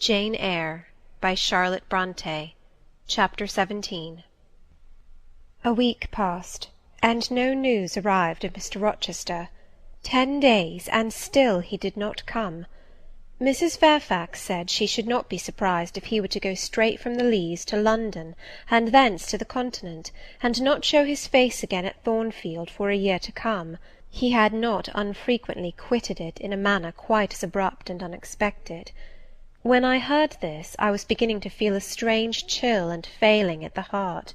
Jane Eyre by Charlotte Bronte. Chapter 17. A week passed, and no news arrived of Mr. Rochester. 10 days, and still he did not come. Mrs. Fairfax said she should not be surprised if he were to go straight from the Leas to London, and thence to the Continent, and not show his face again at Thornfield for a year to come. He had not unfrequently quitted it in a manner quite as abrupt and unexpected. When I heard this, I was beginning to feel a strange chill and failing at the heart.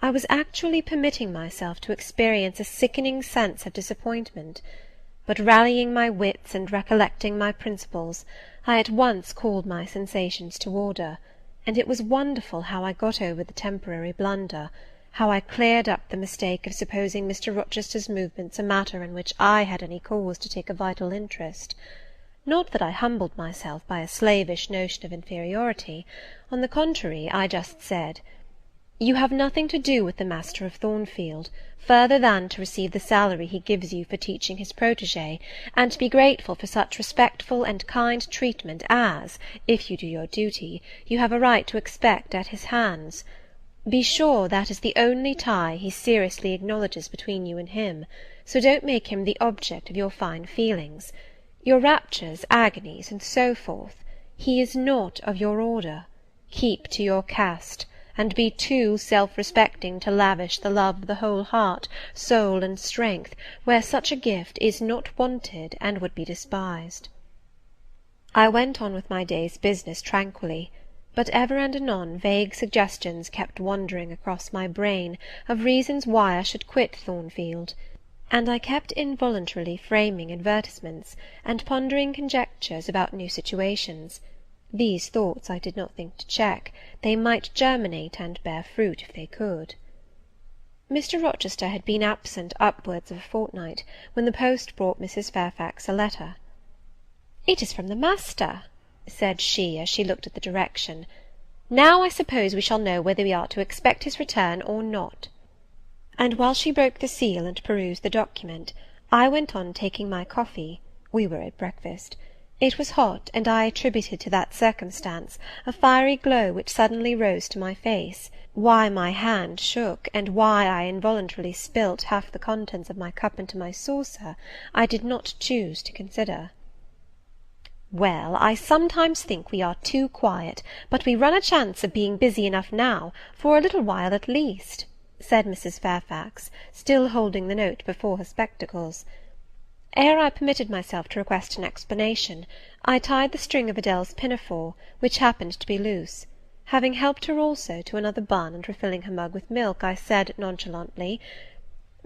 I was actually permitting myself to experience a sickening sense of disappointment. But rallying my wits and recollecting my principles, I at once called my sensations to order, and it was wonderful how I got over the temporary blunder, how I cleared up the mistake of supposing Mr. Rochester's movements a matter in which I had any cause to take a vital interest. Not that I humbled myself by a slavish notion of inferiority. On the contrary, I just said, "You have nothing to do with the master of Thornfield, further than to receive the salary he gives you for teaching his protégé, and to be grateful for such respectful and kind treatment as, if you do your duty, you have a right to expect at his hands. Be sure that is the only tie he seriously acknowledges between you and him, so don't make him the object of your fine feelings. Your raptures, agonies, and so forth, he is not of your order. Keep to your caste, and be too self-respecting to lavish the love of the whole heart, soul, and strength, where such a gift is not wanted and would be despised." I went on with my day's business tranquilly, but ever and anon vague suggestions kept wandering across my brain of reasons why I should quit Thornfield, and I kept involuntarily framing advertisements, and pondering conjectures about new situations. These thoughts I did not think to check; they might germinate and bear fruit if they could. Mr. Rochester had been absent upwards of a fortnight, when the post brought Mrs. Fairfax a letter. "It is from the master," said she, as she looked at the direction. "Now I suppose we shall know whether we are to expect his return or not." And while she broke the seal and perused the document, I went on taking my coffee. We were at breakfast. It was hot, and I attributed to that circumstance a fiery glow which suddenly rose to my face. Why my hand shook, and why I involuntarily spilt half the contents of my cup into my saucer, I did not choose to consider. "Well, I sometimes think we are too quiet, but we run a chance of being busy enough now, for a little while at least," said Mrs. Fairfax, still holding the note before her spectacles. Ere I permitted myself to request an explanation, I tied the string of Adèle's pinafore, which happened to be loose. Having helped her also to another bun, and refilling her mug with milk, I said nonchalantly,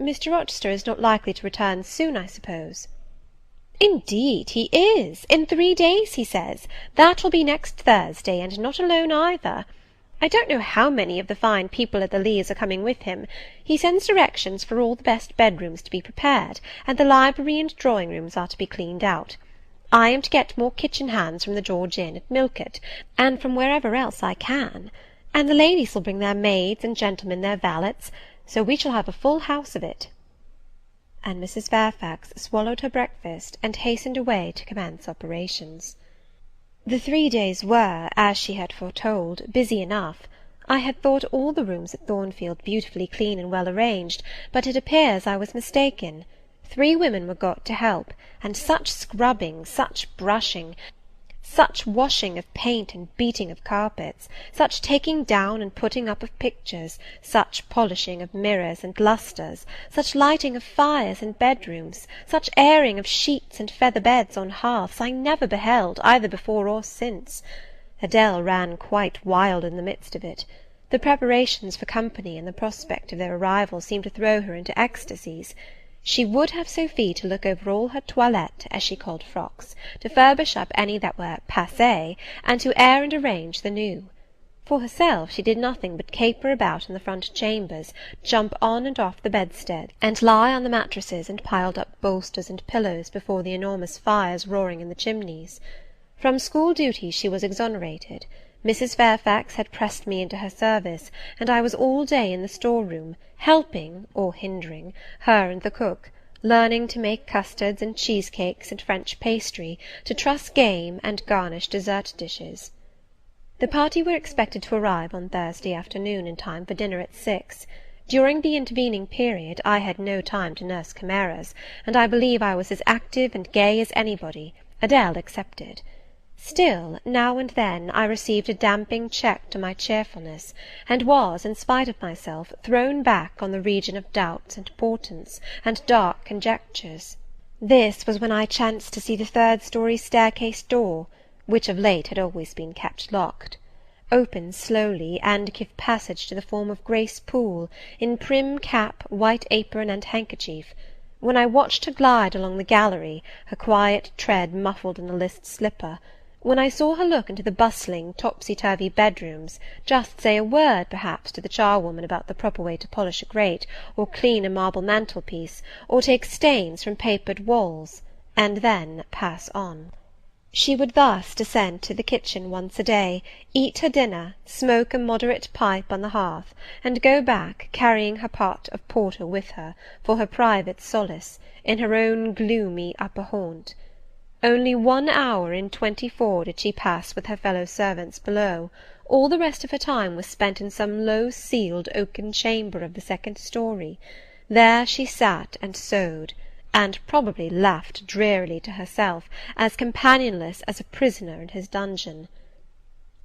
"Mr. Rochester is not likely to return soon, I suppose?" "Indeed he is. In 3 days, he says. That will be next Thursday, and not alone either. I don't know how many of the fine people at the Leas are coming with him. He sends directions for all the best bedrooms to be prepared, and the library and drawing-rooms are to be cleaned out. I am to get more kitchen hands from the George Inn at Millcote, and from wherever else I can, and the ladies will bring their maids, and gentlemen their valets, so we shall have a full house of it." And Mrs. Fairfax swallowed her breakfast, and hastened away to commence operations. The 3 days were, as she had foretold, busy enough. I had thought all the rooms at Thornfield beautifully clean and well arranged, but it appears I was mistaken. 3 women were got to help, and such scrubbing, such brushing, such washing of paint and beating of carpets, such taking down and putting up of pictures, such polishing of mirrors and lustres, such lighting of fires in bedrooms, such airing of sheets and feather beds on hearths, I never beheld, either before or since. Adèle ran quite wild in the midst of it. The preparations for company and the prospect of their arrival seemed to throw her into ecstasies. She would have Sophie to look over all her toilette, as she called frocks, to furbish up any that were passé, and to air and arrange the new. For herself, she did nothing but caper about in the front chambers, jump on and off the bedstead, and lie on the mattresses and piled up bolsters and pillows before the enormous fires roaring in the chimneys. From school duties she was exonerated. Mrs. Fairfax had pressed me into her service, and I was all day in the store-room, helping, or hindering, her and the cook, learning to make custards and cheesecakes and French pastry, to truss game and garnish dessert dishes. The party were expected to arrive on Thursday afternoon in time for dinner at 6. During the intervening period I had no time to nurse chimeras, and I believe I was as active and gay as anybody, Adele excepted. Still, now and then, I received a damping check to my cheerfulness, and was, in spite of myself, thrown back on the region of doubts and portents, and dark conjectures. This was when I chanced to see the third-story staircase door, which of late had always been kept locked, open slowly, and give passage to the form of Grace Poole, in prim cap, white apron, and handkerchief, when I watched her glide along the gallery, her quiet tread muffled in a list slipper, when I saw her look into the bustling, topsy-turvy bedrooms, just say a word, perhaps, to the charwoman about the proper way to polish a grate, or clean a marble mantelpiece, or take stains from papered walls, and then pass on. She would thus descend to the kitchen once a day, eat her dinner, smoke a moderate pipe on the hearth, and go back, carrying her pot of porter with her, for her private solace, in her own gloomy upper haunt. Only 1 hour in 24 did she pass with her fellow-servants below. All the rest of her time was spent in some low-ceiled oaken chamber of the second story. There she sat and sewed, and probably laughed drearily to herself, as companionless as a prisoner in his dungeon.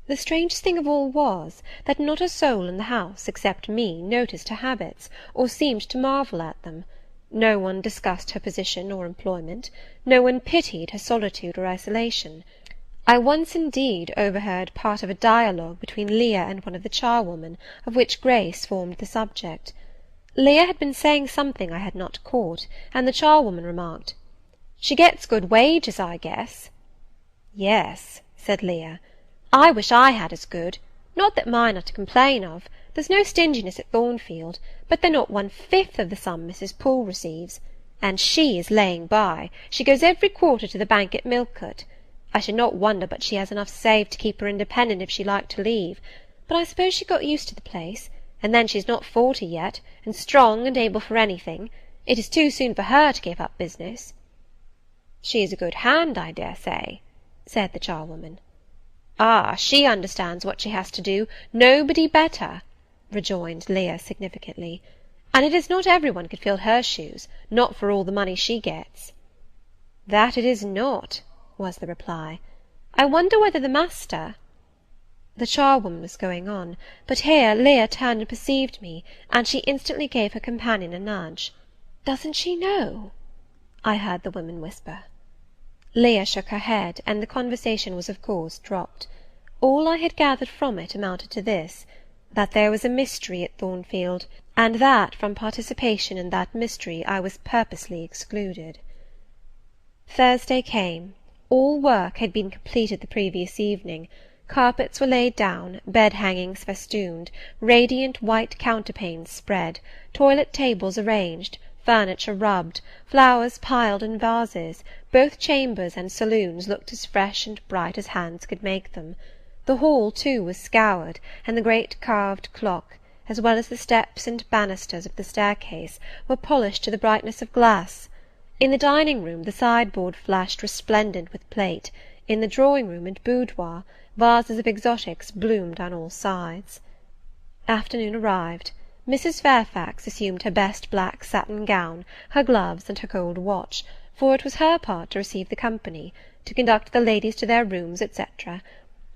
The strangest thing of all was, that not a soul in the house, except me, noticed her habits, or seemed to marvel at them. No one discussed her position or employment. No one pitied her solitude or isolation. I once indeed overheard part of a dialogue between Leah and one of the charwomen, of which Grace formed the subject. Leah had been saying something I had not caught, and the charwoman remarked, "She gets good wages, I guess." "Yes," said Leah, "I wish I had as good. Not that mine are to complain of. There's no stinginess at Thornfield, but they're not 1/5 of the sum Mrs. Poole receives. And she is laying by. She goes every quarter to the bank at Millcote. I should not wonder but she has enough saved to keep her independent if she liked to leave. But I suppose she got used to the place, and then she's not 40 yet, and strong and able for anything. It is too soon for her to give up business." "She is a good hand, I dare say," said the charwoman. "Ah, she understands what she has to do, nobody better," rejoined Leah significantly. "And it is not every one could fill her shoes, not for all the money she gets." "That it is not," was the reply. "I wonder whether the master—" The charwoman was going on, but here Leah turned and perceived me, and she instantly gave her companion a nudge. "Doesn't she know?" I heard the women whisper. Leah shook her head, and the conversation was of course dropped. All I had gathered from it amounted to this, that there was a mystery at Thornfield, and that from participation in that mystery I was purposely excluded. Thursday came. All work had been completed the previous evening. Carpets were laid down, bed-hangings festooned, radiant white counterpanes spread, toilet-tables arranged, furniture rubbed, flowers piled in vases. Both chambers and saloons looked as fresh and bright as hands could make them. The hall, too, was scoured, and the great carved clock, as well as the steps and banisters of the staircase, were polished to the brightness of glass. In the dining-room the sideboard flashed resplendent with plate. In the drawing-room and boudoir, vases of exotics bloomed on all sides. Afternoon arrived. Mrs. Fairfax assumed her best black satin gown, her gloves, and her gold watch, for it was her part to receive the company, to conduct the ladies to their rooms, etc.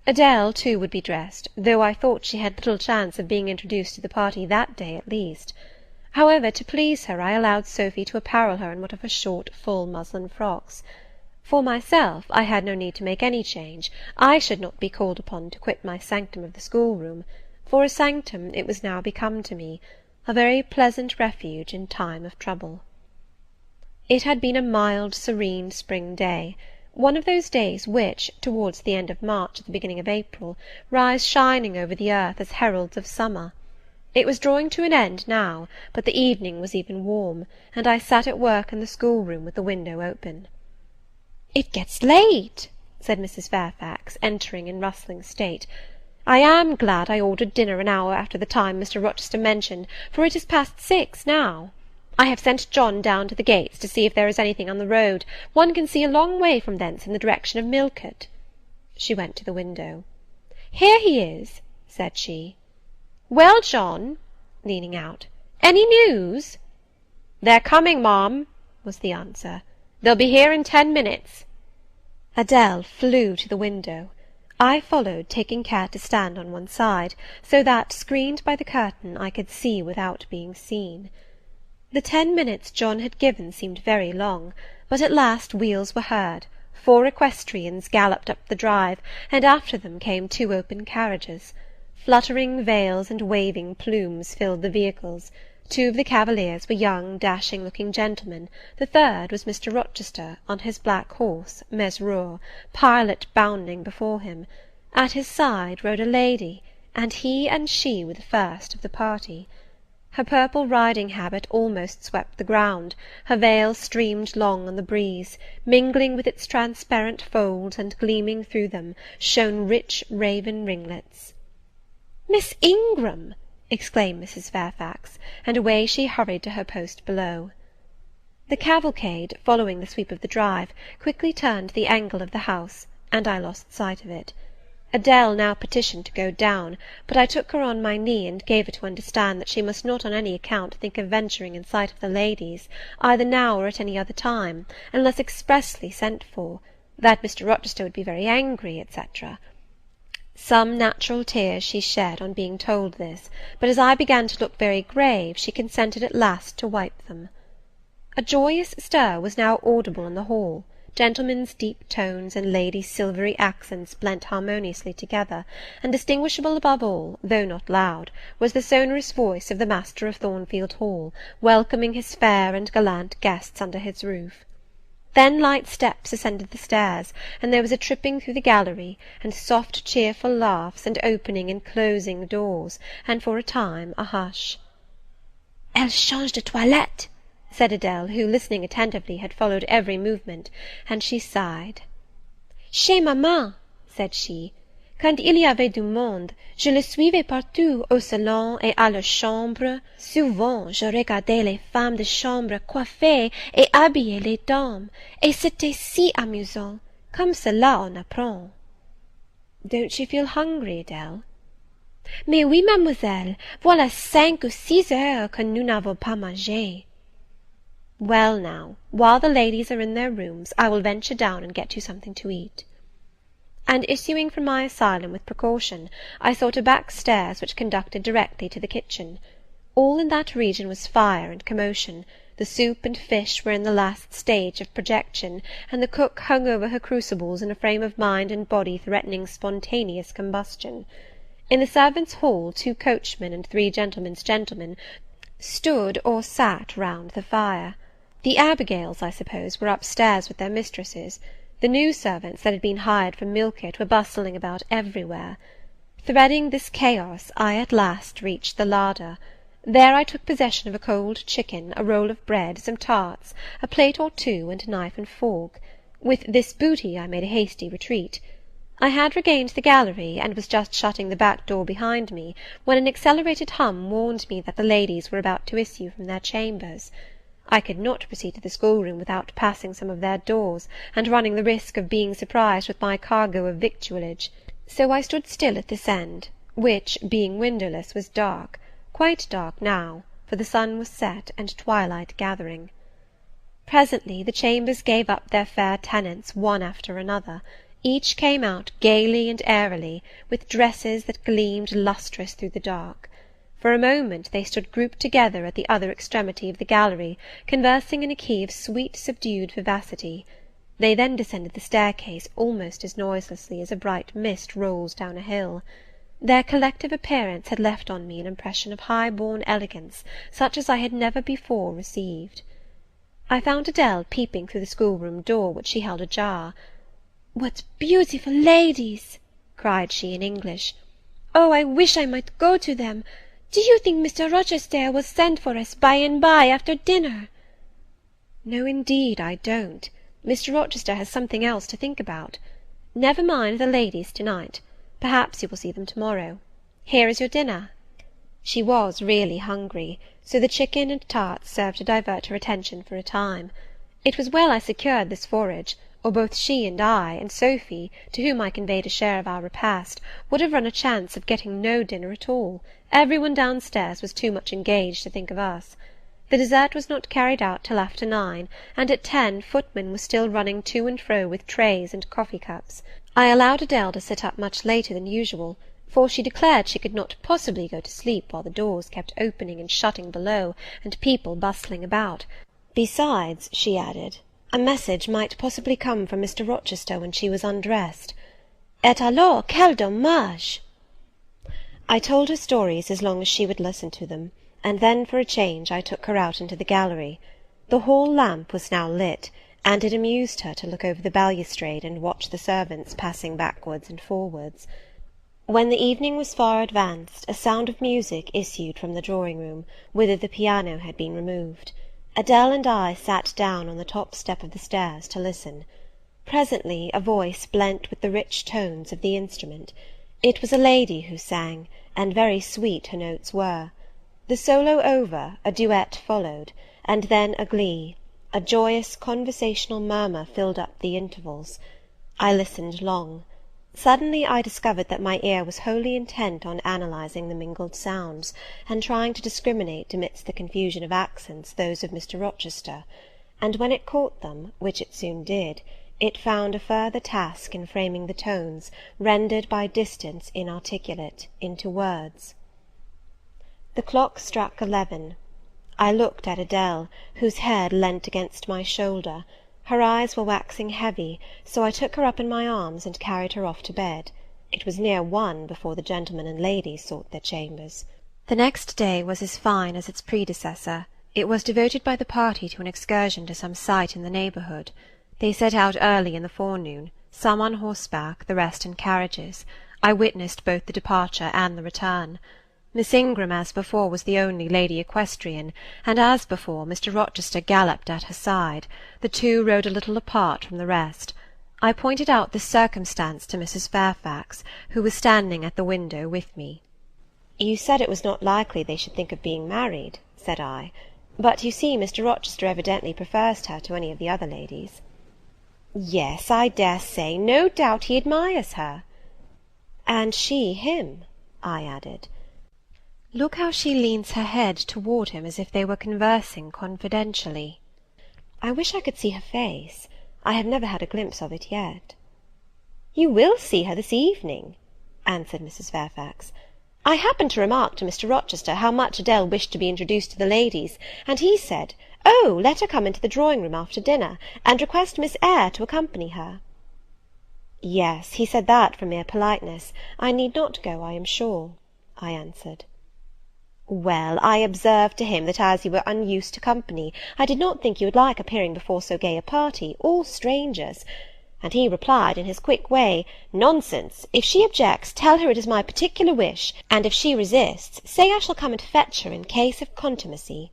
Adele, too, would be dressed, though I thought she had little chance of being introduced to the party that day at least. However, to please her, I allowed Sophy to apparel her in one of her short, full muslin frocks. For myself, I had no need to make any change. I should not be called upon to quit my sanctum of the schoolroom. For a sanctum it was now become to me, a very pleasant refuge in time of trouble. It had been a mild, serene spring day, one of those days which, towards the end of March or the beginning of April, rise shining over the earth as heralds of summer. It was drawing to an end now, but the evening was even warm, and I sat at work in the schoolroom with the window open. "It gets late," said Mrs. Fairfax, entering in rustling state. "I am glad I ordered dinner an hour after the time Mr. Rochester mentioned, for it is past 6 now. I have sent John down to the gates to see if there is anything on the road. One can see a long way from thence in the direction of Millcote." She went to the window. "Here he is," said she. "Well, John," leaning out, "any news?" "They're coming, ma'am," was the answer. "They'll be here in 10 minutes." Adele flew to the window. I followed, taking care to stand on one side, so that, screened by the curtain, I could see without being seen. The 10 minutes John had given seemed very long, but at last wheels were heard, 4 equestrians galloped up the drive, and after them came 2 open carriages. Fluttering veils and waving plumes filled the vehicles. 2 of the cavaliers were young, dashing-looking gentlemen. The third was Mr. Rochester, on his black horse, Mesrour, Pilot bounding before him. At his side rode a lady, and he and she were the first of the party. Her purple riding habit almost swept the ground, her veil streamed long on the breeze, mingling with its transparent folds, and gleaming through them shone rich raven ringlets. "Miss Ingram!" exclaimed Mrs. Fairfax, and away she hurried to her post below. The cavalcade, following the sweep of the drive, quickly turned the angle of the house, and I lost sight of it. Adele now petitioned to go down, but I took her on my knee, and gave her to understand that she must not on any account think of venturing in sight of the ladies, either now or at any other time, unless expressly sent for, that Mr. Rochester would be very angry, etc. Some natural tears she shed on being told this, but as I began to look very grave, she consented at last to wipe them. A joyous stir was now audible in the hall. Gentlemen's deep tones and ladies' silvery accents blent harmoniously together, and distinguishable above all, though not loud, was the sonorous voice of the master of Thornfield Hall, welcoming his fair and gallant guests under his roof. Then light steps ascended the stairs, and there was a tripping through the gallery, and soft cheerful laughs, and opening and closing doors, and for a time a hush. "Elle change de toilette," said Adele, who, listening attentively, had followed every movement, and she sighed. "Chez maman," said she, "quand il y avait du monde, je le suivais partout, au salon et à leur chambre. Souvent, je regardais les femmes de chambre coiffer et habiller les dames, et c'était si amusant. Comme cela on apprend." "Don't you feel hungry, Adele?" "Mais oui, mademoiselle, voilà 5 ou 6 heures que nous n'avons pas mangé." "Well now, while the ladies are in their rooms, I will venture down and get you something to eat." And issuing from my asylum with precaution, I sought a back stairs which conducted directly to the kitchen. All in that region was fire and commotion. The soup and fish were in the last stage of projection, and the cook hung over her crucibles in a frame of mind and body threatening spontaneous combustion. In the servants' hall 2 coachmen and 3 gentlemen's gentlemen stood or sat round the fire. The Abigails, I suppose, were upstairs with their mistresses. The new servants that had been hired from Millcote were bustling about everywhere. Threading this chaos, I at last reached the larder. There I took possession of a cold chicken, a roll of bread, some tarts, a plate or 2, and a knife and fork. With this booty I made a hasty retreat. I had regained the gallery, and was just shutting the back door behind me, when an accelerated hum warned me that the ladies were about to issue from their chambers. I could not proceed to the schoolroom without passing some of their doors, and running the risk of being surprised with my cargo of victuallage. So I stood still at this end, which, being windowless, was dark, quite dark now, for the sun was set, and twilight gathering. Presently the chambers gave up their fair tenants one after another. Each came out gaily and airily, with dresses that gleamed lustrous through the dark. For a moment they stood grouped together at the other extremity of the gallery, conversing in a key of sweet subdued vivacity. They then descended the staircase almost as noiselessly as a bright mist rolls down a hill. Their collective appearance had left on me an impression of high-born elegance, such as I had never before received. I found Adele peeping through the schoolroom door, which she held ajar. "What beautiful ladies!" cried she in English. "Oh, I wish I might go to them! Do you think Mr. Rochester will send for us by and by after dinner?" "No, indeed, I don't. Mr. Rochester has something else to think about. Never mind the ladies to-night. Perhaps you will see them to-morrow. Here is your dinner." She was really hungry, so the chicken and tarts served to divert her attention for a time. It was well I secured this forage, or both she and I, and Sophy, to whom I conveyed a share of our repast, would have run a chance of getting no dinner at all. Every one downstairs was too much engaged to think of us. The dessert was not carried out till after 9, and at 10 footmen were still running to and fro with trays and coffee-cups. I allowed Adele to sit up much later than usual, for she declared she could not possibly go to sleep while the doors kept opening and shutting below, and people bustling about. Besides, she added, a message might possibly come from Mr. Rochester when she was undressed. Et alors, quel dommage! I told her stories as long as she would listen to them, and then for a change I took her out into the gallery. The hall lamp was now lit, and it amused her to look over the balustrade and watch the servants passing backwards and forwards. When the evening was far advanced, a sound of music issued from the drawing-room, whither the piano had been removed. Adele and I sat down on the top step of the stairs to listen. Presently a voice blent with the rich tones of the instrument. It was a lady who sang, and very sweet her notes were. The solo over, a duet followed, and then a glee. A joyous conversational murmur filled up the intervals. I listened long. Suddenly I discovered that my ear was wholly intent on analysing the mingled sounds, and trying to discriminate amidst the confusion of accents those of Mr. Rochester, and when it caught them, which it soon did, it found a further task in framing the tones, rendered by distance inarticulate, into words. The clock struck 11. I looked at Adele, whose head leant against my shoulder. Her eyes were waxing heavy, so I took her up in my arms and carried her off to bed. It was near 1 before the gentlemen and ladies sought their chambers. The next day was as fine as its predecessor. It was devoted by the party to an excursion to some site in the neighbourhood. They set out early in the forenoon, some on horseback, the rest in carriages. I witnessed both the departure and the return. Miss Ingram, as before, was the only lady equestrian, and, as before, Mr. Rochester galloped at her side. The two rode a little apart from the rest. I pointed out this circumstance to Mrs. Fairfax, who was standing at the window with me. "You said it was not likely they should think of being married," said I, "but you see Mr. Rochester evidently prefers her to any of the other ladies." "Yes, I dare say. No doubt he admires her." "And she him," I added. Look how she leans her head toward him as if they were conversing confidentially. I wish I could see her face. I have never had a glimpse of it yet. "You will see her this evening," answered Mrs. Fairfax. "I happened to remark to Mr. Rochester how much Adele wished to be introduced to the ladies, and he said, 'Oh, let her come into the drawing-room after dinner, and request Miss Eyre to accompany her.'" "Yes, he said that from mere politeness. I need not go, I am sure," I answered. "Well, I observed to him that as you were unused to company, I did not think you would like appearing before so gay a party, all strangers; and he replied in his quick way, 'Nonsense! If she objects, tell her it is my particular wish, and if she resists, say I shall come and fetch her in case of contumacy.'"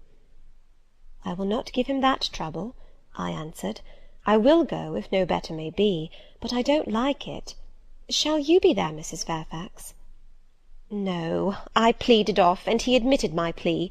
"I will not give him that trouble," I answered. "I will go, if no better may be, but I don't like it. Shall you be there, Mrs. Fairfax?" "No, I pleaded off, and he admitted my plea.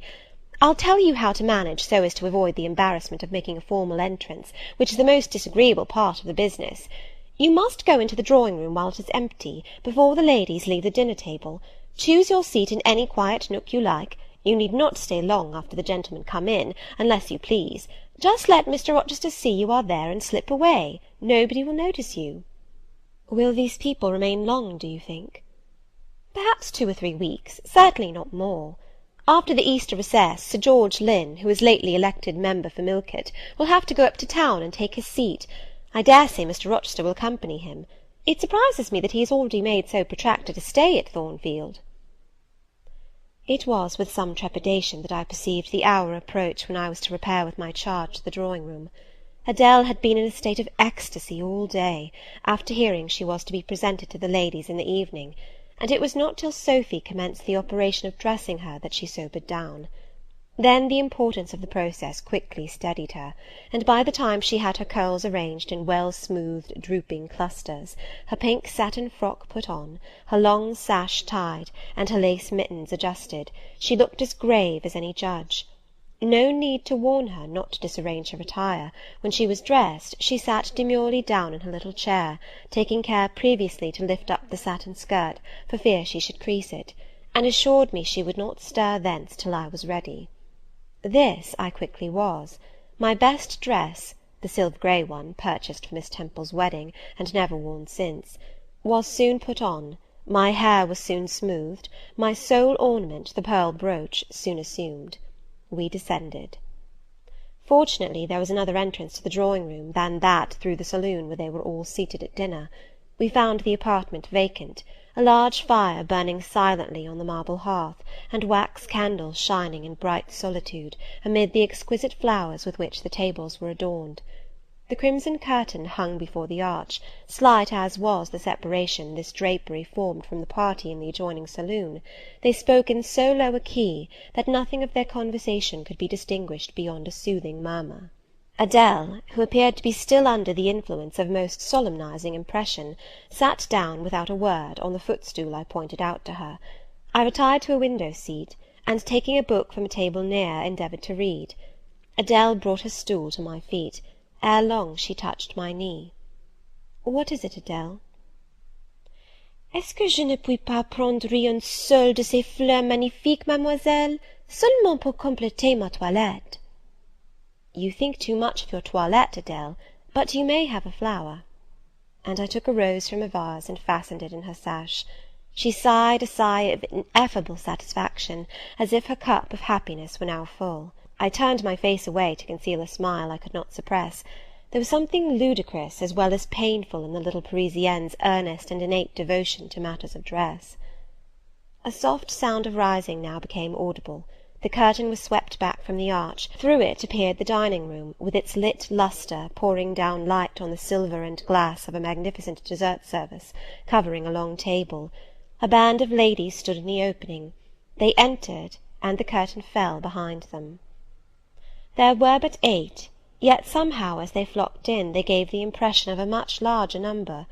I'll tell you how to manage so as to avoid the embarrassment of making a formal entrance, which is the most disagreeable part of the business. You must go into the drawing-room while it is empty, before the ladies leave the dinner-table. Choose your seat in any quiet nook you like. You need not stay long after the gentlemen come in, unless you please. Just let Mr. Rochester see you are there, and slip away. Nobody will notice you." "Will these people remain long, do you think?" "Perhaps 2 or 3 weeks, certainly not more. After the Easter recess, Sir George Lynn, who is lately elected member for Millcote, will have to go up to town and take his seat. I dare say Mr. Rochester will accompany him. It surprises me that he has already made so protracted a stay at Thornfield." It was with some trepidation that I perceived the hour approach when I was to repair with my charge to the drawing-room. Adele had been in a state of ecstasy all day, after hearing she was to be presented to the ladies in the evening, and it was not till Sophy commenced the operation of dressing her that she sobered down. Then the importance of the process quickly steadied her, and by the time she had her curls arranged in well-smoothed, drooping clusters, her pink satin frock put on, her long sash tied, and her lace mittens adjusted, she looked as grave as any judge. No need to warn her not to disarrange her attire. When she was dressed, she sat demurely down in her little chair, taking care previously to lift up the satin skirt, for fear she should crease it, and assured me she would not stir thence till I was ready. This I quickly was. My best dress, the silver grey one, purchased for Miss Temple's wedding, and never worn since, was soon put on, my hair was soon smoothed, my sole ornament, the pearl brooch, soon assumed. We descended. Fortunately there was another entrance to the drawing-room than that through the saloon where they were all seated at dinner. We found the apartment vacant, a large fire burning silently on the marble hearth, and wax candles shining in bright solitude, amid the exquisite flowers with which the tables were adorned. The crimson curtain hung before the arch. Slight as was the separation this drapery formed from the party in the adjoining saloon, they spoke in so low a key that nothing of their conversation could be distinguished beyond a soothing murmur. Adèle, who appeared to be still under the influence of most solemnizing impression, sat down without a word on the footstool I pointed out to her. I retired to a window-seat, and taking a book from a table near, endeavoured to read. Adèle brought her stool to my feet. Ere long she touched my knee. "What is it, Adèle?" "Est-ce que je ne puis pas prendre une seule de ces fleurs magnifiques, mademoiselle, seulement pour compléter ma toilette?" "You think too much of your toilette, Adèle, but you may have a flower." And I took a rose from a vase and fastened it in her sash. She sighed a sigh of ineffable satisfaction, as if her cup of happiness were now full. I turned my face away to conceal a smile I could not suppress. There was something ludicrous as well as painful in the little Parisienne's earnest and innate devotion to matters of dress. A soft sound of rising now became audible. The curtain was swept back from the arch. Through it appeared the dining-room, with its lit lustre pouring down light on the silver and glass of a magnificent dessert service, covering a long table. A band of ladies stood in the opening. They entered, and the curtain fell behind them. There were but 8, yet somehow as they flocked in they gave the impression of a much larger number.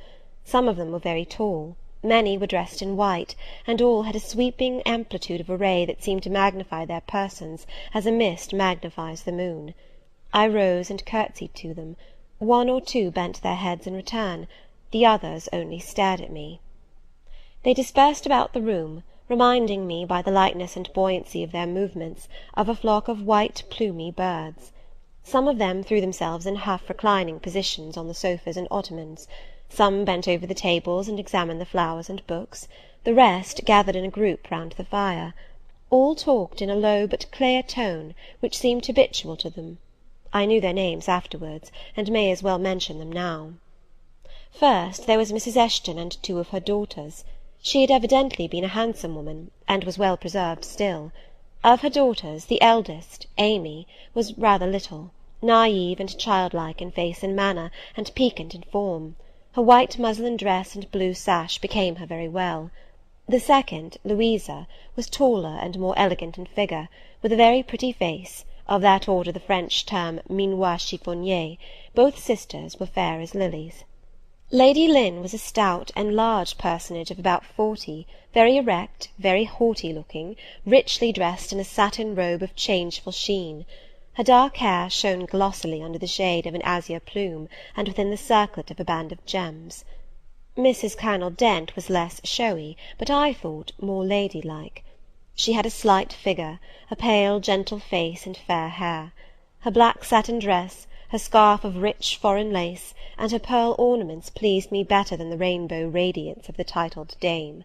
Some of them were very tall, many were dressed in white, and all had a sweeping amplitude of array that seemed to magnify their persons as a mist magnifies the moon. I rose and curtsied to them. 1 or 2 bent their heads in return, the others only stared at me. They dispersed about the room, reminding me, by the lightness and buoyancy of their movements, of a flock of white plumy birds. Some of them threw themselves in half-reclining positions on the sofas and ottomans. Some bent over the tables and examined the flowers and books. The rest gathered in a group round the fire. All talked in a low but clear tone, which seemed habitual to them. I knew their names afterwards, and may as well mention them now. First there was Mrs. Eshton and 2 of her daughters. She had evidently been a handsome woman, and was well preserved still. Of her daughters, the eldest, Amy, was rather little, naive and childlike in face and manner, and piquant in form. Her white muslin dress and blue sash became her very well. The second, Louisa, was taller and more elegant in figure, with a very pretty face, of that order the French term minois chiffonnier. Both sisters were fair as lilies. Lady Lynn was a stout and large personage of about 40, very erect, very haughty-looking, richly dressed in a satin robe of changeful sheen. Her dark hair shone glossily under the shade of an azure plume, and within the circlet of a band of gems. Mrs. Colonel Dent was less showy, but I thought more ladylike. She had a slight figure, a pale, gentle face, and fair hair. Her black satin dress, her scarf of rich foreign lace, and her pearl ornaments pleased me better than the rainbow radiance of the titled dame.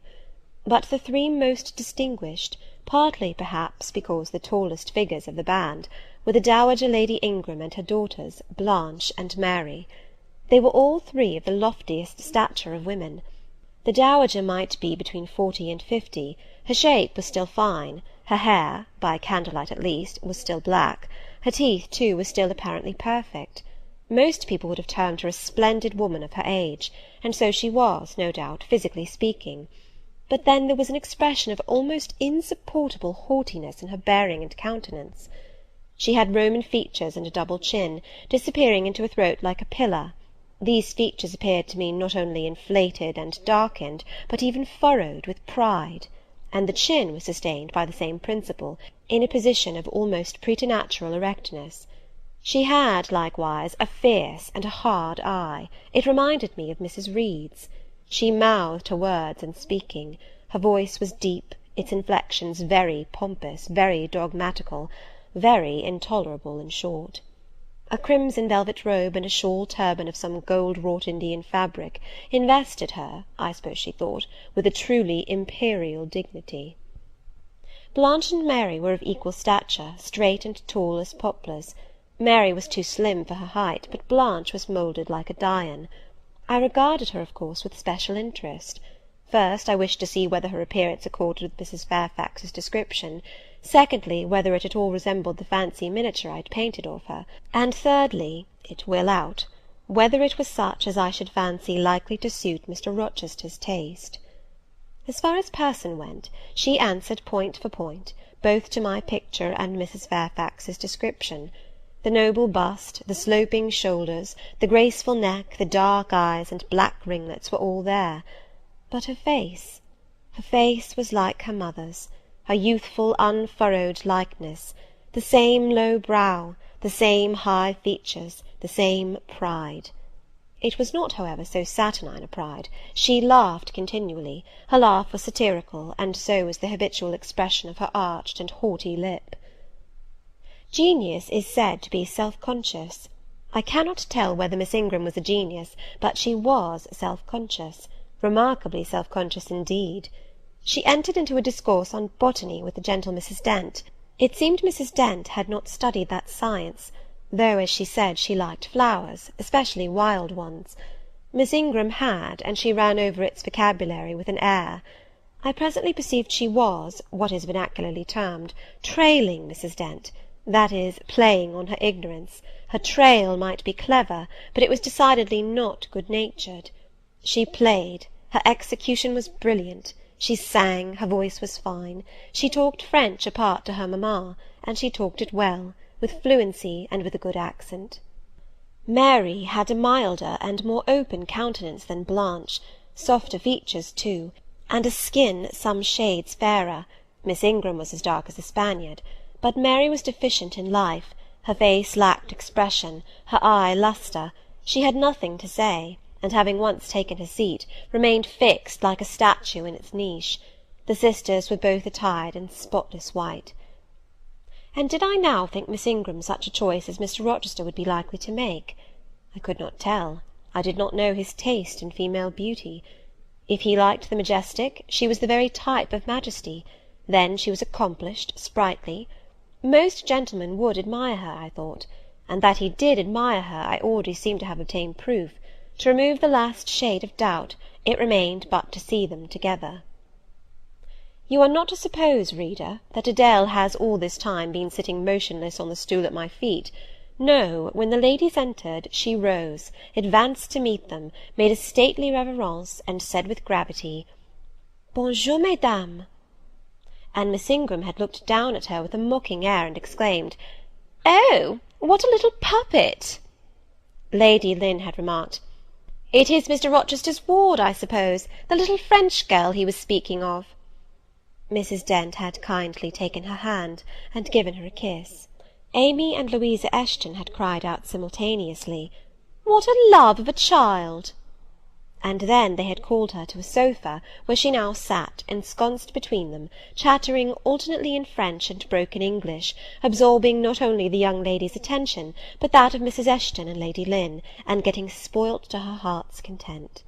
But the 3 most distinguished, partly perhaps because the tallest figures of the band, were the Dowager Lady Ingram and her daughters, Blanche and Mary. They were all 3 of the loftiest stature of women. The Dowager might be between 40 and 50. Her shape was still fine, her hair, by candlelight at least, was still black. Her teeth, too, were still apparently perfect. Most people would have termed her a splendid woman of her age, and so she was, no doubt, physically speaking. But then there was an expression of almost insupportable haughtiness in her bearing and countenance. She had Roman features and a double chin, disappearing into a throat like a pillar. These features appeared to me not only inflated and darkened, but even furrowed with pride. and the chin was sustained by the same principle, in a position of almost preternatural erectness. She had, likewise, a fierce and a hard eye. It reminded me of Mrs. Reed's. She mouthed her words in speaking. Her voice was deep, its inflections very pompous, very dogmatical, very intolerable, in short. A crimson velvet robe and a shawl turban of some gold-wrought Indian fabric invested her, I suppose she thought, with a truly imperial dignity. Blanche and Mary were of equal stature, straight and tall as poplars. Mary was too slim for her height, but Blanche was moulded like a Dian. I regarded her, of course, with special interest. First, I wished to see whether her appearance accorded with Mrs. Fairfax's description; secondly, whether it at all resembled the fancy miniature I had painted of her; and thirdly, it will out, whether it was such as I should fancy likely to suit Mr. Rochester's taste. As far as person went, she answered point for point, both to my picture and Mrs. Fairfax's description. The noble bust, the sloping shoulders, the graceful neck, the dark eyes and black ringlets were all there. But her face was like her mother's, her youthful unfurrowed likeness, the same low brow, the same high features, the same pride. It was not, however, so saturnine a pride. She laughed continually. Her laugh was satirical, and so was the habitual expression of her arched and haughty lip. Genius is said to be self-conscious. I cannot tell whether Miss Ingram was a genius, but she was self-conscious, remarkably self-conscious indeed. She entered into a discourse on botany with the gentle Mrs. Dent. It seemed Mrs. Dent had not studied that science, though, as she said, she liked flowers, especially wild ones. Miss Ingram had, and she ran over its vocabulary with an air. I presently perceived she was, what is vernacularly termed, trailing Mrs. Dent, that is, playing on her ignorance. Her trail might be clever, but it was decidedly not good-natured. She played, her execution was brilliant, she sang, her voice was fine, she talked French apart to her mamma, and she talked it well, with fluency and with a good accent. Mary had a milder and more open countenance than Blanche, softer features too, and a skin some shades fairer. Miss Ingram was as dark as a Spaniard, but Mary was deficient in life. Her face lacked expression, her eye lustre. She had nothing to say, and having once taken her seat, remained fixed like a statue in its niche. The sisters were both attired in spotless white. And did I now think Miss Ingram such a choice as Mr. Rochester would be likely to make? I could not tell. I did not know his taste in female beauty. If he liked the majestic, she was the very type of majesty. Then she was accomplished, sprightly. Most gentlemen would admire her, I thought, and that he did admire her I already seemed to have obtained proof. To remove the last shade of doubt, it remained but to see them together. You are not to suppose, reader, that Adèle has all this time been sitting motionless on the stool at my feet. No, when the ladies entered, she rose, advanced to meet them, made a stately reverence, and said with gravity, "Bonjour, mesdames." And Miss Ingram had looked down at her with a mocking air, and exclaimed, "Oh, what a little puppet!" Lady Lynn had remarked, "It is Mr. Rochester's ward, I suppose, the little French girl he was speaking of." Mrs. Dent had kindly taken her hand, and given her a kiss. Amy and Louisa Eshton had cried out simultaneously, "What a love of a child!" And then they had called her to a sofa, where she now sat, ensconced between them, chattering alternately in French and broken English, absorbing not only the young lady's attention, but that of Mrs. Eshton and Lady Lynn, and getting spoilt to her heart's content.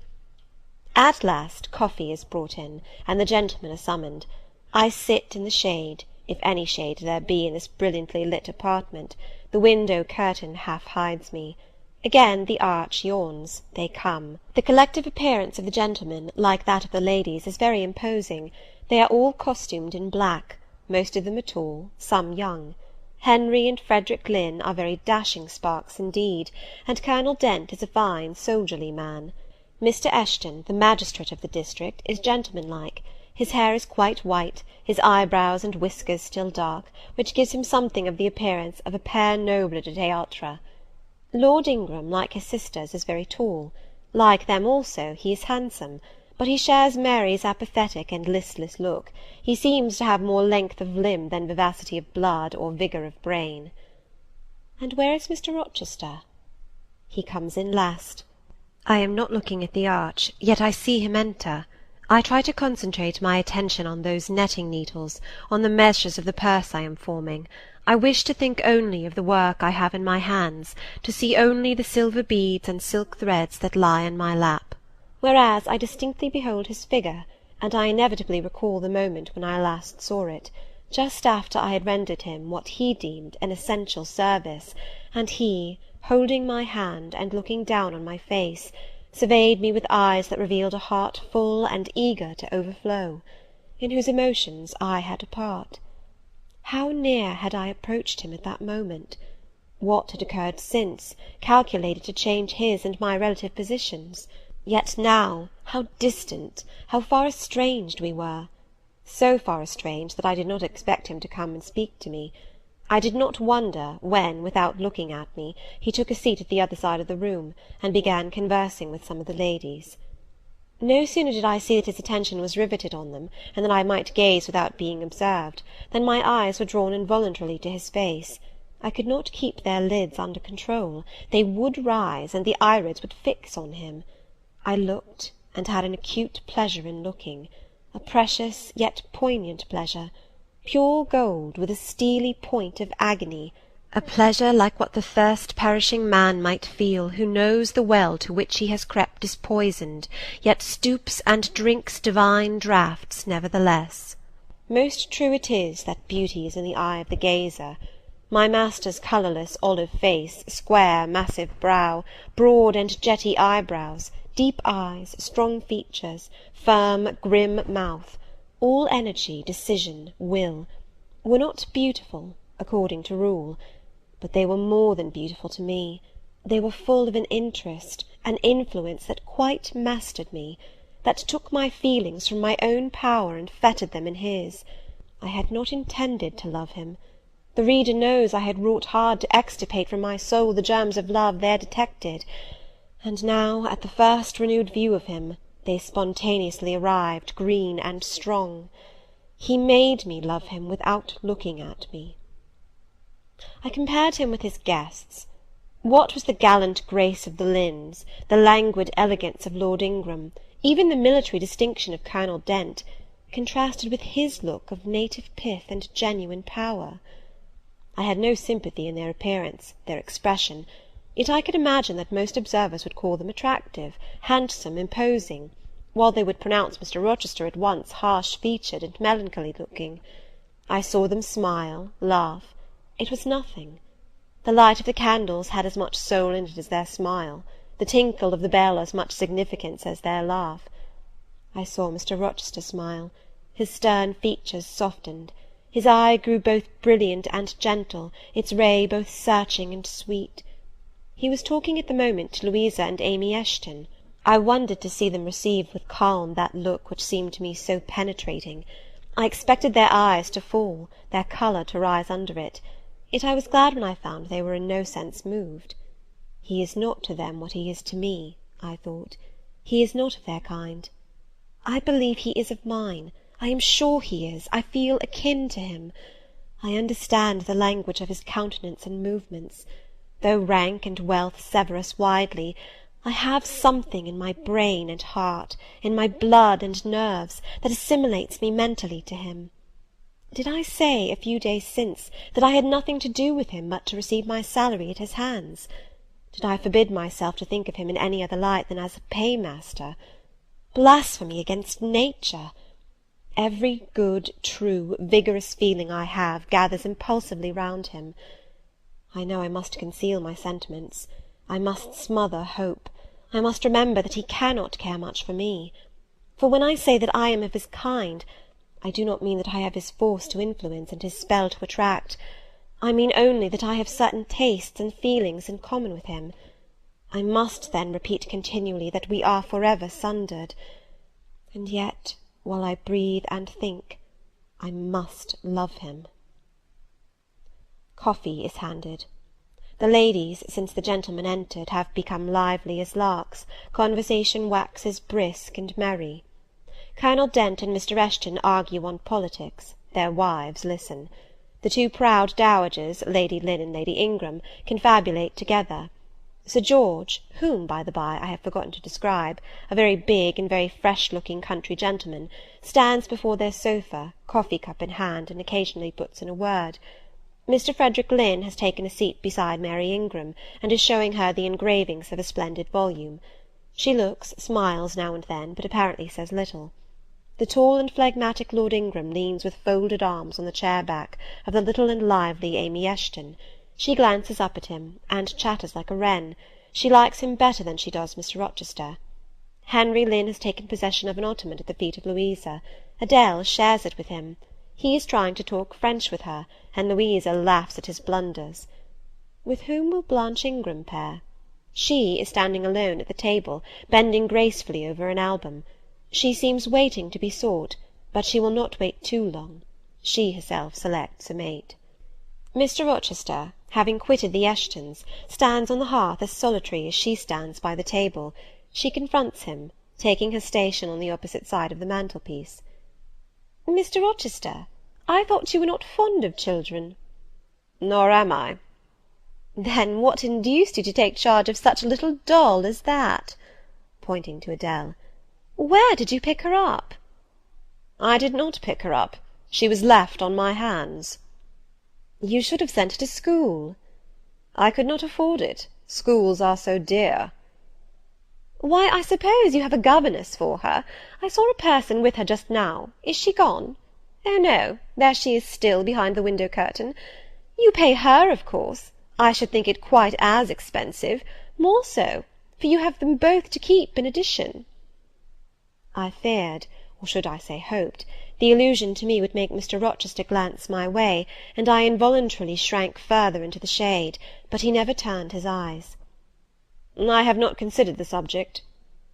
At last coffee is brought in, and the gentlemen are summoned. I sit in the shade, if any shade there be in this brilliantly lit apartment. The window curtain half hides me. Again the arch yawns. They come. The collective appearance of the gentlemen, like that of the ladies, is very imposing. They are all costumed in black. Most of them are tall, some young. Henry and Frederick Lynn are very dashing sparks indeed, and Colonel Dent is a fine soldierly man. Mr. Eshton, the magistrate of the district, is gentlemanlike. His hair is quite white, his eyebrows and whiskers still dark, which gives him something of the appearance of a père noble de théâtre. Lord Ingram, like his sisters, is very tall. Like them also, he is handsome, but he shares Mary's apathetic and listless look. He seems to have more length of limb than vivacity of blood or vigour of brain. And where is Mr. Rochester? He comes in last. I am not looking at the arch, yet I see him enter. I try to concentrate my attention on those netting needles, on the measures of the purse I am forming. I wish to think only of the work I have in my hands, to see only the silver beads and silk threads that lie in my lap. Whereas I distinctly behold his figure, and I inevitably recall the moment when I last saw it, just after I had rendered him what he deemed an essential service, and he, holding my hand and looking down on my face, surveyed me with eyes that revealed a heart full and eager to overflow, in whose emotions I had a part. How near had I approached him at that moment? What had occurred since, calculated to change his and my relative positions? Yet now, how distant, how far estranged we were! So far estranged that I did not expect him to come and speak to me. I did not wonder, when, without looking at me, he took a seat at the other side of the room, and began conversing with some of the ladies. No sooner did I see that his attention was riveted on them, and that I might gaze without being observed, than my eyes were drawn involuntarily to his face. I could not keep their lids under control. They would rise, and the irids would fix on him. I looked, and had an acute pleasure in looking, a precious yet poignant pleasure, pure gold with a steely point of agony, a pleasure like what the thirst-perishing man might feel who knows the well to which he has crept is poisoned, yet stoops and drinks divine draughts nevertheless. Most true it is that beauty is in the eye of the gazer. My master's colourless olive face, square massive brow, broad and jetty eyebrows, deep eyes, strong features, firm grim mouth, all energy, decision, will, were not beautiful, according to rule, but they were more than beautiful to me. They were full of an interest, an influence that quite mastered me, that took my feelings from my own power and fettered them in his. I had not intended to love him. The reader knows I had wrought hard to extirpate from my soul the germs of love there detected, and now, at the first renewed view of him, they spontaneously arrived, green and strong. He made me love him without looking at me. I compared him with his guests. What was the gallant grace of the Lynns, the languid elegance of Lord Ingram, even the military distinction of Colonel Dent, contrasted with his look of native pith and genuine power? I had no sympathy in their appearance, their expression, yet I could imagine that most observers would call them attractive, handsome, imposing, while they would pronounce Mr. Rochester at once harsh-featured and melancholy-looking. I saw them smile, laugh. It was nothing. The light of the candles had as much soul in it as their smile, the tinkle of the bell as much significance as their laugh. I saw Mr. Rochester smile. His stern features softened. His eye grew both brilliant and gentle, its ray both searching and sweet. He was talking at the moment to Louisa and Amy Eshton. I wondered to see them receive with calm that look which seemed to me so penetrating. I expected their eyes to fall, their colour to rise under it, yet I was glad when I found they were in no sense moved. He is not to them what he is to me, I thought. He is not of their kind. I believe he is of mine. I am sure he is. I feel akin to him. I understand the language of his countenance and movements. Though rank and wealth sever us widely, I have something in my brain and heart, in my blood and nerves, that assimilates me mentally to him. Did I say, a few days since, that I had nothing to do with him but to receive my salary at his hands? Did I forbid myself to think of him in any other light than as a paymaster? Blasphemy against nature! Every good, true, vigorous feeling I have gathers impulsively round him. I know I must conceal my sentiments. I must smother hope. I must remember that he cannot care much for me. For when I say that I am of his kind, I do not mean that I have his force to influence and his spell to attract. I mean only that I have certain tastes and feelings in common with him. I must then repeat continually that we are for ever sundered. And yet, while I breathe and think, I must love him. Coffee is handed. The ladies, since the gentlemen entered, have become lively as larks, conversation waxes brisk and merry. Colonel Dent and Mr. Eshton argue on politics, their wives listen. The two proud dowagers, Lady Lynn and Lady Ingram, confabulate together. Sir George, whom, by the by, I have forgotten to describe, a very big and very fresh-looking country gentleman, stands before their sofa, coffee-cup in hand, and occasionally puts in a word. Mr. Frederick Lynn has taken a seat beside Mary Ingram, and is showing her the engravings of a splendid volume. She looks, smiles now and then, but apparently says little. The tall and phlegmatic Lord Ingram leans with folded arms on the chair-back of the little and lively Amy Eshton. She glances up at him, and chatters like a wren. She likes him better than she does Mr. Rochester. Henry Lynn has taken possession of an ottoman at the feet of Louisa. Adele shares it with him. He is trying to talk French with her, and Louisa laughs at his blunders. With whom will Blanche Ingram pair? She is standing alone at the table, bending gracefully over an album. She seems waiting to be sought, but she will not wait too long. She herself selects a mate. Mr. Rochester, having quitted the Eshtons, stands on the hearth as solitary as she stands by the table. She confronts him, taking her station on the opposite side of the mantelpiece. "Mr. Rochester, I thought you were not fond of children." "Nor am I." "Then what induced you to take charge of such a little doll as that?" pointing to Adele. "Where did you pick her up?" "I did not pick her up. She was left on my hands." "You should have sent her to school." "I could not afford it. Schools are so dear." "Why, I suppose you have a governess for her. I saw a person with her just now. Is she gone? Oh, no, there she is still, behind the window-curtain. You pay her, of course. I should think it quite as expensive, more so, for you have them both to keep in addition." I feared, or should I say hoped, the allusion to me would make Mr. Rochester glance my way, and I involuntarily shrank further into the shade, but he never turned his eyes. "I have not considered the subject,"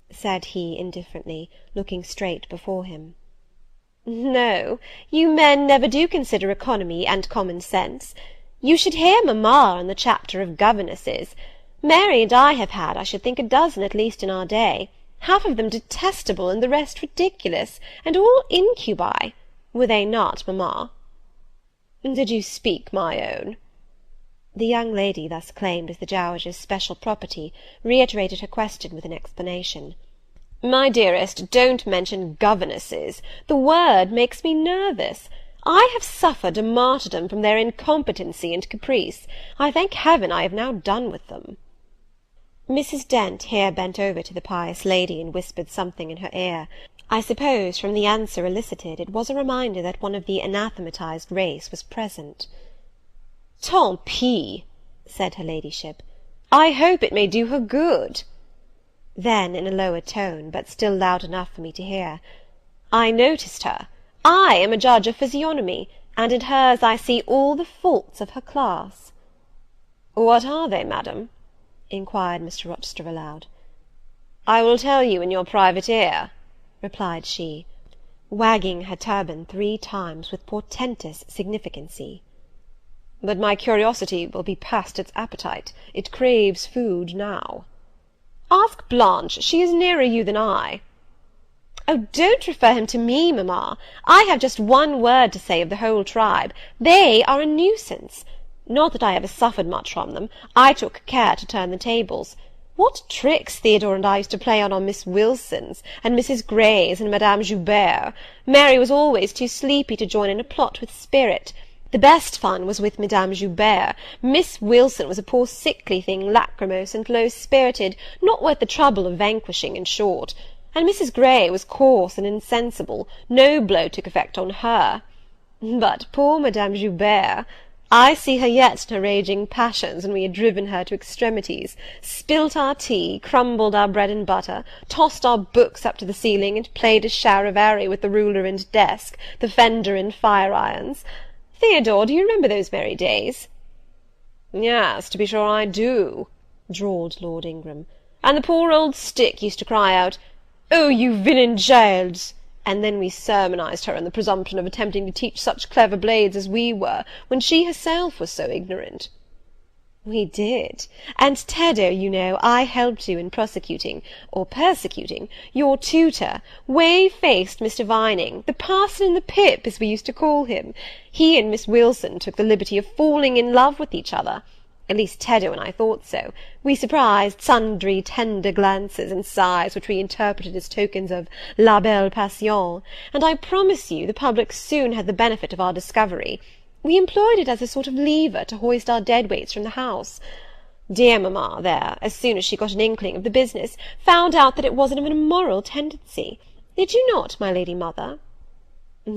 said he indifferently, looking straight before him. "No, you men never do consider economy and common sense. You should hear mamma on the chapter of governesses. Mary and I have had, I should think, a dozen at least in our day, half of them detestable and the rest ridiculous, and all incubi. Were they not, mamma?" "Did you speak my own?" The young lady, thus claimed as the dowager's special property, reiterated her question with an explanation. "My dearest, don't mention governesses. The word makes me nervous. I have suffered a martyrdom from their incompetency and caprice. I thank heaven I have now done with them." Mrs. Dent here bent over to the pious lady and whispered something in her ear. I suppose, from the answer elicited, it was a reminder that one of the anathematized race was present. "Tant pis," said her ladyship. "I hope it may do her good." Then, in a lower tone, but still loud enough for me to hear, "I noticed her. I am a judge of physiognomy, and in hers I see all the faults of her class." "What are they, madam?" inquired Mr. Rochester aloud. "I will tell you in your private ear," replied she, wagging her turban 3 times with portentous significancy. "But my curiosity will be past its appetite. It craves food now." "Ask Blanche. She is nearer you than I." "Oh, don't refer him to me, mamma. I have just one word to say of the whole tribe. They are a nuisance. Not that I ever suffered much from them. I took care to turn the tables. What tricks Theodore and I used to play on Miss Wilsons, and Mrs. Greys, and Madame Joubert! Mary was always too sleepy to join in a plot with spirit. The best fun was with Madame Joubert. Miss Wilson was a poor sickly thing, lachrymose and low-spirited, not worth the trouble of vanquishing, in short. And Mrs. Grey was coarse and insensible. No blow took effect on her. But poor Madame Joubert! I see her yet in her raging passions, when we had driven her to extremities, spilt our tea, crumbled our bread and butter, tossed our books up to the ceiling, and played a charivari with the ruler and desk, the fender and fire-irons. Theodore, do you remember those merry days?" "Yes, to be sure I do," drawled Lord Ingram. "And the poor old stick used to cry out, 'Oh, you villain Giles!' and then we sermonized her on the presumption of attempting to teach such clever blades as we were, when she herself was so ignorant." We did, and Teddo, you know, I helped you in prosecuting, or persecuting, your tutor, whey-faced Mr. Vining, the parson in the pip, as we used to call him. He and Miss Wilson took the liberty of falling in love with each other. At least Teddo and I thought so. We surprised sundry tender glances and sighs which we interpreted as tokens of la belle passion, and I promise you the public soon had the benefit of our discovery. We employed it as a sort of lever to hoist our dead weights from the house. Dear mamma, there, as soon as she got an inkling of the business, found out that it wasn't of an immoral tendency. Did you not, my lady mother?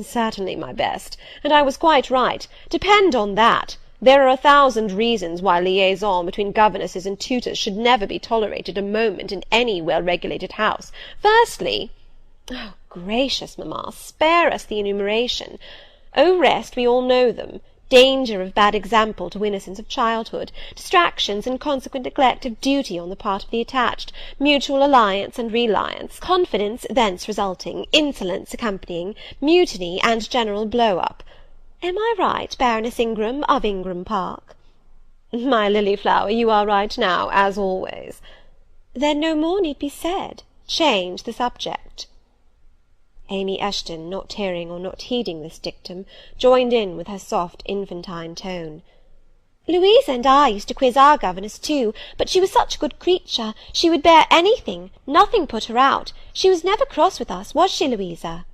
Certainly, my best, and I was quite right. Depend on that. There are 1,000 reasons why liaison between governesses and tutors should never be tolerated a moment in any well-regulated house. Firstly— Oh, gracious, mamma, spare us the enumeration. Au reste, we all know them. Danger of bad example to innocence of childhood, distractions and consequent neglect of duty on the part of the attached, mutual alliance and reliance, confidence thence resulting, insolence accompanying, mutiny, and general blow-up. Am I right, Baroness Ingram of Ingram Park? My lily-flower, you are right now, as always. Then no more need be said. Change the subject. Amy Eshton, not hearing or not heeding this dictum, joined in with her soft infantine tone. Louisa and I used to quiz our governess too, but she was such a good creature, she would bear anything, nothing put her out. She was never cross with us, was she, Louisa?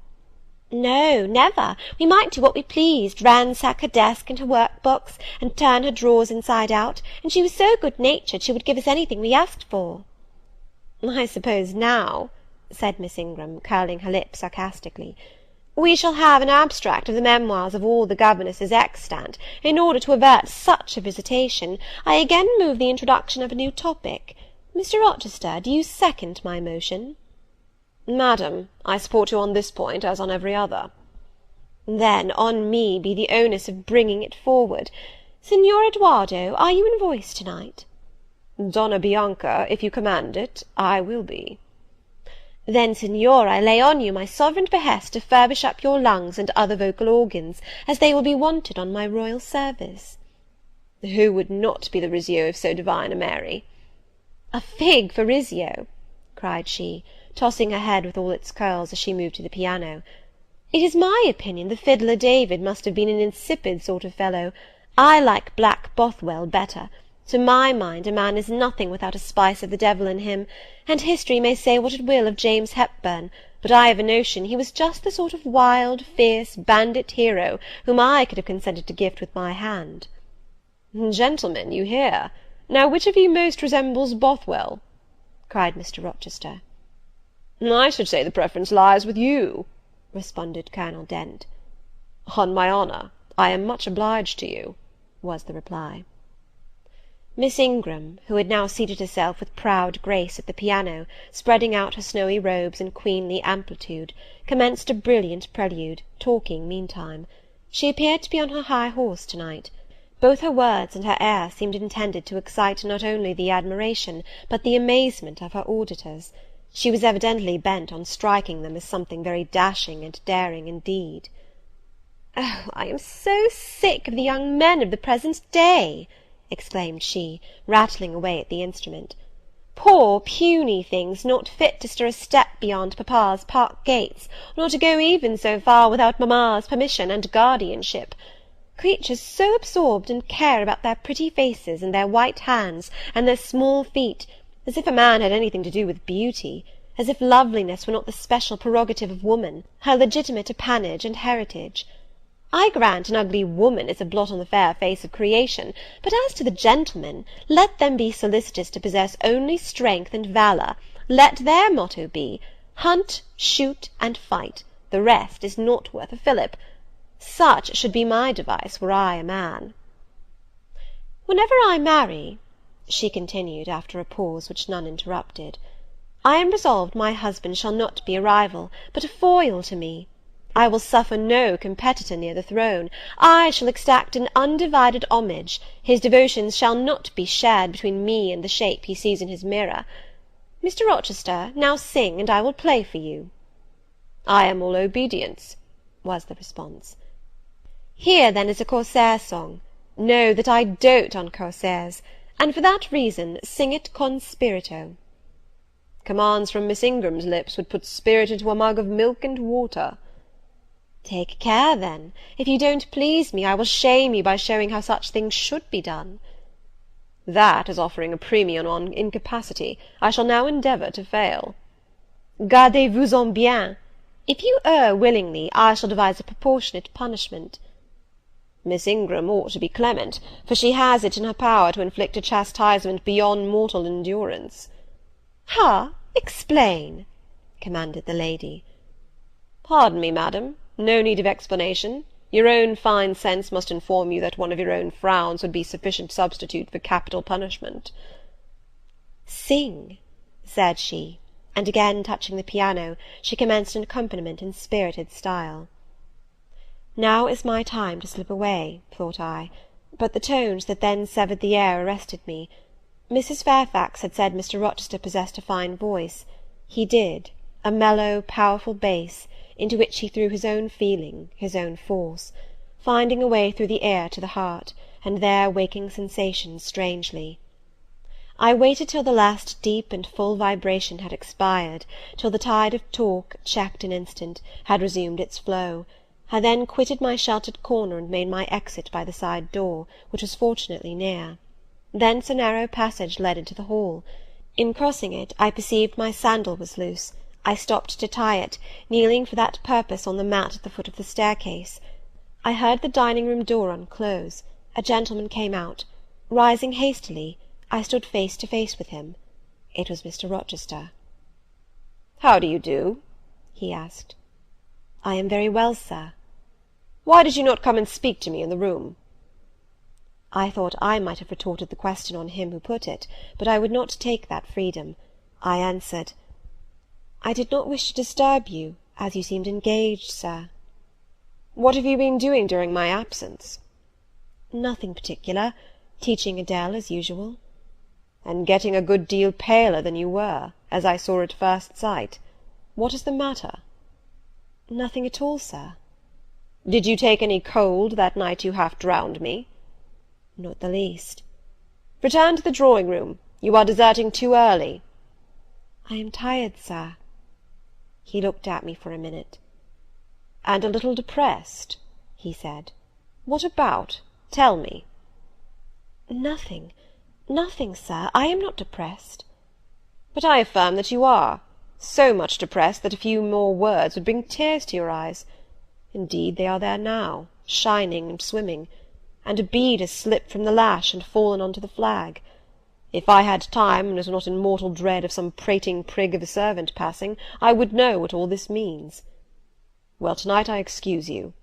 No, never. We might do what we pleased, ransack her desk and her work-box, and turn her drawers inside out, and she was so good-natured she would give us anything we asked for. I suppose now, said Miss Ingram, curling her lip sarcastically, we shall have an abstract of the memoirs of all the governesses extant. In order to avert such a visitation, I again move the introduction of a new topic. Mr. Rochester, do you second my motion? Madam, I support you on this point as on every other. Then on me be the onus of bringing it forward. Signor Edoardo, are you in voice to-night? Donna Bianca, if you command it, I will be. Then, Signor, I lay on you my sovereign behest to furbish up your lungs and other vocal organs, as they will be wanted on my royal service. Who would not be the Rizzio of so divine a Mary? A fig for Rizzio, cried she, tossing her head with all its curls as she moved to the piano. It is my opinion the fiddler David must have been an insipid sort of fellow. I like Black Bothwell better. To my mind, a man is nothing without a spice of the devil in him, and history may say what it will of James Hepburn, but I have a notion he was just the sort of wild, fierce, bandit hero whom I could have consented to gift with my hand. Gentlemen, you hear. Now which of you most resembles Bothwell? cried Mr. Rochester. I should say the preference lies with you, responded Colonel Dent. On my honour, I am much obliged to you, was the reply. Miss Ingram, who had now seated herself with proud grace at the piano, spreading out her snowy robes in queenly amplitude, commenced a brilliant prelude, talking meantime. She appeared to be on her high horse to-night. Both her words and her air seemed intended to excite not only the admiration, but the amazement of her auditors. She was evidently bent on striking them as something very dashing and daring indeed. Oh, I am so sick of the young men of the present day, exclaimed she, rattling away at the instrument. Poor puny things, not fit to stir a step beyond papa's park gates, nor to go even so far without mamma's permission and guardianship. Creatures so absorbed in care about their pretty faces and their white hands and their small feet, as if a man had anything to do with beauty, as if loveliness were not the special prerogative of woman, her legitimate appanage and heritage. I grant an ugly woman is a blot on the fair face of creation, but as to the gentlemen, let them be solicitous to possess only strength and valour. Let their motto be, hunt, shoot, and fight, the rest is not worth a fillip. Such should be my device were I a man. Whenever I marry, she continued, after a pause which none interrupted, I am resolved my husband shall not be a rival, but a foil to me. I will suffer no competitor near the throne. I shall exact an undivided homage. His devotions shall not be shared between me and the shape he sees in his mirror. Mr. Rochester, now sing, and I will play for you. I am all obedience, was the response. Here, then, is a corsair song. Know that I dote on corsairs. and for that reason sing it con spirito." "Commands from Miss Ingram's lips would put spirit into a mug of milk and water." "Take care, then. If you don't please me, I will shame you by showing how such things should be done." "That is offering a premium on incapacity. I shall now endeavour to fail." "Gardez-vous-en bien. If you err willingly, I shall devise a proportionate punishment." "Miss Ingram ought to be clement, for she has it in her power to inflict a chastisement beyond mortal endurance." "Ha! Explain," commanded the lady. "Pardon me, madam, no need of explanation. Your own fine sense must inform you that one of your own frowns would be sufficient substitute for capital punishment." "Sing," said she, and again touching the piano, she commenced an accompaniment in spirited style. Now is my time to slip away, thought I, but the tones that then severed the air arrested me. Mrs. Fairfax had said Mr. Rochester possessed a fine voice. He did, a mellow, powerful bass, into which he threw his own feeling, his own force, finding a way through the ear to the heart, and there waking sensations strangely. I waited till the last deep and full vibration had expired, till the tide of talk, checked an instant, had resumed its flow. I then quitted my sheltered corner and made my exit by the side door, which was fortunately near. Thence a narrow passage led into the hall. In crossing it, I perceived my sandal was loose. I stopped to tie it, kneeling for that purpose on the mat at the foot of the staircase. I heard the dining-room door unclose. A gentleman came out. Rising hastily, I stood face to face with him. It was Mr. Rochester. "How do you do?" he asked. "I am very well, sir." "Why did you not come and speak to me in the room?" I thought I might have retorted the question on him who put it, but I would not take that freedom. I answered, "I did not wish to disturb you, as you seemed engaged, sir." "What have you been doing during my absence?" "Nothing particular. Teaching Adele, as usual." "And getting a good deal paler than you were, as I saw at first sight. What is the matter?" "Nothing at all, sir." "Did you take any cold that night you half drowned me?" "Not the least." "Return to the drawing-room. You are deserting too early." "I am tired, sir." He looked at me for a minute. "And a little depressed?" he said. "What about? Tell me." "Nothing, nothing, sir. I am not depressed." "But I affirm that you are. So much depressed that a few more words would bring tears to your eyes. Indeed, they are there now, shining and swimming, and a bead has slipped from the lash and fallen on to the flag. If I had time, and was not in mortal dread of some prating prig of a servant passing, I would know what all this means. Well, to-night I excuse you.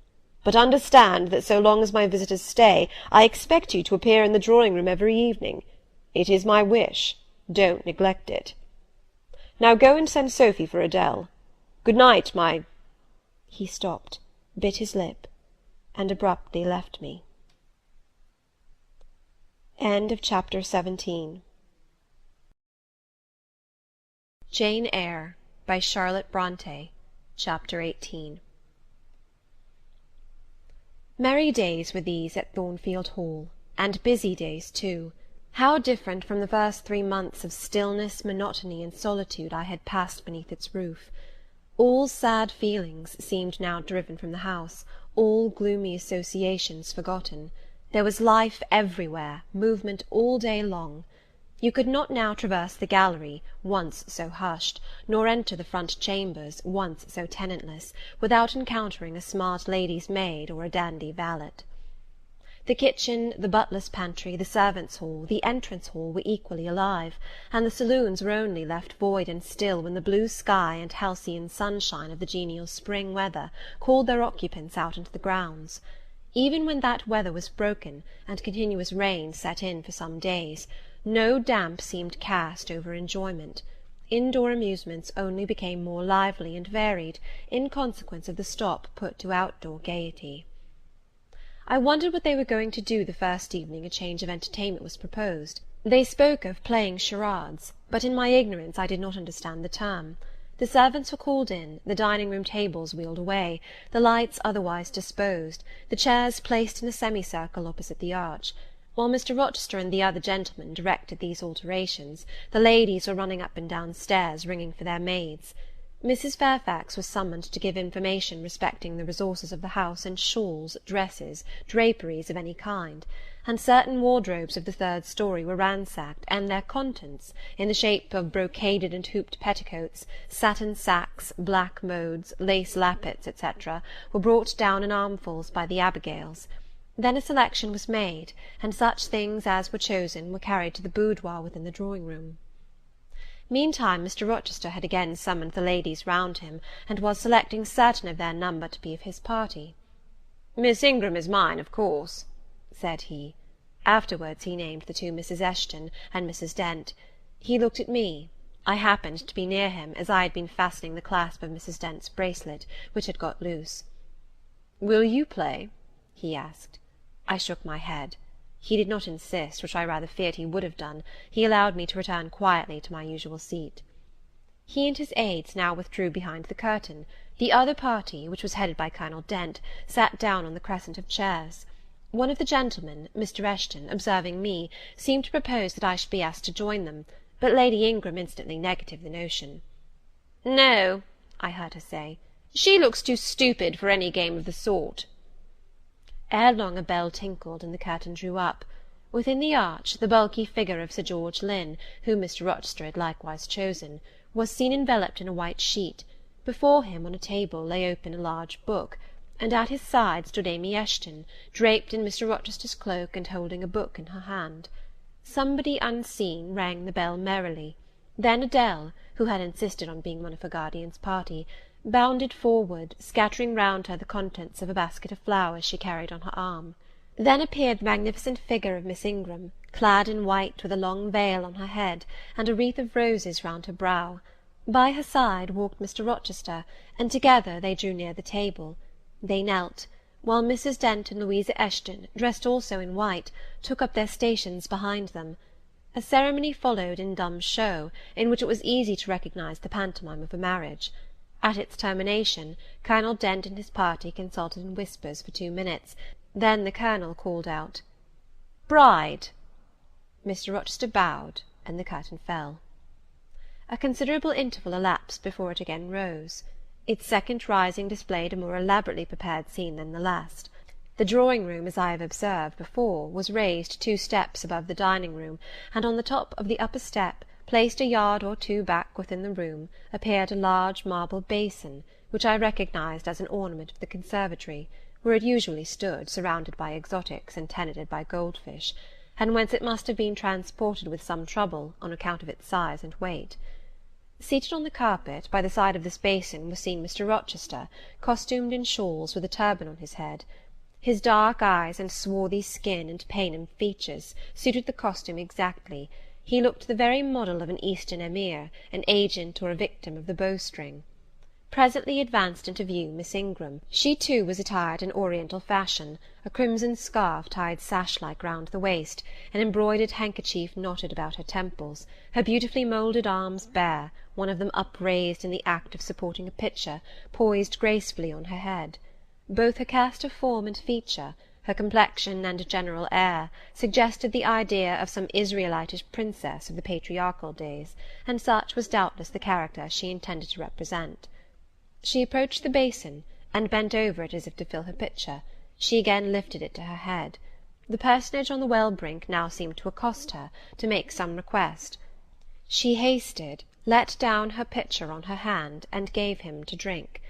But understand that so long as my visitors stay, I expect you to appear in the drawing-room every evening. It is my wish. Don't neglect it. Now go and send Sophy for Adele. Good night, my—" He stopped, bit his lip, and abruptly left me. End of Chapter 17. Jane Eyre by Charlotte Bronte. Chapter 18. Merry days were these at Thornfield Hall, and busy days too. How different from the first 3 months of stillness, monotony, and solitude I had passed beneath its roof! All sad feelings seemed now driven from the house, all gloomy associations forgotten. There was life everywhere, movement all day long. You could not now traverse the gallery, once so hushed, nor enter the front chambers, once so tenantless, without encountering a smart lady's maid or a dandy valet. The kitchen, the butler's pantry, the servants' hall, the entrance hall were equally alive, and the saloons were only left void and still when the blue sky and halcyon sunshine of the genial spring weather called their occupants out into the grounds. Even when that weather was broken, and continuous rain set in for some days, no damp seemed cast over enjoyment. Indoor amusements only became more lively and varied, in consequence of the stop put to outdoor gaiety. I wondered what they were going to do the first evening a change of entertainment was proposed. They spoke of playing charades, but in my ignorance I did not understand the term. The servants were called in, the dining-room tables wheeled away, the lights otherwise disposed, the chairs placed in a semicircle opposite the arch. While Mr. Rochester and the other gentlemen directed these alterations, the ladies were running up and down stairs, ringing for their maids. Mrs. Fairfax was summoned to give information respecting the resources of the house in shawls, dresses, draperies of any kind, and certain wardrobes of the third story were ransacked, and their contents, in the shape of brocaded and hooped petticoats, satin sacks, black modes, lace lappets, etc., were brought down in armfuls by the Abigails. Then a selection was made, and such things as were chosen were carried to the boudoir within the drawing-room. Meantime Mr. Rochester had again summoned the ladies round him, and was selecting certain of their number to be of his party. "Miss Ingram is mine, of course," said he. Afterwards he named the two Misses Eshton and Mrs. Dent. He looked at me. I happened to be near him, as I had been fastening the clasp of Mrs. Dent's bracelet, which had got loose. "Will you play?" he asked. I shook my head. He did not insist, which I rather feared he would have done. He allowed me to return quietly to my usual seat. He and his aids now withdrew behind the curtain. The other party, which was headed by Colonel Dent, sat down on the crescent of chairs. One of the gentlemen, Mr. Eshton, observing me, seemed to propose that I should be asked to join them, but Lady Ingram instantly negatived the notion. "No," I heard her say, "she looks too stupid for any game of the sort." Ere long a bell tinkled, and the curtain drew up. Within the arch, the bulky figure of Sir George Lynn, whom Mr. Rochester had likewise chosen, was seen enveloped in a white sheet. Before him, on a table, lay open a large book, and at his side stood Amy Eshton, draped in Mr. Rochester's cloak, and holding a book in her hand. Somebody unseen rang the bell merrily. Then Adele, who had insisted on being one of her guardian's party, bounded forward, scattering round her the contents of a basket of flowers she carried on her arm. Then appeared the magnificent figure of Miss Ingram, clad in white, with a long veil on her head, and a wreath of roses round her brow. By her side walked Mr. Rochester, and together they drew near the table. They knelt, while Mrs. Dent and Louisa Eshton, dressed also in white, took up their stations behind them. A ceremony followed in dumb show, in which it was easy to recognise the pantomime of a marriage. At its termination, Colonel Dent and his party consulted in whispers for 2 minutes. Then the Colonel called out, "Bride!" Mr. Rochester bowed, and the curtain fell. A considerable interval elapsed before it again rose. Its second rising displayed a more elaborately prepared scene than the last. The drawing-room, as I have observed before, was raised 2 steps above the dining-room, and on the top of the upper step, placed a yard or 2 back within the room, appeared a large marble basin, which I recognized as an ornament of the conservatory, where it usually stood, surrounded by exotics and tenanted by goldfish, and whence it must have been transported with some trouble, on account of its size and weight. Seated on the carpet, by the side of this basin, was seen Mr. Rochester, costumed in shawls, with a turban on his head. His dark eyes and swarthy skin and Paynim features suited the costume exactly. He looked the very model of an Eastern emir, an agent or a victim of the bowstring. Presently advanced into view Miss Ingram. She too was attired in Oriental fashion, a crimson scarf tied sash-like round the waist, an embroidered handkerchief knotted about her temples, her beautifully moulded arms bare, one of them upraised in the act of supporting a pitcher, poised gracefully on her head. Both her cast of form and feature, her complexion and general air, suggested the idea of some Israelitish princess of the patriarchal days, and such was doubtless the character she intended to represent. She approached the basin, and bent over it as if to fill her pitcher. She again lifted it to her head. The personage on the well-brink now seemed to accost her, to make some request. She hasted, let down her pitcher on her hand, and gave him to drink.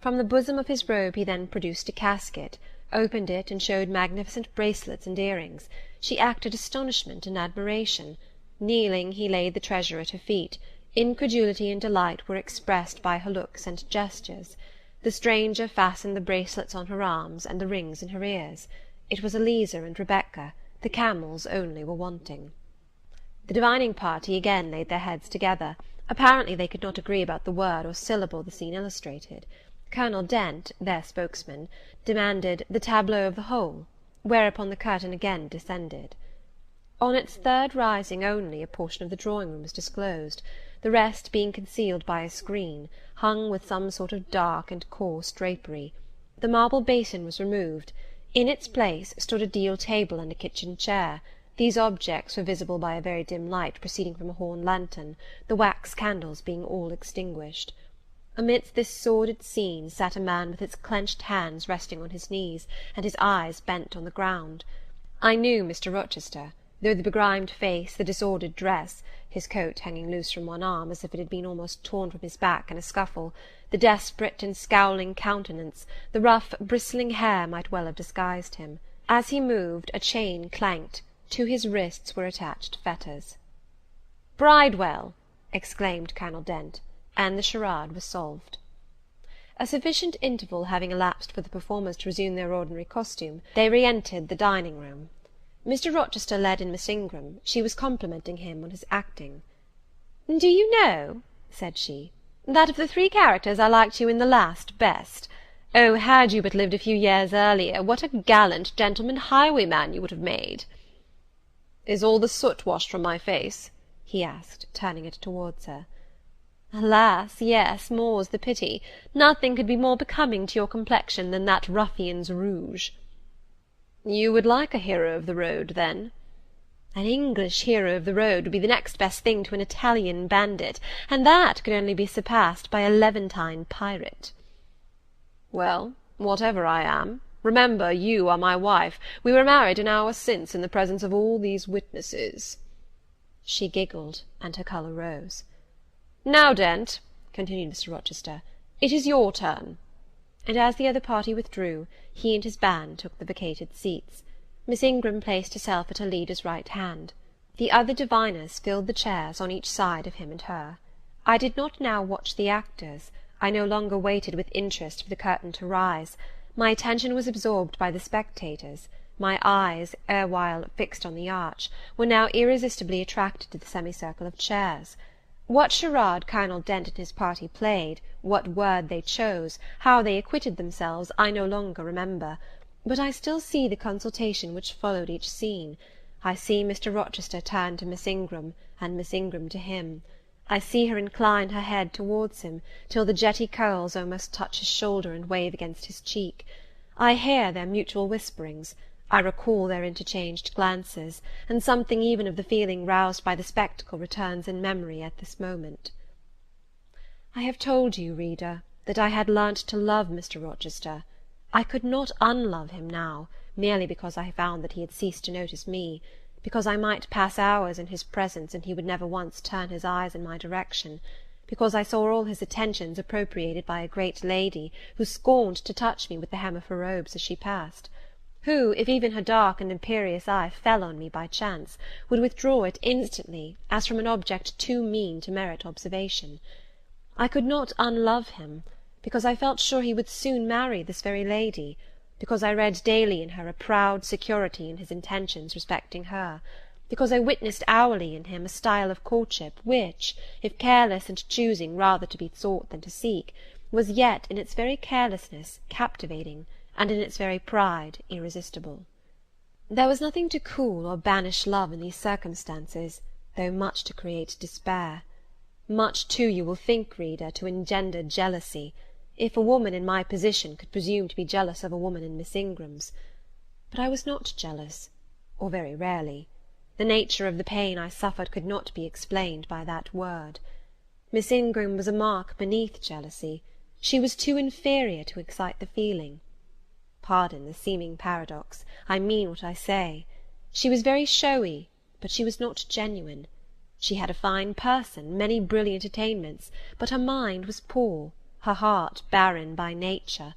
From the bosom of his robe he then produced a casket, opened it, and showed magnificent bracelets and earrings. She acted astonishment and admiration. Kneeling, he laid the treasure at her feet. Incredulity and delight were expressed by her looks and gestures. The stranger fastened the bracelets on her arms, and the rings in her ears. It was Eliza and Rebecca. The camels only were wanting. The divining party again laid their heads together. Apparently they could not agree about the word or syllable the scene illustrated. Colonel Dent, their spokesman, demanded the tableau of the whole, whereupon the curtain again descended. On its third rising only a portion of the drawing-room was disclosed, the rest being concealed by a screen, hung with some sort of dark and coarse drapery. The marble basin was removed. In its place stood a deal table and a kitchen chair. These objects were visible by a very dim light proceeding from a horn lantern, the wax candles being all extinguished. Amidst this sordid scene sat a man with his clenched hands resting on his knees, and his eyes bent on the ground. I knew Mr. Rochester, though the begrimed face, the disordered dress, his coat hanging loose from one arm, as if it had been almost torn from his back in a scuffle, the desperate and scowling countenance, the rough, bristling hair might well have disguised him. As he moved, a chain clanked. To his wrists were attached fetters. "Bridewell!" exclaimed Colonel Dent, and the charade was solved. A sufficient interval having elapsed for the performers to resume their ordinary costume, they re-entered the dining-room. Mr. Rochester led in Miss Ingram. She was complimenting him on his acting. "Do you know," said she, "that of the three characters I liked you in the last best. Oh, had you but lived a few years earlier, what a gallant gentleman highwayman you would have made!" "Is all the soot washed from my face?" he asked, turning it towards her. "Alas, yes, more's the pity. Nothing could be more becoming to your complexion than that ruffian's rouge." "You would like a hero of the road, then?" "An English hero of the road would be the next best thing to an Italian bandit, and that could only be surpassed by a Levantine pirate." "Well, whatever I am, remember you are my wife. We were married an hour since in the presence of all these witnesses." She giggled, and her colour rose. "Now, Dent," continued Mr. Rochester, "it is your turn." And as the other party withdrew, he and his band took the vacated seats. Miss Ingram placed herself at her leader's right hand. The other diviners filled the chairs on each side of him and her. I did not now watch the actors. I no longer waited with interest for the curtain to rise. My attention was absorbed by the spectators. My eyes, erewhile fixed on the arch, were now irresistibly attracted to the semicircle of chairs. What charade Colonel Dent and his party played, what word they chose, how they acquitted themselves, I no longer remember. But I still see the consultation which followed each scene. I see Mr. Rochester turn to Miss Ingram, and Miss Ingram to him. I see her incline her head towards him, till the jetty curls almost touch his shoulder and wave against his cheek. I hear their mutual whisperings. I recall their interchanged glances, and something even of the feeling roused by the spectacle returns in memory at this moment. I have told you, reader, that I had learnt to love Mr. Rochester. I could not unlove him now, merely because I found that he had ceased to notice me, because I might pass hours in his presence and he would never once turn his eyes in my direction, because I saw all his attentions appropriated by a great lady who scorned to touch me with the hem of her robes as she passed, who, if even her dark and imperious eye fell on me by chance, would withdraw it instantly, as from an object too mean to merit observation. I could not unlove him, because I felt sure he would soon marry this very lady, because I read daily in her a proud security in his intentions respecting her, because I witnessed hourly in him a style of courtship which, if careless and choosing rather to be sought than to seek, was yet in its very carelessness captivating, and in its very pride irresistible. There was nothing to cool or banish love in these circumstances, though much to create despair. Much too, you will think, reader, to engender jealousy, if a woman in my position could presume to be jealous of a woman in Miss Ingram's. But I was not jealous, or very rarely. The nature of the pain I suffered could not be explained by that word. Miss Ingram was a mark beneath jealousy. She was too inferior to excite the feeling. Pardon the seeming paradox. I mean what I say. She was very showy, but she was not genuine. She had a fine person, many brilliant attainments, but her mind was poor, her heart barren by nature.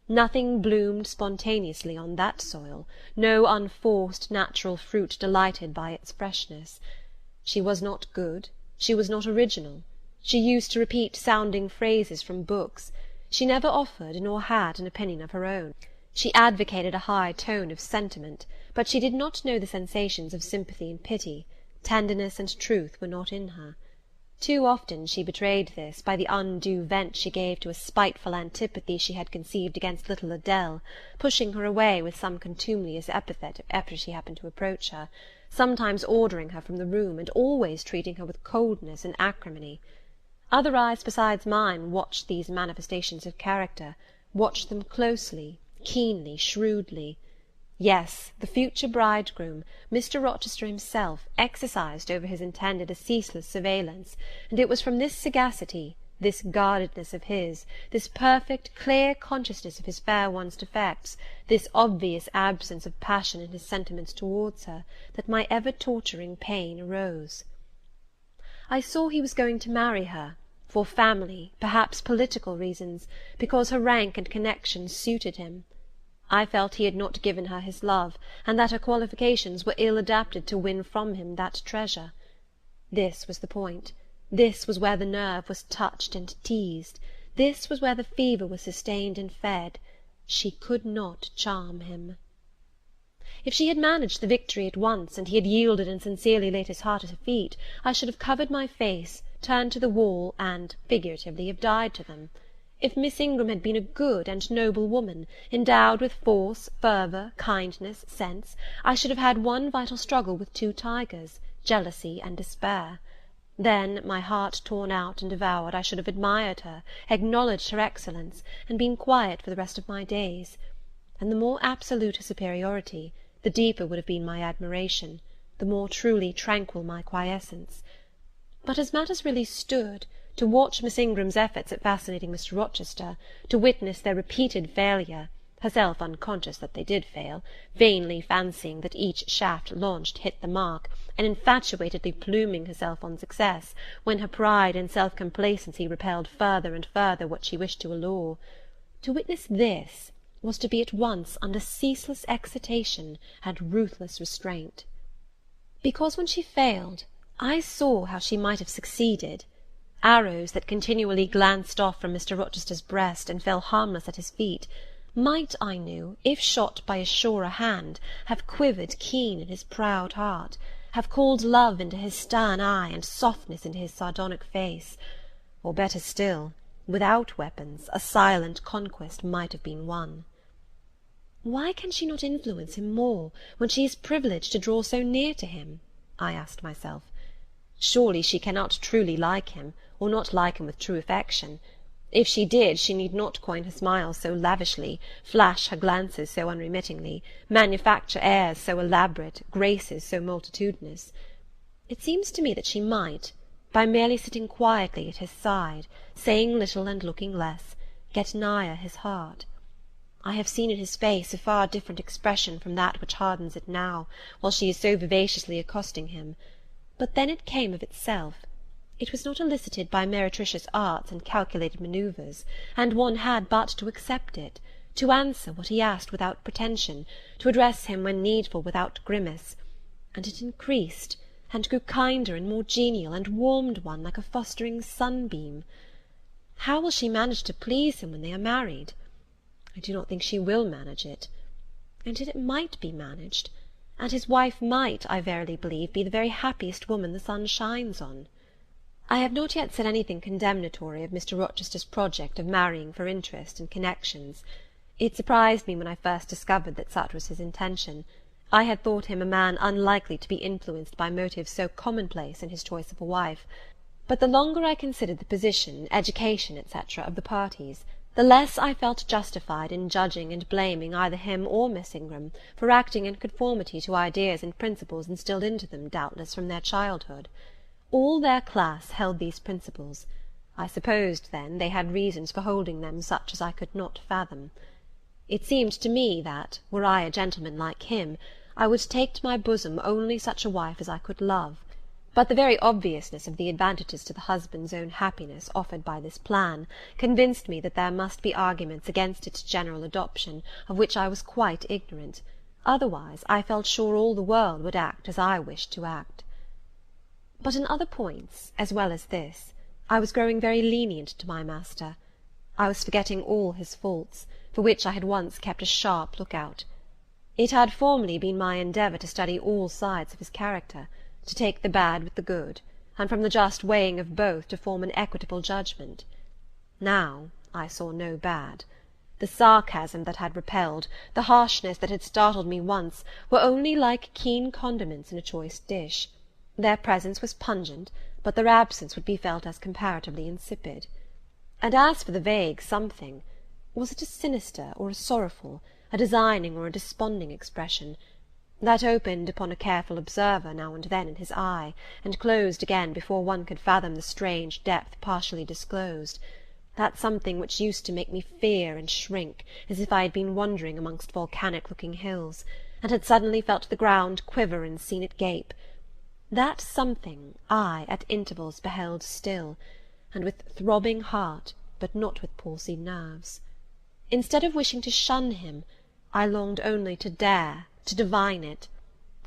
Nothing bloomed spontaneously on that soil, no unforced natural fruit delighted by its freshness. She was not good, she was not original. She used to repeat sounding phrases from books. She never offered nor had an opinion of her own. She advocated a high tone of sentiment, but she did not know the sensations of sympathy and pity. Tenderness and truth were not in her. Too often she betrayed this by the undue vent she gave to a spiteful antipathy she had conceived against little Adele, pushing her away with some contumelious epithet if ever she happened to approach her, sometimes ordering her from the room, and always treating her with coldness and acrimony. Other eyes besides mine watched these manifestations of character, watched them closely, keenly, shrewdly. Yes, the future bridegroom, Mr. Rochester himself, exercised over his intended a ceaseless surveillance, and it was from this sagacity, this guardedness of his, this perfect, clear consciousness of his fair one's defects, this obvious absence of passion in his sentiments towards her, that my ever-torturing pain arose. I saw he was going to marry her, for family, perhaps political reasons, because her rank and connections suited him. I felt he had not given her his love, and that her qualifications were ill adapted to win from him that treasure. This was the point. This was where the nerve was touched and teased. This was where the fever was sustained and fed. She could not charm him. If she had managed the victory at once, and he had yielded and sincerely laid his heart at her feet, I should have covered my face, turned to the wall, and, figuratively, have died to them. If Miss Ingram had been a good and noble woman, endowed with force, fervour, kindness, sense, I should have had one vital struggle with two tigers, jealousy and despair. Then, my heart torn out and devoured, I should have admired her, acknowledged her excellence, and been quiet for the rest of my days. And the more absolute her superiority, the deeper would have been my admiration, the more truly tranquil my quiescence. But as matters really stood, to watch Miss Ingram's efforts at fascinating Mr. Rochester, to witness their repeated failure, herself unconscious that they did fail, vainly fancying that each shaft launched hit the mark, and infatuatedly pluming herself on success, when her pride and self-complacency repelled further and further what she wished to allure, to witness this was to be at once under ceaseless excitation and ruthless restraint. Because when she failed, I saw how she might have succeeded. Arrows that continually glanced off from Mr. Rochester's breast and fell harmless at his feet, might, I knew, if shot by a surer hand, have quivered keen in his proud heart, have called love into his stern eye and softness into his sardonic face, or, better still, without weapons, a silent conquest might have been won. Why can she not influence him more, when she is privileged to draw so near to him? I asked myself. Surely she cannot truly like him, or not like him with true affection. If she did, she need not coin her smiles so lavishly, flash her glances so unremittingly, manufacture airs so elaborate, graces so multitudinous. It seems to me that she might, by merely sitting quietly at his side, saying little and looking less, get nigher his heart. I have seen in his face a far different expression from that which hardens it now, while she is so vivaciously accosting him. But then it came of itself. It was not elicited by meretricious arts and calculated manoeuvres, and one had but to accept it, to answer what he asked without pretension, to address him when needful without grimace, and it increased, and grew kinder and more genial, and warmed one like a fostering sunbeam. How will she manage to please him when they are married? I do not think she will manage it. And yet it might be managed, and his wife might, I verily believe, be the very happiest woman the sun shines on. I have not yet said anything condemnatory of Mr. Rochester's project of marrying for interest and connections. It surprised me when I first discovered that such was his intention. I had thought him a man unlikely to be influenced by motives so commonplace in his choice of a wife. But the longer I considered the position, education, etc., of the parties, the less I felt justified in judging and blaming either him or Miss Ingram for acting in conformity to ideas and principles instilled into them, doubtless, from their childhood. All their class held these principles. I supposed, then, they had reasons for holding them such as I could not fathom. It seemed to me that, were I a gentleman like him, I would take to my bosom only such a wife as I could love. But the very obviousness of the advantages to the husband's own happiness offered by this plan convinced me that there must be arguments against its general adoption, of which I was quite ignorant. Otherwise, I felt sure all the world would act as I wished to act. But in other points, as well as this, I was growing very lenient to my master. I was forgetting all his faults, for which I had once kept a sharp look-out. It had formerly been my endeavour to study all sides of his character, to take the bad with the good, and from the just weighing of both to form an equitable judgment. Now I saw no bad. The sarcasm that had repelled, the harshness that had startled me once, were only like keen condiments in a choice dish. Their presence was pungent, but their absence would be felt as comparatively insipid. And as for the vague something, was it a sinister or a sorrowful, a designing or a desponding expression, that opened upon a careful observer now and then in his eye, and closed again before one could fathom the strange depth partially disclosed, that something which used to make me fear and shrink, as if I had been wandering amongst volcanic-looking hills, and had suddenly felt the ground quiver and seen it gape, that something I at intervals beheld still, and with throbbing heart, but not with palsied nerves. Instead of wishing to shun him, I longed only to dare, to divine it,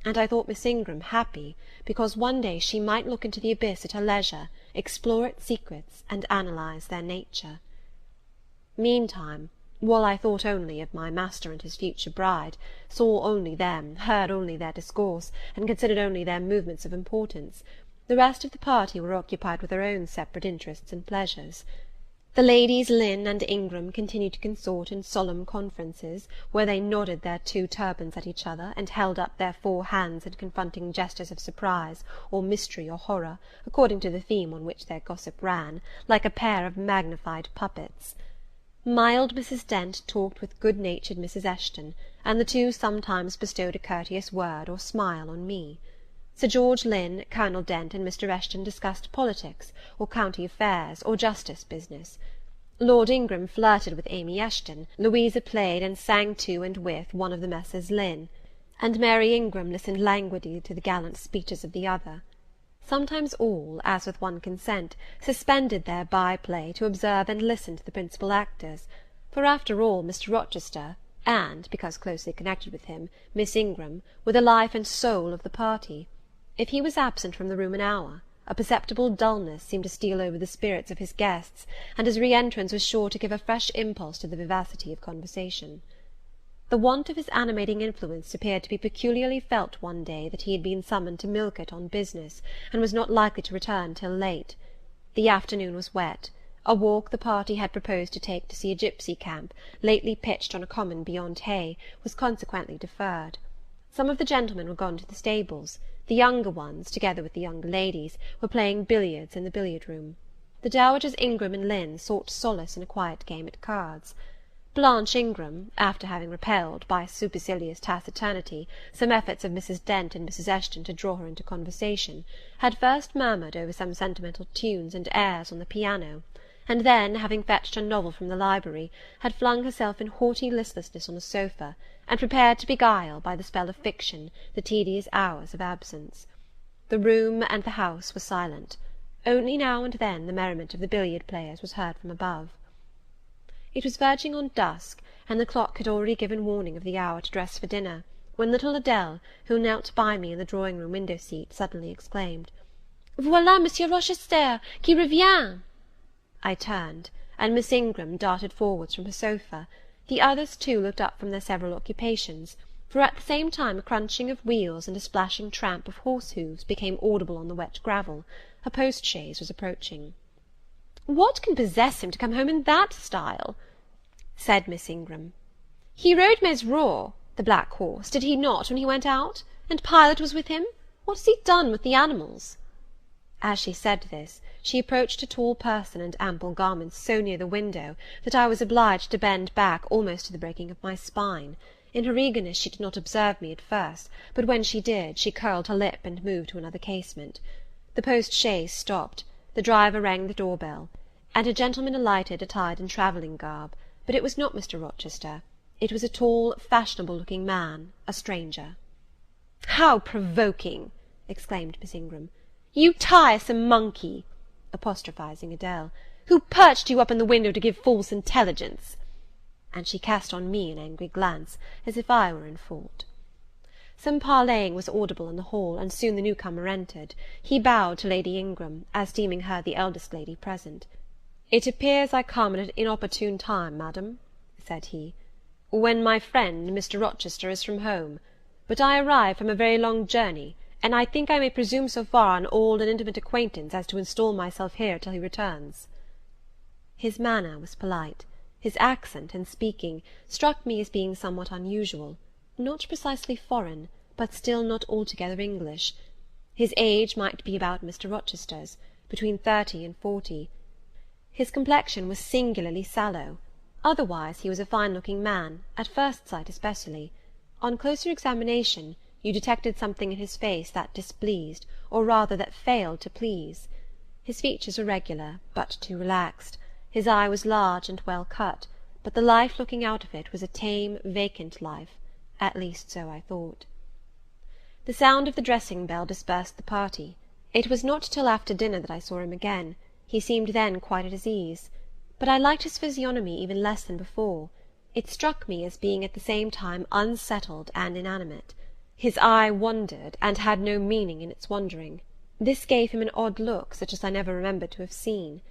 and I thought Miss Ingram happy, because one day she might look into the abyss at her leisure, explore its secrets, and analyse their nature. Meantime, while I thought only of my master and his future bride, saw only them, heard only their discourse, and considered only their movements of importance, the rest of the party were occupied with their own separate interests and pleasures. The ladies Lynn and Ingram continued to consort in solemn conferences, where they nodded their 2 turbans at each other, and held up their 4 hands in confronting gestures of surprise, or mystery, or horror, according to the theme on which their gossip ran, like a pair of magnified puppets. Mild Mrs. Dent talked with good-natured Mrs. Eshton, and the 2 sometimes bestowed a courteous word or smile on me. Sir George Lynn, Colonel Dent, and Mr. Eshton discussed politics, or county affairs, or justice business. Lord Ingram flirted with Amy Eshton, Louisa played and sang to and with one of the Messrs. Lynn, and Mary Ingram listened languidly to the gallant speeches of the other. Sometimes all, as with one consent, suspended their by-play to observe and listen to the principal actors, for after all Mr. Rochester, and, because closely connected with him, Miss Ingram, were the life and soul of the party. If he was absent from the room an hour, a perceptible dulness seemed to steal over the spirits of his guests, and his re-entrance was sure to give a fresh impulse to the vivacity of conversation. The want of his animating influence appeared to be peculiarly felt one day that he had been summoned to Millcote on business, and was not likely to return till late. The afternoon was wet. A walk the party had proposed to take to see a gipsy camp, lately pitched on a common beyond Hay, was consequently deferred. Some of the gentlemen were gone to the stables. The younger ones, together with the younger ladies, were playing billiards in the billiard-room. The Dowagers Ingram and Lynn sought solace in a quiet game at cards. Blanche Ingram, after having repelled, by supercilious taciturnity, some efforts of Mrs. Dent and Mrs. Eshton to draw her into conversation, had first murmured over some sentimental tunes and airs on the piano, and then, having fetched a novel from the library, had flung herself in haughty listlessness on a sofa, and prepared to beguile, by the spell of fiction, the tedious hours of absence. The room and the house were silent. Only now and then the merriment of the billiard-players was heard from above. It was verging on dusk, and the clock had already given warning of the hour to dress for dinner, when little Adele, who knelt by me in the drawing-room window-seat, suddenly exclaimed, "Voilà Monsieur Rochester, qui revient!" I turned, and Miss Ingram darted forwards from her sofa. The others, too, looked up from their several occupations, for at the same time a crunching of wheels and a splashing tramp of horse-hoofs became audible on the wet gravel. A post-chaise was approaching. "What can possess him to come home in that style?" said Miss Ingram. "He rode Mesrour, the black horse, did he not, when he went out? And Pilot was with him? What has he done with the animals?" As she said this, she approached a tall person and ample garments so near the window that I was obliged to bend back almost to the breaking of my spine. In her eagerness she did not observe me at first, but when she did, she curled her lip and moved to another casement. The post-chaise stopped. The driver rang the door-bell, and a gentleman alighted attired in travelling garb, but it was not Mr. Rochester. It was a tall, fashionable-looking man, a stranger. "How provoking!" exclaimed Miss Ingram. "You tiresome monkey!" apostrophising Adele. "Who perched you up in the window to give false intelligence?" And she cast on me an angry glance, as if I were in fault. Some parleying was audible in the hall, and soon the new-comer entered. He bowed to Lady Ingram, as deeming her the eldest lady present. "It appears I come at an inopportune time, madam," said he, "when my friend, Mr. Rochester, is from home. But I arrive from a very long journey, and I think I may presume so far on old and intimate acquaintance as to install myself here till he returns." His manner was polite. His accent, in speaking, struck me as being somewhat unusual, not precisely foreign, but still not altogether English. His age might be about Mr. Rochester's, between 30 and 40. His complexion was singularly sallow. Otherwise he was a fine-looking man, at first sight especially. On closer examination, you detected something in his face that displeased, or rather that failed to please. His features were regular, but too relaxed. His eye was large and well cut, but the life looking out of it was a tame, vacant life. At least so I thought. The sound of the dressing-bell dispersed the party. It was not till after dinner that I saw him again. He seemed then quite at his ease. But I liked his physiognomy even less than before. It struck me as being at the same time unsettled and inanimate. His eye wandered, and had no meaning in its wandering. This gave him an odd look, such as I never remembered to have seen.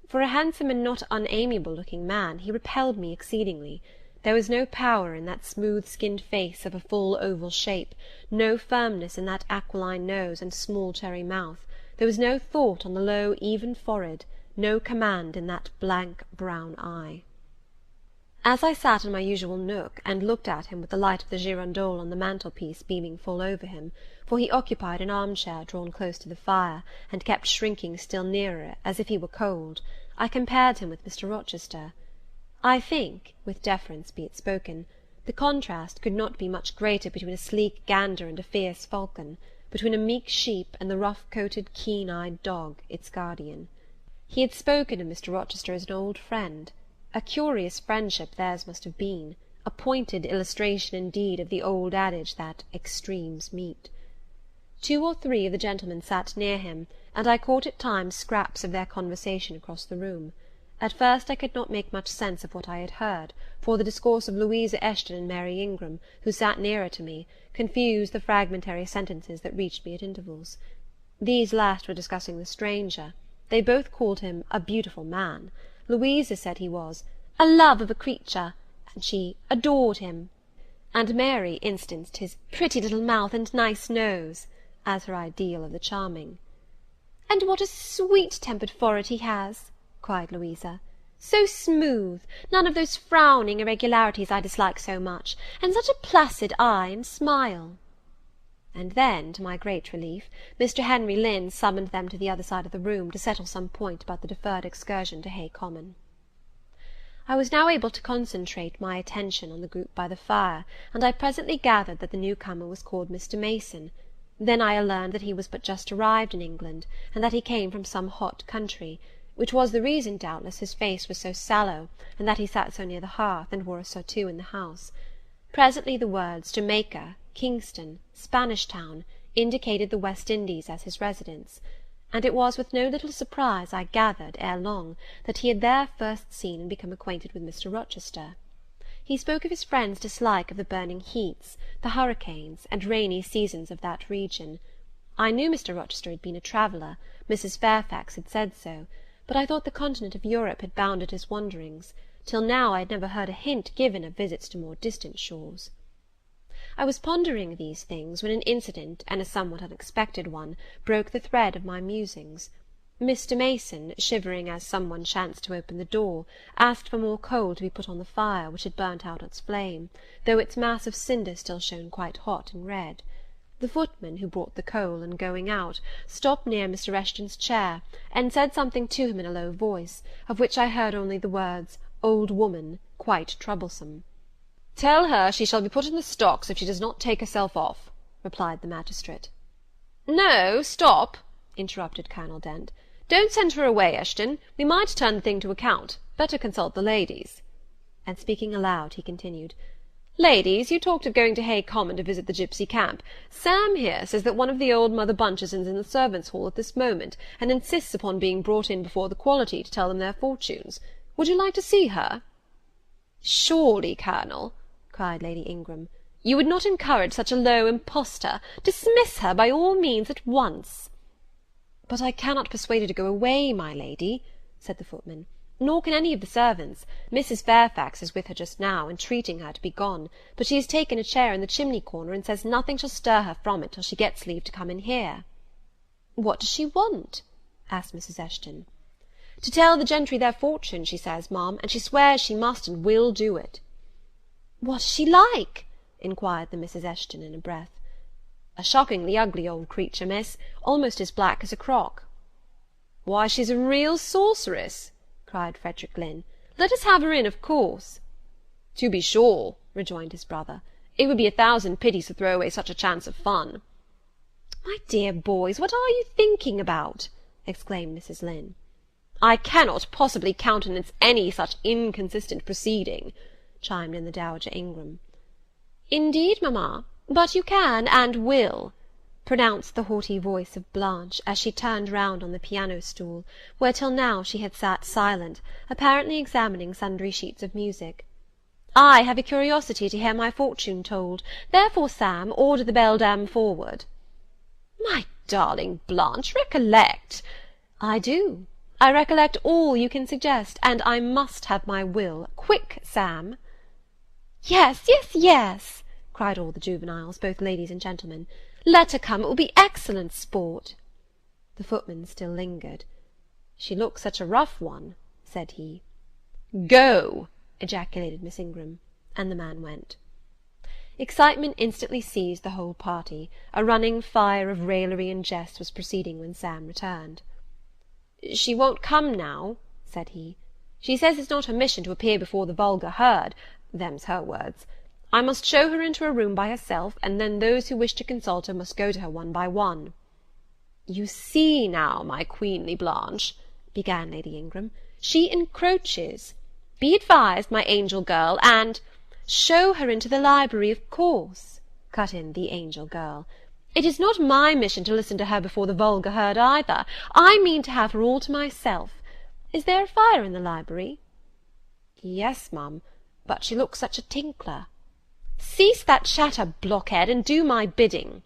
For a handsome and not unamiable-looking man, he repelled me exceedingly. There was no power in that smooth-skinned face of a full oval shape, no firmness in that aquiline nose and small cherry mouth. There was no thought on the low, even forehead, no command in that blank brown eye. As I sat in my usual nook, and looked at him with the light of the girandole on the mantelpiece beaming full over him, for he occupied an arm-chair drawn close to the fire, and kept shrinking still nearer, as if he were cold, I compared him with Mr. Rochester. I think, with deference be it spoken, the contrast could not be much greater between a sleek gander and a fierce falcon, between a meek sheep and the rough-coated, keen-eyed dog, its guardian. He had spoken of Mr. Rochester as an old friend. A curious friendship theirs must have been, a pointed illustration indeed of the old adage that extremes meet. 2 or 3 of the gentlemen sat near him, and I caught at times scraps of their conversation across the room. At first I could not make much sense of what I had heard, for the discourse of Louisa Eshton and Mary Ingram, who sat nearer to me, confused the fragmentary sentences that reached me at intervals. These last were discussing the stranger. They both called him a beautiful man. Louisa said he was a love of a creature, and she adored him, and Mary instanced his pretty little mouth and nice nose, as her ideal of the charming. "And what a sweet-tempered forehead he has!" cried Louisa. "So smooth, none of those frowning irregularities I dislike so much, and such a placid eye and smile." And then, to my great relief, Mr. Henry Lynn summoned them to the other side of the room, to settle some point about the deferred excursion to Hay Common. I was now able to concentrate my attention on the group by the fire, and I presently gathered that the new-comer was called Mr. Mason. Then I learned that he was but just arrived in England, and that he came from some hot country, which was the reason, doubtless, his face was so sallow, and that he sat so near the hearth, and wore a surtout in the house. Presently the words Jamaica, Kingston, Spanish Town, indicated the West Indies as his residence, and it was with no little surprise I gathered, ere long, that he had there first seen and become acquainted with Mr. Rochester. He spoke of his friend's dislike of the burning heats, the hurricanes, and rainy seasons of that region. I knew Mr. Rochester had been a traveller, Mrs. Fairfax had said so, but I thought the continent of Europe had bounded his wanderings. Till now I had never heard a hint given of visits to more distant shores. I was pondering these things, when an incident, and a somewhat unexpected one, broke the thread of my musings. Mr. Mason, shivering as some one chanced to open the door, asked for more coal to be put on the fire, which had burnt out its flame, though its mass of cinder still shone quite hot and red. The footman, who brought the coal, in going out, stopped near Mr. Eshton's chair, and said something to him in a low voice, of which I heard only the words, "old woman," quite troublesome. "Tell her she shall be put in the stocks if she does not take herself off," replied the magistrate. "No, stop," interrupted Colonel Dent. "Don't send her away, Eshton. We might turn the thing to account. Better consult the ladies." And speaking aloud, he continued, "Ladies, you talked of going to Hay Common to visit the gipsy camp. Sam here says that one of the old Mother Bunches is in the servants' hall at this moment, and insists upon being brought in before the quality to tell them their fortunes. Would you like to see her?" "Surely, Colonel," cried Lady Ingram, "you would not encourage such a low impostor. Dismiss her by all means at once." "But I cannot persuade her to go away, my lady," said the footman, "nor can any of the servants. Mrs. Fairfax is with her just now, entreating her to be gone, but she has taken a chair in the chimney-corner, and says nothing shall stir her from it till she gets leave to come in here." "What does she want?" asked Mrs. Eshton. "To tell the gentry their fortune, she says, ma'am, and she swears she must and will do it." "What is she like?" inquired the Mrs. Eshton in a breath. "A shockingly ugly old creature, miss, almost as black as a crock." "Why, she's a real sorceress," cried Frederick Lynn. Let us have her in, of course." "To be sure," rejoined his brother. "It would be 1,000 pities to throw away such a chance of fun." "My dear boys, what are you thinking about?" exclaimed Mrs. Lynn. "I cannot possibly countenance any such inconsistent proceeding," chimed in the Dowager Ingram. "Indeed, mamma, but you can and will," pronounced the haughty voice of Blanche, as she turned round on the piano-stool, where till now she had sat silent, apparently examining sundry sheets of music. "I have a curiosity to hear my fortune told, therefore, Sam, order the beldam forward." "My darling Blanche, recollect—" "I do. I recollect all you can suggest, and I must have my will. Quick, Sam!" "Yes, yes, yes!" cried all the juveniles, both ladies and gentlemen. "Let her come, it will be excellent sport." The footman still lingered. "She looks such a rough one," said he. "Go!" ejaculated Miss Ingram, and the man went. Excitement instantly seized the whole party. A running fire of raillery and jest was proceeding when Sam returned. "She won't come now," said he. "She says it's not her mission to appear before the vulgar herd, them's her words. I must show her into a room by herself, and then those who wish to consult her must go to her one by one." "You see now, my queenly Blanche," began Lady Ingram, "she encroaches. Be advised, my angel girl, and—" "Show her into the library, of course," cut in the angel girl. "It is not my mission to listen to her before the vulgar herd either. I mean to have her all to myself. Is there a fire in the library?" "Yes, ma'am, but she looks such a tinkler." "Cease that chatter, blockhead, and do my bidding."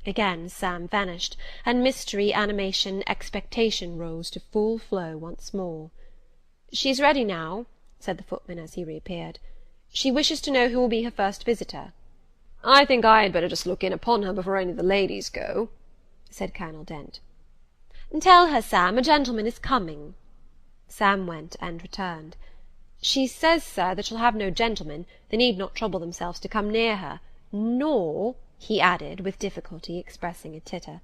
Again Sam vanished, and mystery, animation, expectation rose to full flow once more. "She's ready now," said the footman as he reappeared. "She wishes to know who will be her first visitor." "I think I had better just look in upon her before any of the ladies go," said Colonel Dent. "Tell her, Sam, a gentleman is coming." Sam went and returned. "She says, sir, that she'll have no gentlemen. They need not trouble themselves to come near her, nor," he added, with difficulty expressing a titter,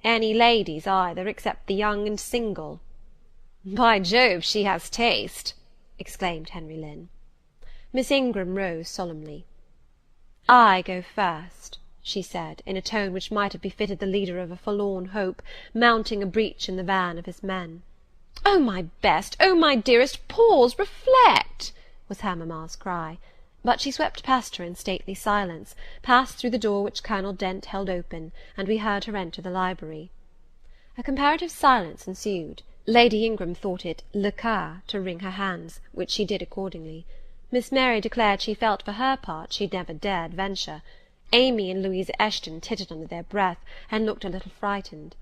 "any ladies either, except the young and single." "By Jove, she has taste!" exclaimed Henry Lynn. Miss Ingram rose solemnly. "I go first," she said, in a tone which might have befitted the leader of a forlorn hope, mounting a breach in the van of his men. "Oh, my best, oh, my dearest, pause, reflect!" was her mamma's cry. But she swept past her in stately silence, passed through the door which Colonel Dent held open, and we heard her enter the library. A comparative silence ensued. Lady Ingram thought it le cas to wring her hands, which she did accordingly. Miss Mary declared she felt for her part she never dared venture. Amy and Louisa Eshton tittered under their breath, and looked a little frightened.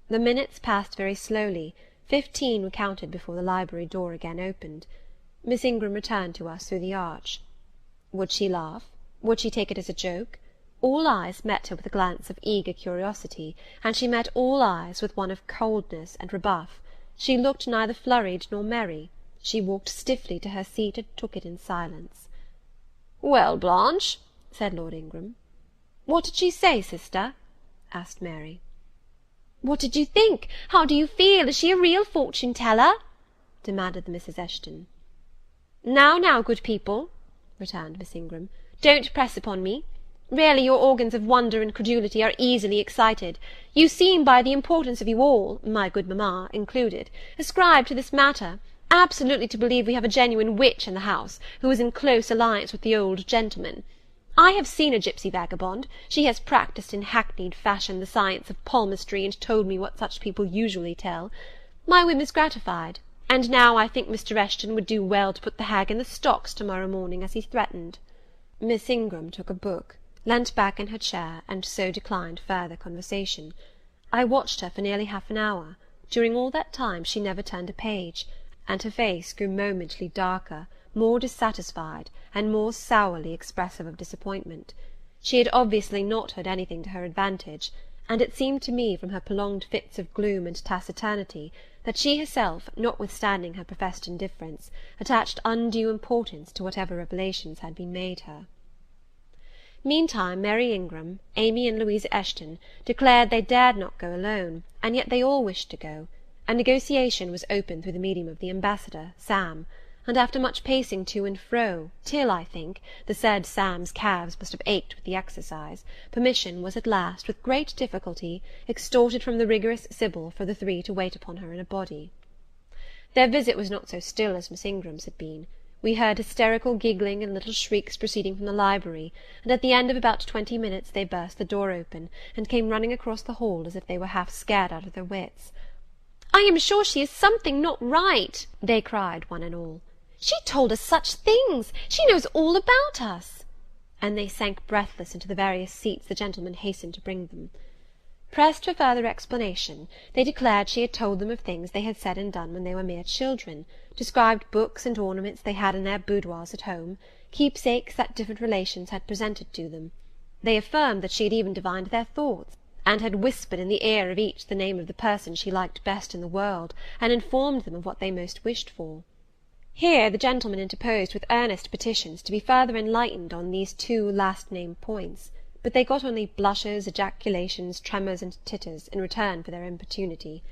The minutes passed very slowly. 15 were counted before the library door again opened. Miss Ingram returned to us through the arch. Would she laugh? Would she take it as a joke? All eyes met her with a glance of eager curiosity, and she met all eyes with one of coldness and rebuff. She looked neither flurried nor merry. She walked stiffly to her seat and took it in silence. "Well, Blanche?" said Lord Ingram. "What did she say, sister?" asked Mary. "What did you think? How do you feel? Is she a real fortune-teller?" demanded the Mrs. Eshton. Now, good people," returned Miss Ingram, "don't press upon me. Really, your organs of wonder and credulity are easily excited. You seem, by the importance of you all, my good mamma included, ascribed to this matter, absolutely to believe we have a genuine witch in the house, who is in close alliance with the old gentleman. I have seen a gipsy vagabond. She has practised in hackneyed fashion the science of palmistry, and told me what such people usually tell. My whim is gratified, and now I think Mr. Eshton would do well to put the hag in the stocks to-morrow morning, as he threatened." Miss Ingram took a book, leant back in her chair, and so declined further conversation. I watched her for nearly half an hour. During all that time she never turned a page, and her face grew momently darker, more dissatisfied, and more sourly expressive of disappointment. She had obviously not heard anything to her advantage, and it seemed to me, from her prolonged fits of gloom and taciturnity, that she herself, notwithstanding her professed indifference, attached undue importance to whatever revelations had been made her. Meantime, Mary Ingram, Amy and Louisa Eshton declared they dared not go alone, and yet they all wished to go. A negotiation was opened through the medium of the ambassador, Sam. and after much pacing to and fro, till, I think, the said Sam's calves must have ached with the exercise, permission was at last, with great difficulty, extorted from the rigorous Sybil for the three to wait upon her in a body. Their visit was not so still as Miss Ingram's had been. We heard hysterical giggling and little shrieks proceeding from the library, and at the end of about 20 minutes they burst the door open, and came running across the hall as if they were half scared out of their wits. "I am sure she is something not right," they cried, one and all. "She told us such things! She knows all about us!" And they sank breathless into the various seats the gentlemen hastened to bring them. Pressed for further explanation, they declared she had told them of things they had said and done when they were mere children, described books and ornaments they had in their boudoirs at home, keepsakes that different relations had presented to them. They affirmed that she had even divined their thoughts, and had whispered in the ear of each the name of the person she liked best in the world, and informed them of what they most wished for. Here the gentleman interposed with earnest petitions to be further enlightened on these two last-named points, but they got only blushes, ejaculations, tremors, and titters, in return for their importunity.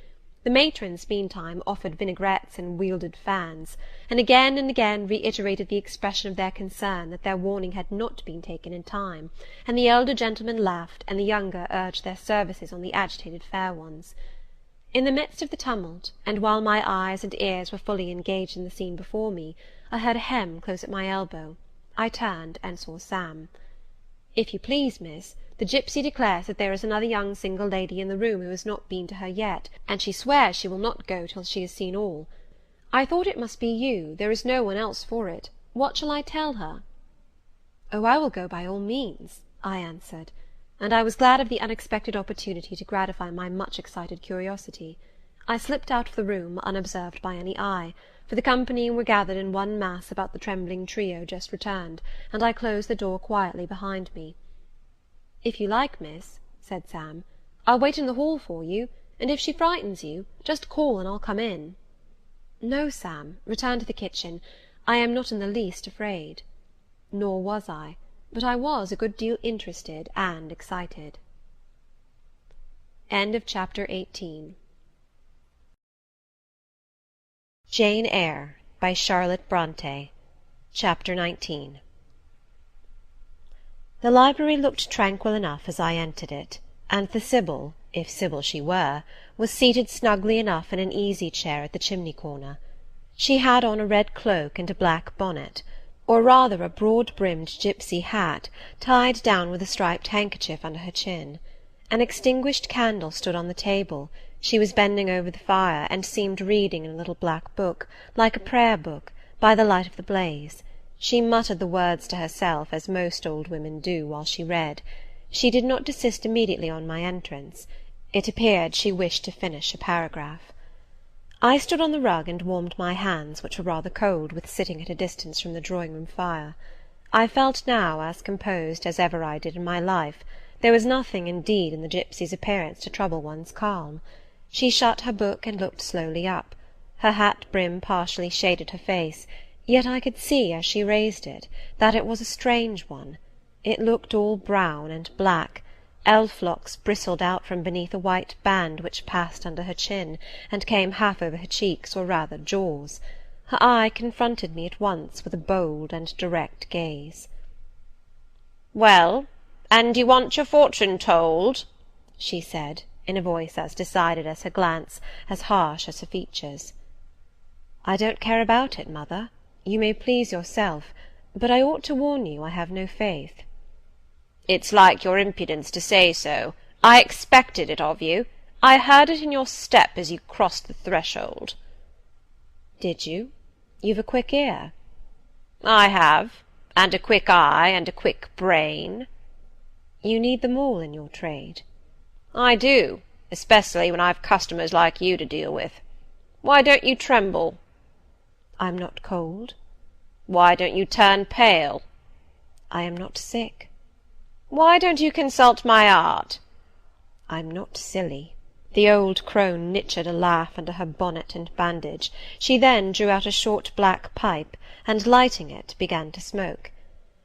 The matrons, meantime, offered vinaigrettes and wielded fans, and again reiterated the expression of their concern that their warning had not been taken in time, and the elder gentlemen laughed, and the younger urged their services on the agitated fair ones. In the midst of the tumult, and while my eyes and ears were fully engaged in the scene before me, I heard a hem close at my elbow. I turned, and saw Sam. "If you please, miss, the gipsy declares that there is another young single lady in the room who has not been to her yet, and she swears she will not go till she has seen all. I thought it must be you, there is no one else for it. What shall I tell her?" "Oh, I will go by all means," I answered, and I was glad of the unexpected opportunity to gratify my much excited curiosity. I slipped out of the room, unobserved by any eye, for the company were gathered in one mass about the trembling trio just returned, and I closed the door quietly behind me. "If you like, miss," said Sam, "I'll wait in the hall for you, and if she frightens you, just call and I'll come in." "No, Sam, return to the kitchen. I am not in the least afraid." Nor was I, but I was a good deal interested and excited. Chapter 18. Jane Eyre, by Charlotte Bronte. Chapter 19. The library looked tranquil enough as I entered it, and the Sybil, if Sybil she were, was seated snugly enough in an easy-chair at the chimney-corner. She had on a red cloak and a black bonnet, or rather a broad-brimmed gipsy hat, tied down with a striped handkerchief under her chin. An extinguished candle stood on the table. She was bending over the fire, and seemed reading in a little black book, like a prayer-book, by the light of the blaze. She muttered the words to herself, as most old women do, while she read. She did not desist immediately on my entrance. It appeared she wished to finish a paragraph. I stood on the rug and warmed my hands, which were rather cold with sitting at a distance from the drawing-room fire. I felt now as composed as ever I did in my life. There was nothing, indeed, in the gipsy's appearance to trouble one's calm. She shut her book and looked slowly up. Her hat-brim partially shaded her face, yet I could see, as she raised it, that it was a strange one. It looked all brown and black. Elf-locks bristled out from beneath a white band which passed under her chin, and came half over her cheeks, or rather jaws. Her eye confronted me at once with a bold and direct gaze. "Well, and you want your fortune told?" she said, in a voice as decided as her glance, as harsh as her features. "I don't care about it, mother. You may please yourself, but I ought to warn you I have no faith." "It's like your impudence to say so. I expected it of you. I heard it in your step as you crossed the threshold." "Did you? You've a quick ear." "I have, and a quick eye, and a quick brain." "You need them all in your trade." "I do, especially when I've customers like you to deal with. Why don't you tremble?" "I'm not cold." "Why don't you turn pale?" "I am not sick." "Why don't you consult my art?" "I'm not silly." The old crone knitched a laugh under her bonnet and bandage. She then drew out a short black pipe, and lighting it, began to smoke.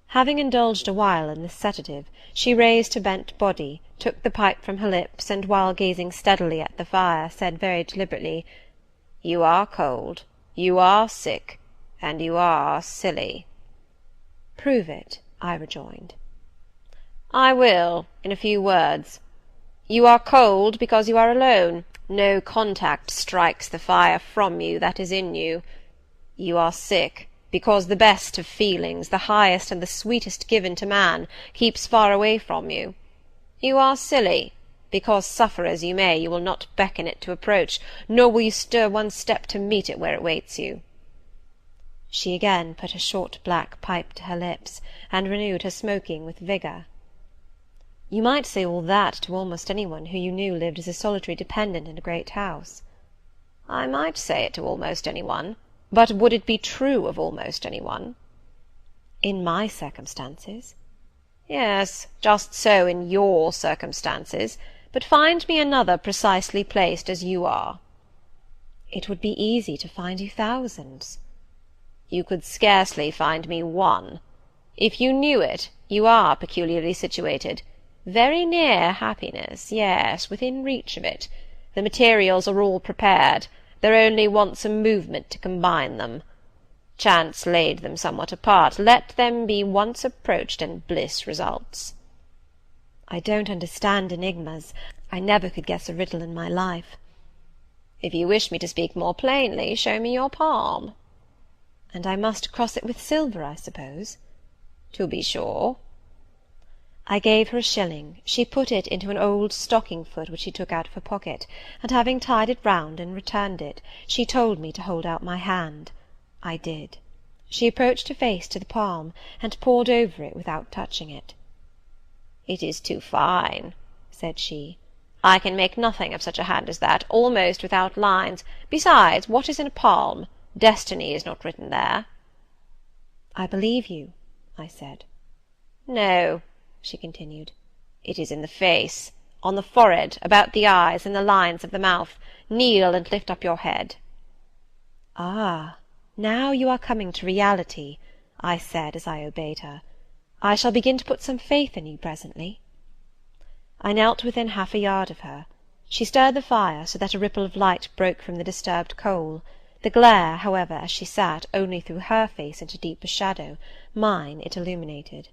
Having indulged a while in this sedative, she raised her bent body, took the pipe from her lips, and while gazing steadily at the fire, said very deliberately, "You are cold, you are sick, And you are silly. Prove it, I rejoined. I will, in a few words. You are cold because you are alone. No contact strikes the fire from you that is in you. You are sick, because the best of feelings, the highest and the sweetest given to man, keeps far away from you. You are silly, because suffer as you may, you will not beckon it to approach, nor will you stir one step to meet it where it waits you. She again put a short black pipe to her lips, and renewed her smoking with vigour. You might say all that to almost any one who you knew lived as a solitary dependent in a great house. I might say it to almost any one, but would it be true of almost any one? In my circumstances? Yes, just so in your circumstances, but find me another precisely placed as you are. It would be easy to find you thousands. You could scarcely find me one. If you knew it, you are peculiarly situated. Very near happiness, yes, within reach of it. The materials are all prepared. There only wants a movement to combine them. Chance laid them somewhat apart. Let them be once approached, and bliss results. I don't understand enigmas. I never could guess a riddle in my life. If you wish me to speak more plainly, show me your palm. And I must cross it with silver, I suppose? To be sure. I gave her a shilling. She put it into an old stocking-foot which she took out of her pocket, and having tied it round and returned it, she told me to hold out my hand. I did. She approached her face to the palm, and pored over it without touching it. "It is too fine," said she. "I can make nothing of such a hand as that, almost without lines. Besides, what is in a palm? Destiny is not written there." "I believe you," I said. "No," she continued, "it is in the face, on the forehead, about the eyes, in the lines of the mouth. Kneel and lift up your head." "Ah, now you are coming to reality," I said as I obeyed her. "I shall begin to put some faith in you presently." I knelt within half a yard of her. She stirred the fire, so that a ripple of light broke from the disturbed coal. The glare, however, as she sat, only threw her face into deeper shadow. Mine it illuminated.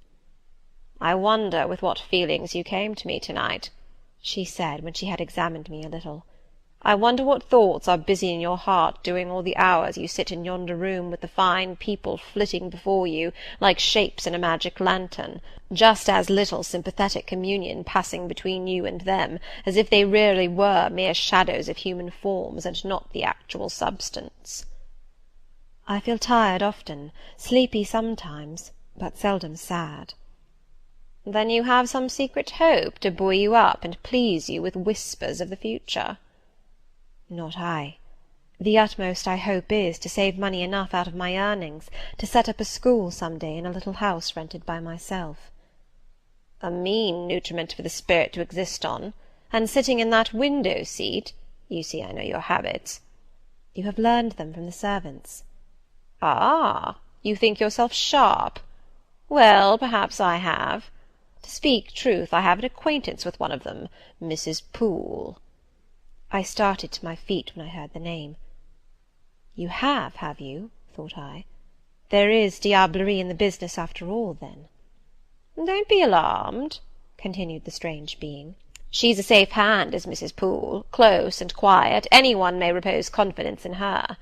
"I wonder with what feelings you came to me to-night," she said, when she had examined me a little. "I wonder what thoughts are busy in your heart during all the hours you sit in yonder room with the fine people flitting before you like shapes in a magic lantern, just as little sympathetic communion passing between you and them, as if they really were mere shadows of human forms, and not the actual substance." "I feel tired often, sleepy sometimes, but seldom sad." "Then you have some secret hope to buoy you up and please you with whispers of the future?" "Not I. The utmost I hope is, to save money enough out of my earnings to set up a school some day in a little house rented by myself." "A mean nutriment for the spirit to exist on, and sitting in that window-seat. You see I know your habits." "You have learned them from the servants." "Ah, you think yourself sharp? Well, perhaps I have. To speak truth, I have an acquaintance with one of them, Mrs. Poole." I started to my feet when I heard the name. "You have you?" thought I. "There is diablerie in the business after all, then." "Don't be alarmed," continued the strange being. "She's a safe hand, is Mrs. Poole, close and quiet. Any one may repose confidence in her.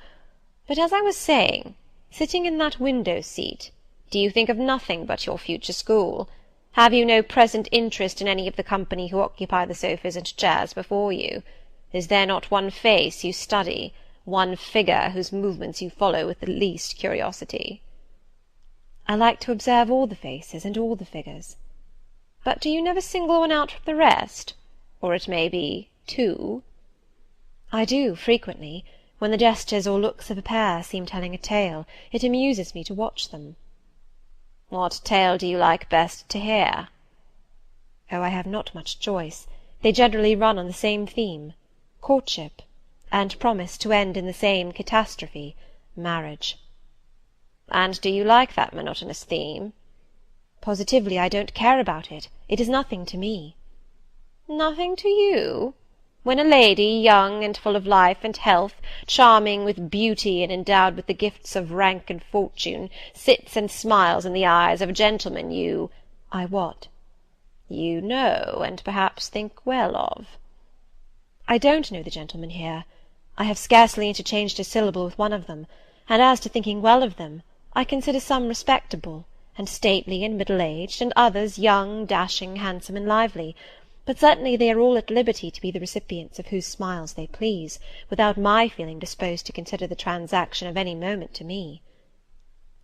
But as I was saying, sitting in that window-seat, do you think of nothing but your future school? Have you no present interest in any of the company who occupy the sofas and chairs before you? Is there not one face you study, one figure whose movements you follow with the least curiosity?" "I like to observe all the faces and all the figures." "But do you never single one out from the rest? Or it may be two?" "I do, frequently. When the gestures or looks of a pair seem telling a tale, it amuses me to watch them." "What tale do you like best to hear?" "Oh, I have not much choice. They generally run on the same theme, courtship, and promise to end in the same catastrophe, marriage." "And do you like that monotonous theme?" "Positively I don't care about it. It is nothing to me." "Nothing to you? When a lady, young and full of life and health, charming with beauty and endowed with the gifts of rank and fortune, sits and smiles in the eyes of a gentleman you— I what? You know, and perhaps think well of. I don't know the gentlemen here. I have scarcely interchanged a syllable with one of them, and as to thinking well of them, I consider some respectable, and stately and middle-aged, and others young, dashing, handsome, and lively, but certainly they are all at liberty to be the recipients of whose smiles they please, without my feeling disposed to consider the transaction of any moment to me.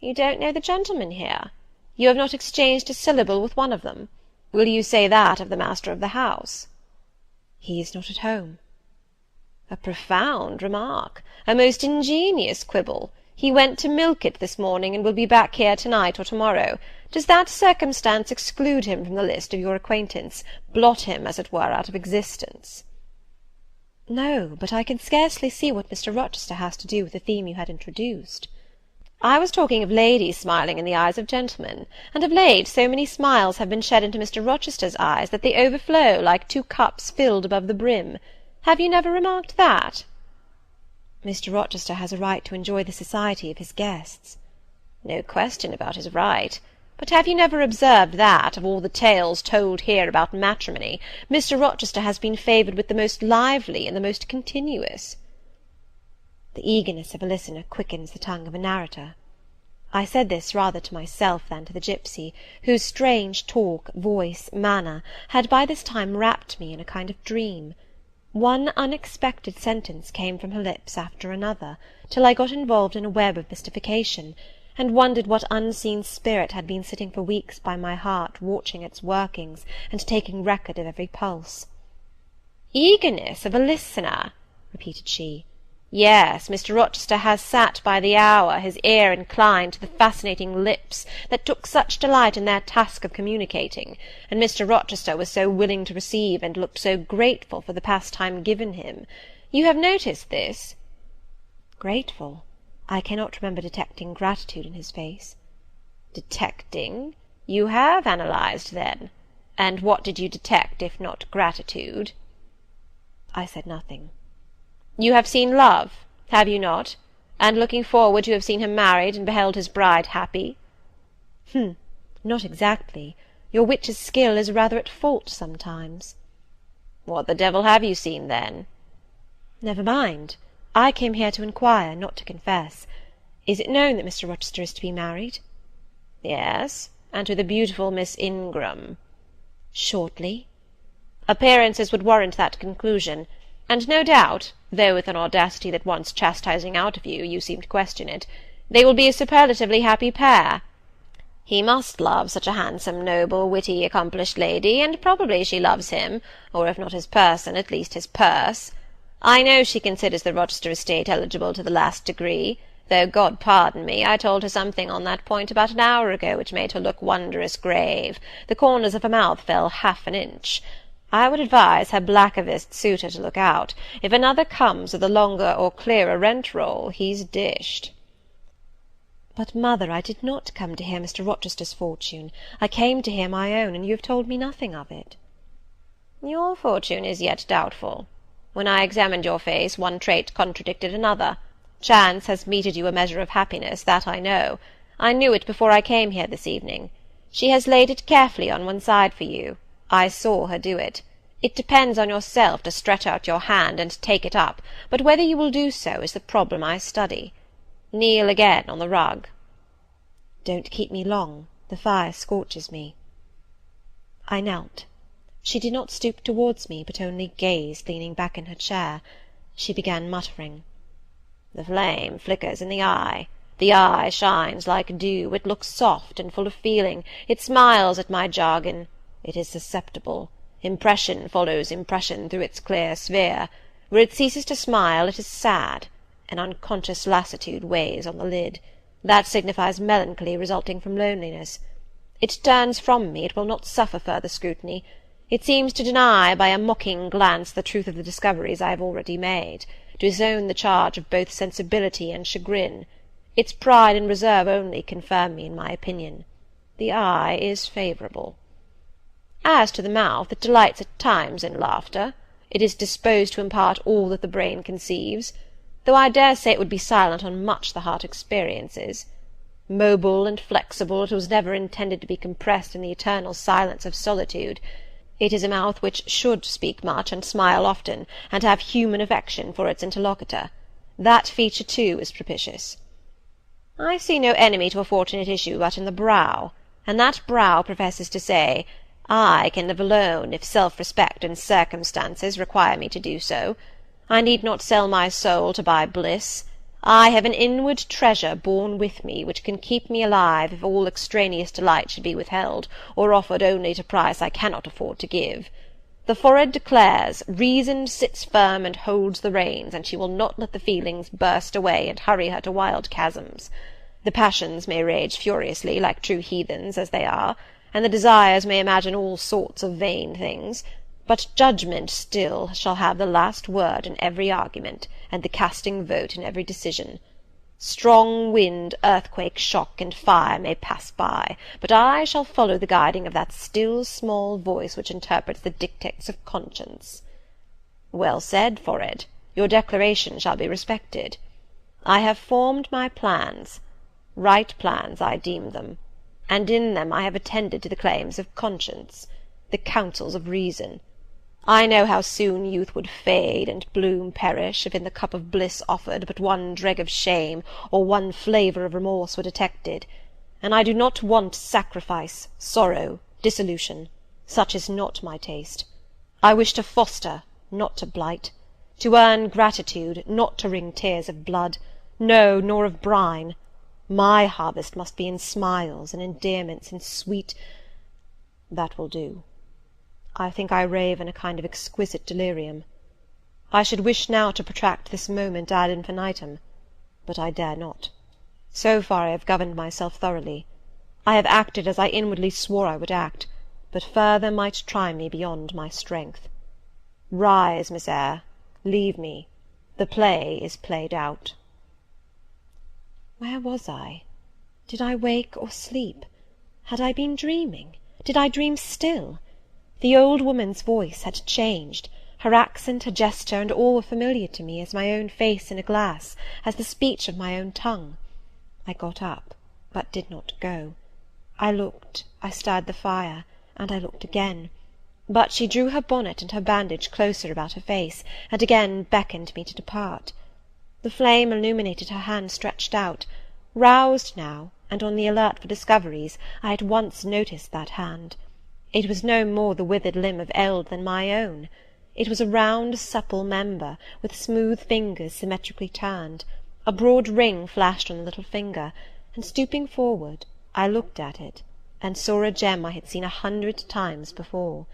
You don't know the gentlemen here? You have not exchanged a syllable with one of them? Will you say that of the master of the house? He is not at home. A profound remark, a most ingenious quibble. He went to milk it this morning, and will be back here to-night or to-morrow. Does that circumstance exclude him from the list of your acquaintance, blot him, as it were, out of existence? No, but I can scarcely see what Mr. Rochester has to do with the theme you had introduced. I was talking of ladies smiling in the eyes of gentlemen, and of late so many smiles have been shed into Mr. Rochester's eyes that they overflow like 2 cups filled above the brim. Have you never remarked that? Mr. Rochester has a right to enjoy the society of his guests. No question about his right. But have you never observed that, of all the tales told here about matrimony, Mr. Rochester has been favoured with the most lively and the most continuous? The eagerness of a listener quickens the tongue of a narrator. I said this rather to myself than to the gipsy, whose strange talk, voice, manner, had by this time wrapped me in a kind of dream. One unexpected sentence came from her lips after another, till I got involved in a web of mystification, and wondered what unseen spirit had been sitting for weeks by my heart, watching its workings, and taking record of every pulse. "Eagerness of a listener," repeated she. "Yes, Mr. Rochester has sat by the hour, his ear inclined to the fascinating lips that took such delight in their task of communicating, and Mr. Rochester was so willing to receive, and looked so grateful for the pastime given him. You have noticed this?" Grateful? I cannot remember detecting gratitude in his face. Detecting? You have analysed, then. And what did you detect, if not gratitude? I said nothing. You have seen love, have you not? And looking forward, you have seen him married, and beheld his bride happy? Not exactly. Your witch's skill is rather at fault sometimes. What the devil have you seen, then? Never mind. I came here to inquire, not to confess. Is it known that Mr. Rochester is to be married? Yes, and to the beautiful Miss Ingram. Shortly? Appearances would warrant that conclusion, and no doubt, though with an audacity that wants chastising out of you, you seem to question it, they will be a superlatively happy pair. He must love such a handsome, noble, witty, accomplished lady, and probably she loves him, or if not his person, at least his purse. I know she considers the Rochester estate eligible to the last degree, though, God pardon me, I told her something on that point about an hour ago which made her look wondrous grave. The corners of her mouth fell half an inch. I would advise her blackavist suitor to look out. If another comes with a longer or clearer rent-roll, he's dished. But, mother, I did not come to hear Mr. Rochester's fortune. I came to hear my own, and you have told me nothing of it. Your fortune is yet doubtful. When I examined your face, one trait contradicted another. Chance has meted you a measure of happiness, that I know. I knew it before I came here this evening. She has laid it carefully on one side for you. I saw her do it. It depends on yourself to stretch out your hand and take it up, but whether you will do so is the problem I study. Kneel again on the rug. Don't keep me long. The fire scorches me. I knelt. She did not stoop towards me, but only gazed, leaning back in her chair. She began muttering. The flame flickers in the eye. The eye shines like dew. It looks soft and full of feeling. It smiles at my jargon. It is susceptible. Impression follows impression through its clear sphere. Where it ceases to smile, it is sad. An unconscious lassitude weighs on the lid. That signifies melancholy resulting from loneliness. It turns from me, it will not suffer further scrutiny. It seems to deny by a mocking glance the truth of the discoveries I have already made, to disown the charge of both sensibility and chagrin. Its pride and reserve only confirm me in my opinion. The eye is favourable. As to the mouth, it delights at times in laughter. It is disposed to impart all that the brain conceives, though I dare say it would be silent on much the heart experiences. Mobile and flexible, it was never intended to be compressed in the eternal silence of solitude. It is a mouth which should speak much, and smile often, and have human affection for its interlocutor. That feature, too, is propitious. I see no enemy to a fortunate issue but in the brow, and that brow professes to say, I can live alone, if self-respect and circumstances require me to do so. I need not sell my soul to buy bliss. I have an inward treasure born with me, which can keep me alive if all extraneous delight should be withheld, or offered only at a price I cannot afford to give. The forehead declares, reason sits firm and holds the reins, and she will not let the feelings burst away and hurry her to wild chasms. The passions may rage furiously, like true heathens as they are, and the desires may imagine all sorts of vain things, but judgment still shall have the last word in every argument, and the casting vote in every decision. Strong wind, earthquake, shock, and fire may pass by, but I shall follow the guiding of that still small voice which interprets the dictates of conscience. Well said, forehead. Your declaration shall be respected. I have formed my plans. Right plans I deem them, and in them I have attended to the claims of conscience, the counsels of reason. I know how soon youth would fade and bloom perish, if in the cup of bliss offered but one dreg of shame or one flavour of remorse were detected, and I do not want sacrifice, sorrow, dissolution. Such is not my taste. I wish to foster, not to blight, to earn gratitude, not to wring tears of blood, no, nor of brine. My harvest must be in smiles, in endearments, in sweet— That will do. I think I rave in a kind of exquisite delirium. I should wish now to protract this moment ad infinitum, but I dare not. So far I have governed myself thoroughly. I have acted as I inwardly swore I would act, but further might try me beyond my strength. Rise, Miss Eyre, leave me. The play is played out. Where was I? Did I wake or sleep? Had I been dreaming? Did I dream still? The old woman's voice had changed. Her accent, her gesture, and all were familiar to me as my own face in a glass, as the speech of my own tongue. I got up, but did not go. I looked, I stirred the fire, and I looked again. But she drew her bonnet and her bandage closer about her face, and again beckoned me to depart. The flame illuminated her hand stretched out. Roused now, and on the alert for discoveries, I at once noticed that hand. It was no more the withered limb of eld than my own. It was a round, supple member, with smooth fingers symmetrically turned. A broad ring flashed on the little finger, and stooping forward, I looked at it, and saw a gem I had seen 100 times before.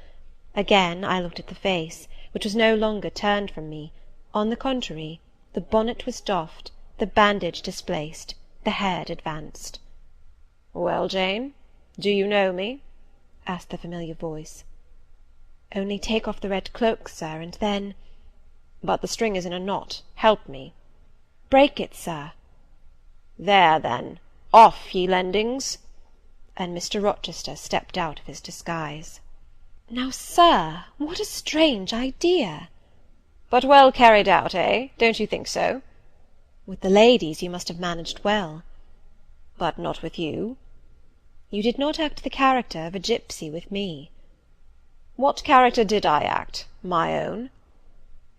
Again I looked at the face, which was no longer turned from me. On the contrary, the bonnet was doffed, the bandage displaced, the head advanced. "Well, Jane, do you know me?" asked the familiar voice. "Only take off the red cloak, sir, and then—" "But the string is in a knot. Help me." "Break it, sir." "There, then. Off, ye lendings!" And Mr. Rochester stepped out of his disguise. "Now, sir, what a strange idea!" "But well carried out, eh? Don't you think so?" "With the ladies you must have managed well." "But not with you." "You did not act the character of a gipsy with me." "What character did I act? My own?"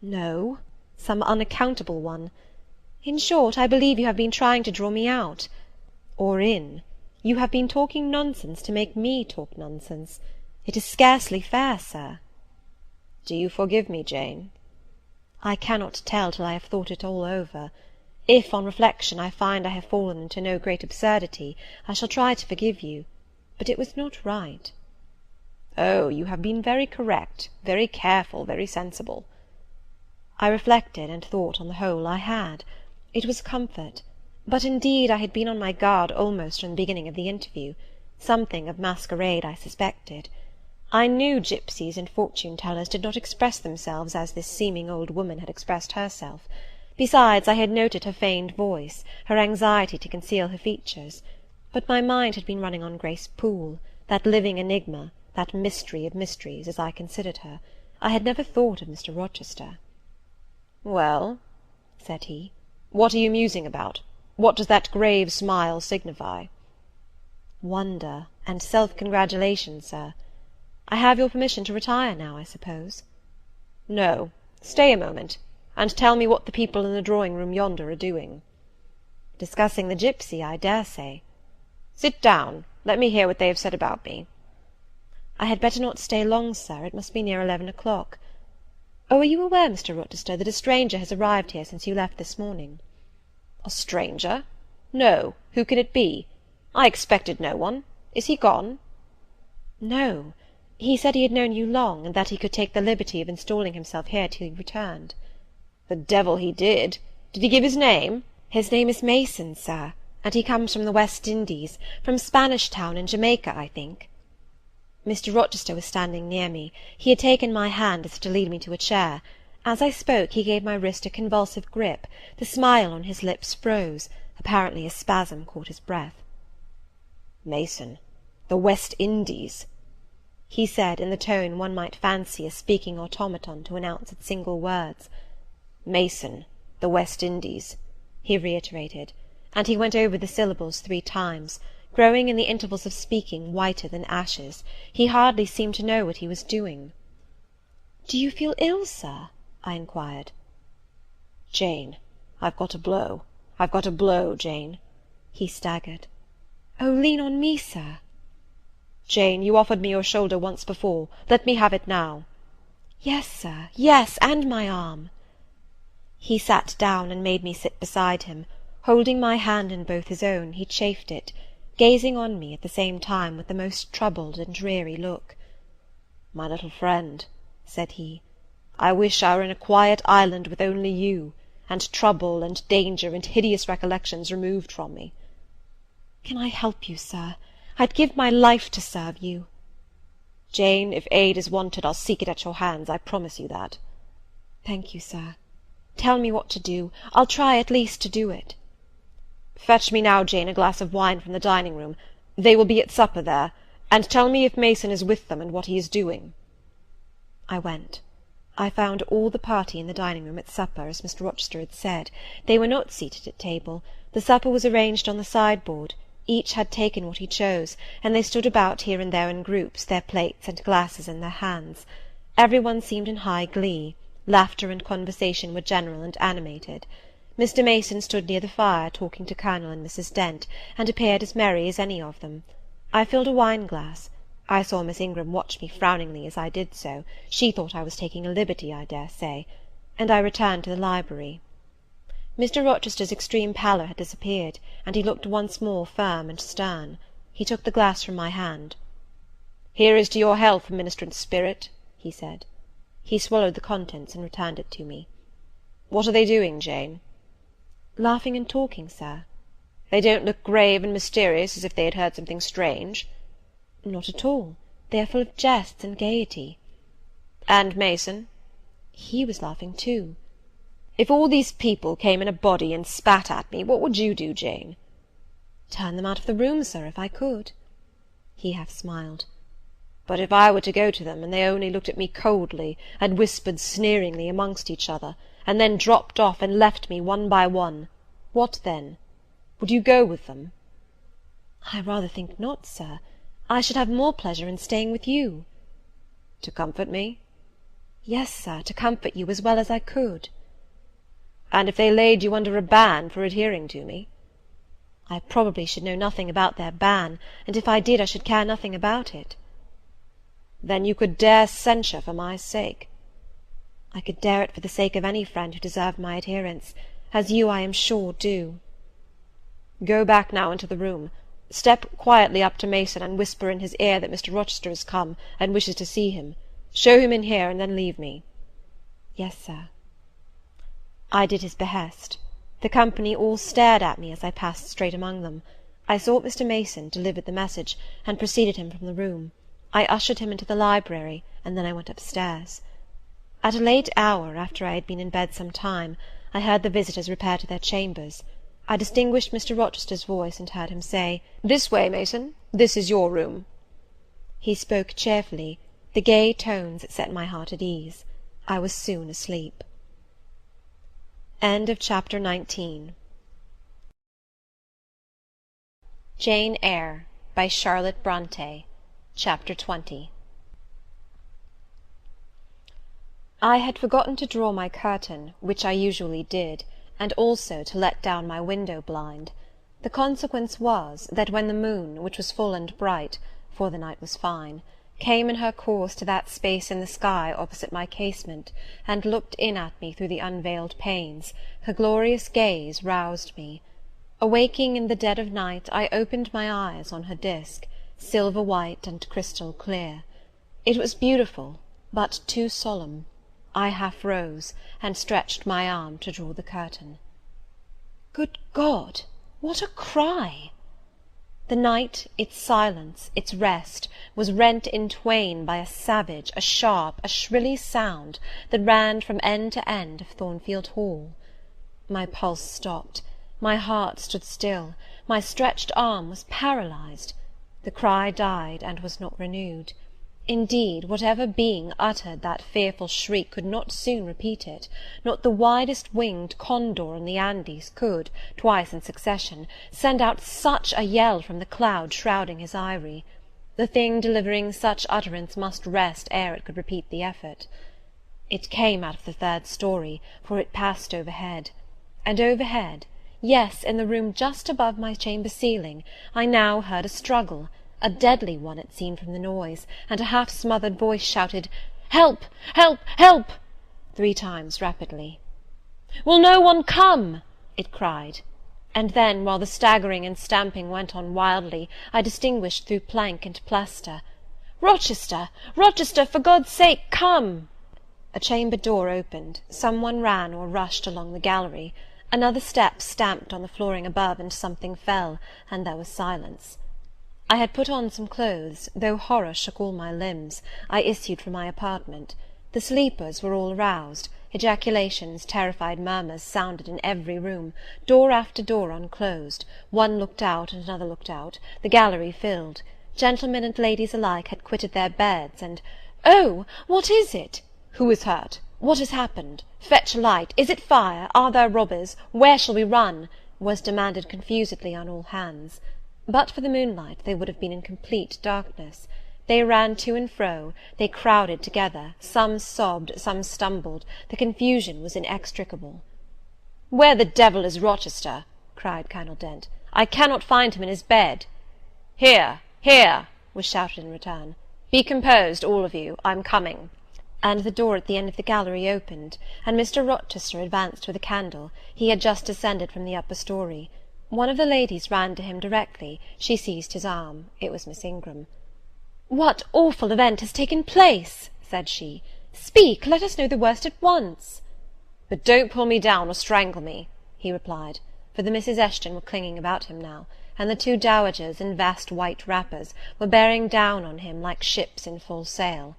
"No, some unaccountable one. In short, I believe you have been trying to draw me out. Or in. You have been talking nonsense to make me talk nonsense. It is scarcely fair, sir." "Do you forgive me, Jane?" "I cannot tell till I have thought it all over. If, on reflection, I find I have fallen into no great absurdity, I shall try to forgive you. But it was not right." "Oh, you have been very correct, very careful, very sensible." I reflected, and thought on the whole I had. It was a comfort. But indeed I had been on my guard almost from the beginning of the interview. Something of masquerade I suspected. I knew gipsies and fortune-tellers did not express themselves as this seeming old woman had expressed herself. Besides, I had noted her feigned voice, her anxiety to conceal her features. But my mind had been running on Grace Poole, that living enigma, that mystery of mysteries, as I considered her, I had never thought of Mr. Rochester. "Well," said he, "what are you musing about? What does that grave smile signify?" "Wonder and self-congratulation, sir. I have your permission to retire now, I suppose?" "No, stay a moment, and tell me what the people in the drawing-room yonder are doing." "Discussing the gipsy, I dare say." "Sit down. Let me hear what they have said about me." "I had better not stay long, sir. It must be near 11 o'clock. Oh, are you aware, Mr. Rochester, that a stranger has arrived here since you left this morning?" "A stranger? No. Who can it be? I expected no one. Is he gone?" "No. He said he had known you long, and that he could take the liberty of installing himself here till you returned." "The devil he did! Did he give his name?" "His name is Mason, sir, and he comes from the West Indies, from Spanish Town in Jamaica, I think." Mr. Rochester was standing near me. He had taken my hand as if to lead me to a chair. As I spoke, he gave my wrist a convulsive grip. The smile on his lips froze. Apparently a spasm caught his breath. "Mason, the West Indies!" he said, in the tone one might fancy a speaking automaton to announce its single words. "Mason, the West Indies," he reiterated, and he went over the syllables 3 times, growing in the intervals of speaking whiter than ashes. He hardly seemed to know what he was doing. "Do you feel ill, sir?" I inquired. "Jane, I've got a blow. I've got a blow, Jane." He staggered. "Oh, lean on me, sir." "Jane, you offered me your shoulder once before. Let me have it now." "Yes, sir, yes, and my arm." He sat down and made me sit beside him. Holding my hand in both his own, he chafed it, gazing on me at the same time with the most troubled and dreary look. "My little friend," said he, "I wish I were in a quiet island with only you, and trouble and danger and hideous recollections removed from me." "Can I help you, sir? I'd give my life to serve you." "Jane, if aid is wanted, I'll seek it at your hands, I promise you that." "Thank you, sir. Tell me what to do. I'll try at least to do it." "Fetch me now, Jane, a glass of wine from the dining-room. They will be at supper there. And tell me if Mason is with them, and what he is doing." I went. I found all the party in the dining-room at supper, as Mr. Rochester had said. They were not seated at table. The supper was arranged on the sideboard. Each had taken what he chose, and they stood about here and there in groups, their plates and glasses in their hands. Every one seemed in high glee. Laughter and conversation were general and animated. Mr. Mason stood near the fire, talking to Colonel and Mrs. Dent, and appeared as merry as any of them. I filled a wine-glass. I saw Miss Ingram watch me frowningly as I did so. She thought I was taking a liberty, I dare say, and I returned to the library. Mr. Rochester's extreme pallor had disappeared, and he looked once more firm and stern. He took the glass from my hand. "Here is to your health, ministrant spirit," he said. He swallowed the contents and returned it to me. "What are they doing, Jane?" "Laughing and talking, sir." "They don't look grave and mysterious, as if they had heard something strange?" "Not at all. They are full of jests and gaiety." "And Mason?" "He was laughing too." "If all these people came in a body and spat at me, what would you do, Jane?" "Turn them out of the room, sir, if I could." He half smiled. "But if I were to go to them, and they only looked at me coldly, and whispered sneeringly amongst each other, and then dropped off and left me one by one, what then? Would you go with them?" "I rather think not, sir. I should have more pleasure in staying with you." "To comfort me?" "Yes, sir, to comfort you as well as I could." "And if they laid you under a ban for adhering to me?" "I probably should know nothing about their ban, and if I did I should care nothing about it." "Then you could dare censure for my sake?" "I could dare it for the sake of any friend who deserved my adherence, as you, I am sure, do." "Go back now into the room. Step quietly up to Mason, and whisper in his ear that Mr. Rochester has come, and wishes to see him. Show him in here, and then leave me." "Yes, sir." I did his behest. The company all stared at me as I passed straight among them. I sought Mr. Mason, delivered the message, and preceded him from the room. I ushered him into the library, and then I went upstairs. At a late hour, after I had been in bed some time, I heard the visitors repair to their chambers. I distinguished Mr. Rochester's voice, and heard him say, "This way, Mason. This is your room." He spoke cheerfully. The gay tones set my heart at ease. I was soon asleep. Chapter 19. Jane Eyre, by Charlotte Bronte. Chapter 20. I had forgotten to draw my curtain, which I usually did, and also to let down my window blind. The consequence was, that when the moon, which was full and bright, for the night was fine, came in her course to that space in the sky opposite my casement, and looked in at me through the unveiled panes, her glorious gaze roused me. Awaking in the dead of night, I opened my eyes on her disk, silver white and crystal clear. It was beautiful, but too solemn. I half rose, and stretched my arm to draw the curtain. Good God! What a cry! The night, its silence, its rest, was rent in twain by a savage, a sharp, a shrilly sound that ran from end to end of Thornfield Hall. My pulse stopped, my heart stood still, my stretched arm was paralyzed. The cry died, and was not renewed. Indeed, whatever being uttered that fearful shriek could not soon repeat it. Not the widest winged condor in the Andes could, twice in succession, send out such a yell from the cloud shrouding his eyrie. The thing delivering such utterance must rest ere it could repeat the effort. It came out of the third story, for it passed overhead. And overhead, yes, in the room just above my chamber ceiling, I now heard a struggle, a deadly one it seemed from the noise, and a half-smothered voice shouted, "Help! Help! Help!" 3 times rapidly. "Will no one come?" it cried. And then, while the staggering and stamping went on wildly, I distinguished through plank and plaster, "Rochester! Rochester! For God's sake, come!" A chamber door opened, some one ran or rushed along the gallery, another step stamped on the flooring above, and something fell, and there was silence. I had put on some clothes, though horror shook all my limbs. I issued from my apartment. The sleepers were all aroused. Ejaculations, terrified murmurs sounded in every room. Door after door unclosed. One looked out, and another looked out. The gallery filled. Gentlemen and ladies alike had quitted their beds, and "Oh, what is it?" "Who is hurt?" "What has happened?" "Fetch a light." "Is it fire?" "Are there robbers?" "Where shall we run?" was demanded confusedly on all hands. But for the moonlight they would have been in complete darkness. They ran to and fro, they crowded together, some sobbed, some stumbled, the confusion was inextricable. "Where the devil is Rochester?" cried Colonel Dent. "I cannot find him in his bed." "Here, here," was shouted in return. "Be composed, all of you, I'm coming." And the door at the end of the gallery opened, and Mr. Rochester advanced with a candle. He had just descended from the upper story. One of the ladies ran to him directly. She seized his arm. It was Miss Ingram. "What awful event has taken place?" said she. "Speak, let us know the worst at once." "But don't pull me down or strangle me," he replied, for the Misses Eshton were clinging about him now, and the 2 dowagers, in vast white wrappers, were bearing down on him like ships in full sail.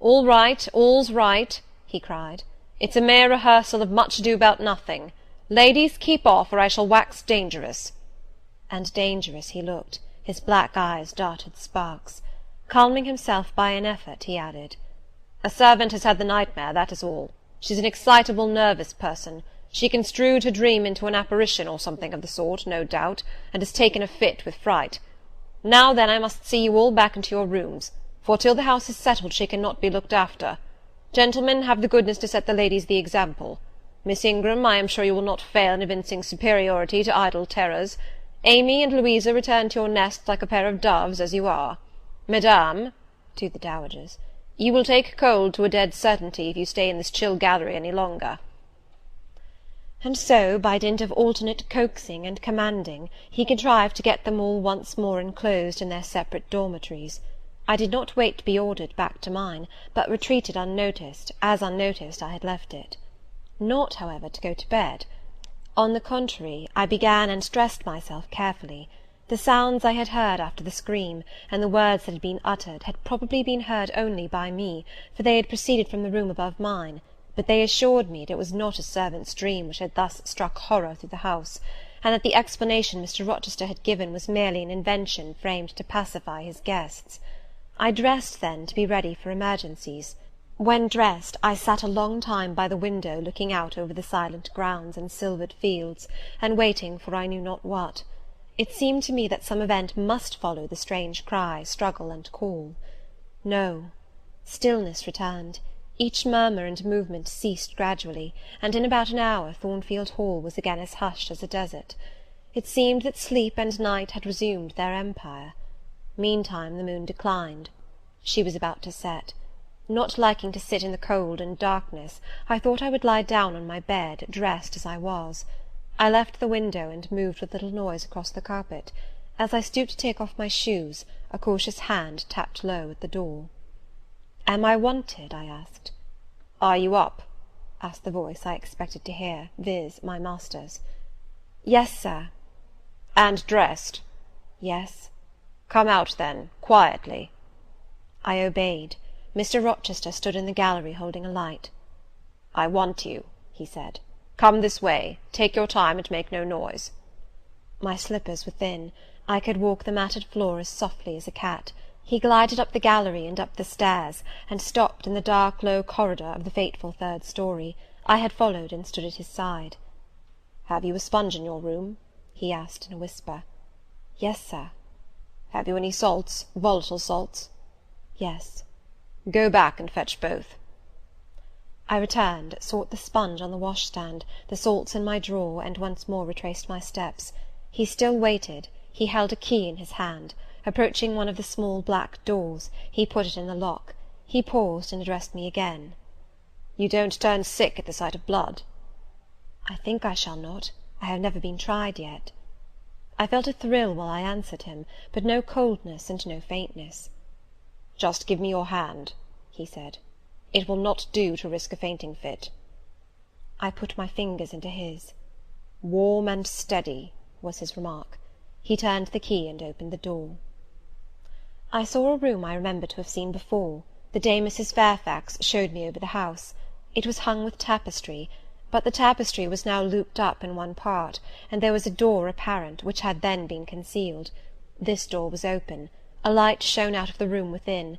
"All right, all's right," he cried. "It's a mere rehearsal of Much Ado about Nothing. Ladies, keep off, or I shall wax dangerous." And dangerous he looked. His black eyes darted sparks. Calming himself by an effort, he added, "A servant has had the nightmare, that is all. She's an excitable, nervous person. She construed her dream into an apparition, or something of the sort, no doubt, and has taken a fit with fright. Now then, I must see you all back into your rooms, for till the house is settled she cannot be looked after. Gentlemen, have the goodness to set the ladies the example. Miss Ingram, I am sure you will not fail in evincing superiority to idle terrors. Amy and Louisa, return to your nests like a pair of doves, as you are. Madame," to the dowagers, "you will take cold to a dead certainty if you stay in this chill gallery any longer." And so, by dint of alternate coaxing and commanding, he contrived to get them all once more enclosed in their separate dormitories. I did not wait to be ordered back to mine, but retreated unnoticed, as unnoticed I had left it. Not, however, to go to bed. On the contrary, I began and dressed myself carefully. The sounds I had heard after the scream, and the words that had been uttered, had probably been heard only by me, for they had proceeded from the room above mine, but they assured me that it was not a servant's dream which had thus struck horror through the house, and that the explanation Mr. Rochester had given was merely an invention framed to pacify his guests. I dressed then to be ready for emergencies. When dressed, I sat a long time by the window, looking out over the silent grounds and silvered fields, and waiting for I knew not what. It seemed to me that some event must follow the strange cry, struggle, and call. No. Stillness returned. Each murmur and movement ceased gradually, and in about an hour Thornfield Hall was again as hushed as a desert. It seemed that sleep and night had resumed their empire. Meantime the moon declined. She was about to set. Not liking to sit in the cold and darkness, I thought I would lie down on my bed, dressed as I was. I left the window, and moved with little noise across the carpet. As I stooped to take off my shoes, a cautious hand tapped low at the door. "Am I wanted?" I asked. "Are you up?" asked the voice I expected to hear, viz., my master's. "Yes, sir." "And dressed?" "Yes." "Come out, then, quietly." I obeyed. Mr. Rochester stood in the gallery holding a light. "I want you," he said. "Come this way. Take your time, and make no noise." My slippers were thin. I could walk the matted floor as softly as a cat. He glided up the gallery and up the stairs, and stopped in the dark low corridor of the fateful third story. I had followed, and stood at his side. "Have you a sponge in your room?" he asked in a whisper. "Yes, sir." "Have you any salts, volatile salts?" "Yes." "Go back and fetch both." I returned, sought the sponge on the washstand, the salts in my drawer, and once more retraced my steps. He still waited. He held a key in his hand. Approaching one of the small black doors, he put it in the lock. He paused, and addressed me again. "You don't turn sick at the sight of blood?" "I think I shall not. I have never been tried yet." I felt a thrill while I answered him, but no coldness and no faintness. "Just give me your hand," he said. "It will not do to risk a fainting fit." I put my fingers into his. "Warm and steady," was his remark. He turned the key and opened the door. I saw a room I remembered to have seen before. The day Mrs. Fairfax showed me over the house. It was hung with tapestry, but the tapestry was now looped up in one part, and there was a door apparent, which had then been concealed. This door was open. A light shone out of the room within.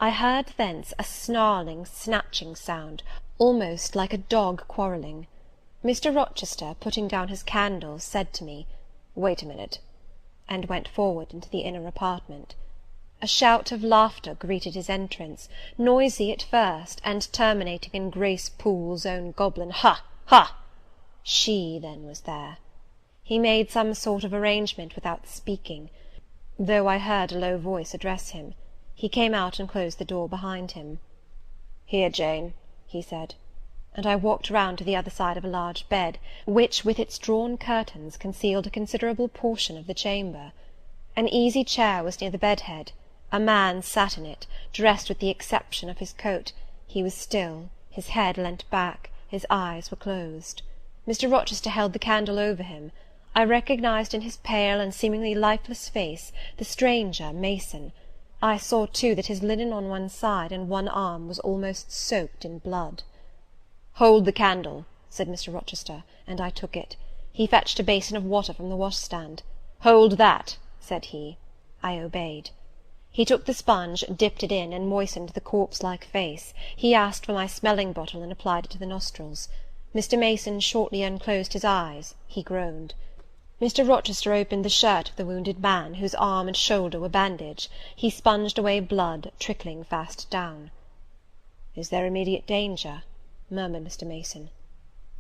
I heard thence a snarling, snatching sound, almost like a dog quarrelling. Mr. Rochester, putting down his candle, said to me, "Wait a minute," and went forward into the inner apartment. A shout of laughter greeted his entrance, noisy at first, and terminating in Grace Poole's own goblin "Ha! ha!" She, then, was there. He made some sort of arrangement without speaking, though I heard a low voice address him. He came out and closed the door behind him. "Here, Jane," he said, and I walked round to the other side of a large bed, which, with its drawn curtains, concealed a considerable portion of the chamber. An easy chair was near the bed-head. A man sat in it, dressed with the exception of his coat. He was still, his head leant back, his eyes were closed. Mr. Rochester held the candle over him. I recognized in his pale and seemingly lifeless face the stranger, Mason. I saw, too, that his linen on one side and one arm was almost soaked in blood. "Hold the candle," said Mr. Rochester, and I took it. He fetched a basin of water from the washstand. "Hold that," said he. I obeyed. He took the sponge, dipped it in, and moistened the corpse-like face. He asked for my smelling bottle, and applied it to the nostrils. Mr. Mason shortly unclosed his eyes. He groaned. Mr. Rochester opened the shirt of the wounded man, whose arm and shoulder were bandaged. He sponged away blood, trickling fast down. "Is there immediate danger?" murmured Mr. Mason.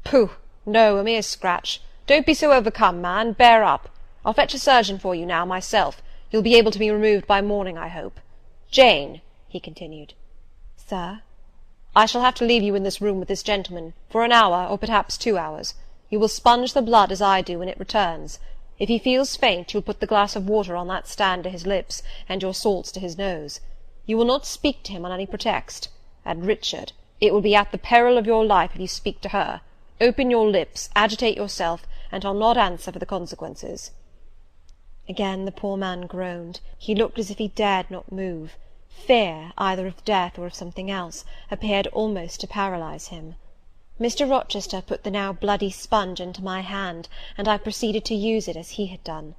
"Pooh! No, a mere scratch. Don't be so overcome, man. Bear up. I'll fetch a surgeon for you now, myself. You'll be able to be removed by morning, I hope. Jane," he continued. "Sir?" "I shall have to leave you in this room with this gentleman, for an hour, or perhaps 2 hours. You will sponge the blood as I do when it returns. If he feels faint, you'll put the glass of water on that stand to his lips, and your salts to his nose. You will not speak to him on any pretext. And, Richard, it will be at the peril of your life if you speak to her. Open your lips, agitate yourself, and I'll not answer for the consequences." Again the poor man groaned. He looked as if he dared not move. Fear, either of death or of something else, appeared almost to paralyze him. Mr. Rochester put the now bloody sponge into my hand, and I proceeded to use it as he had done.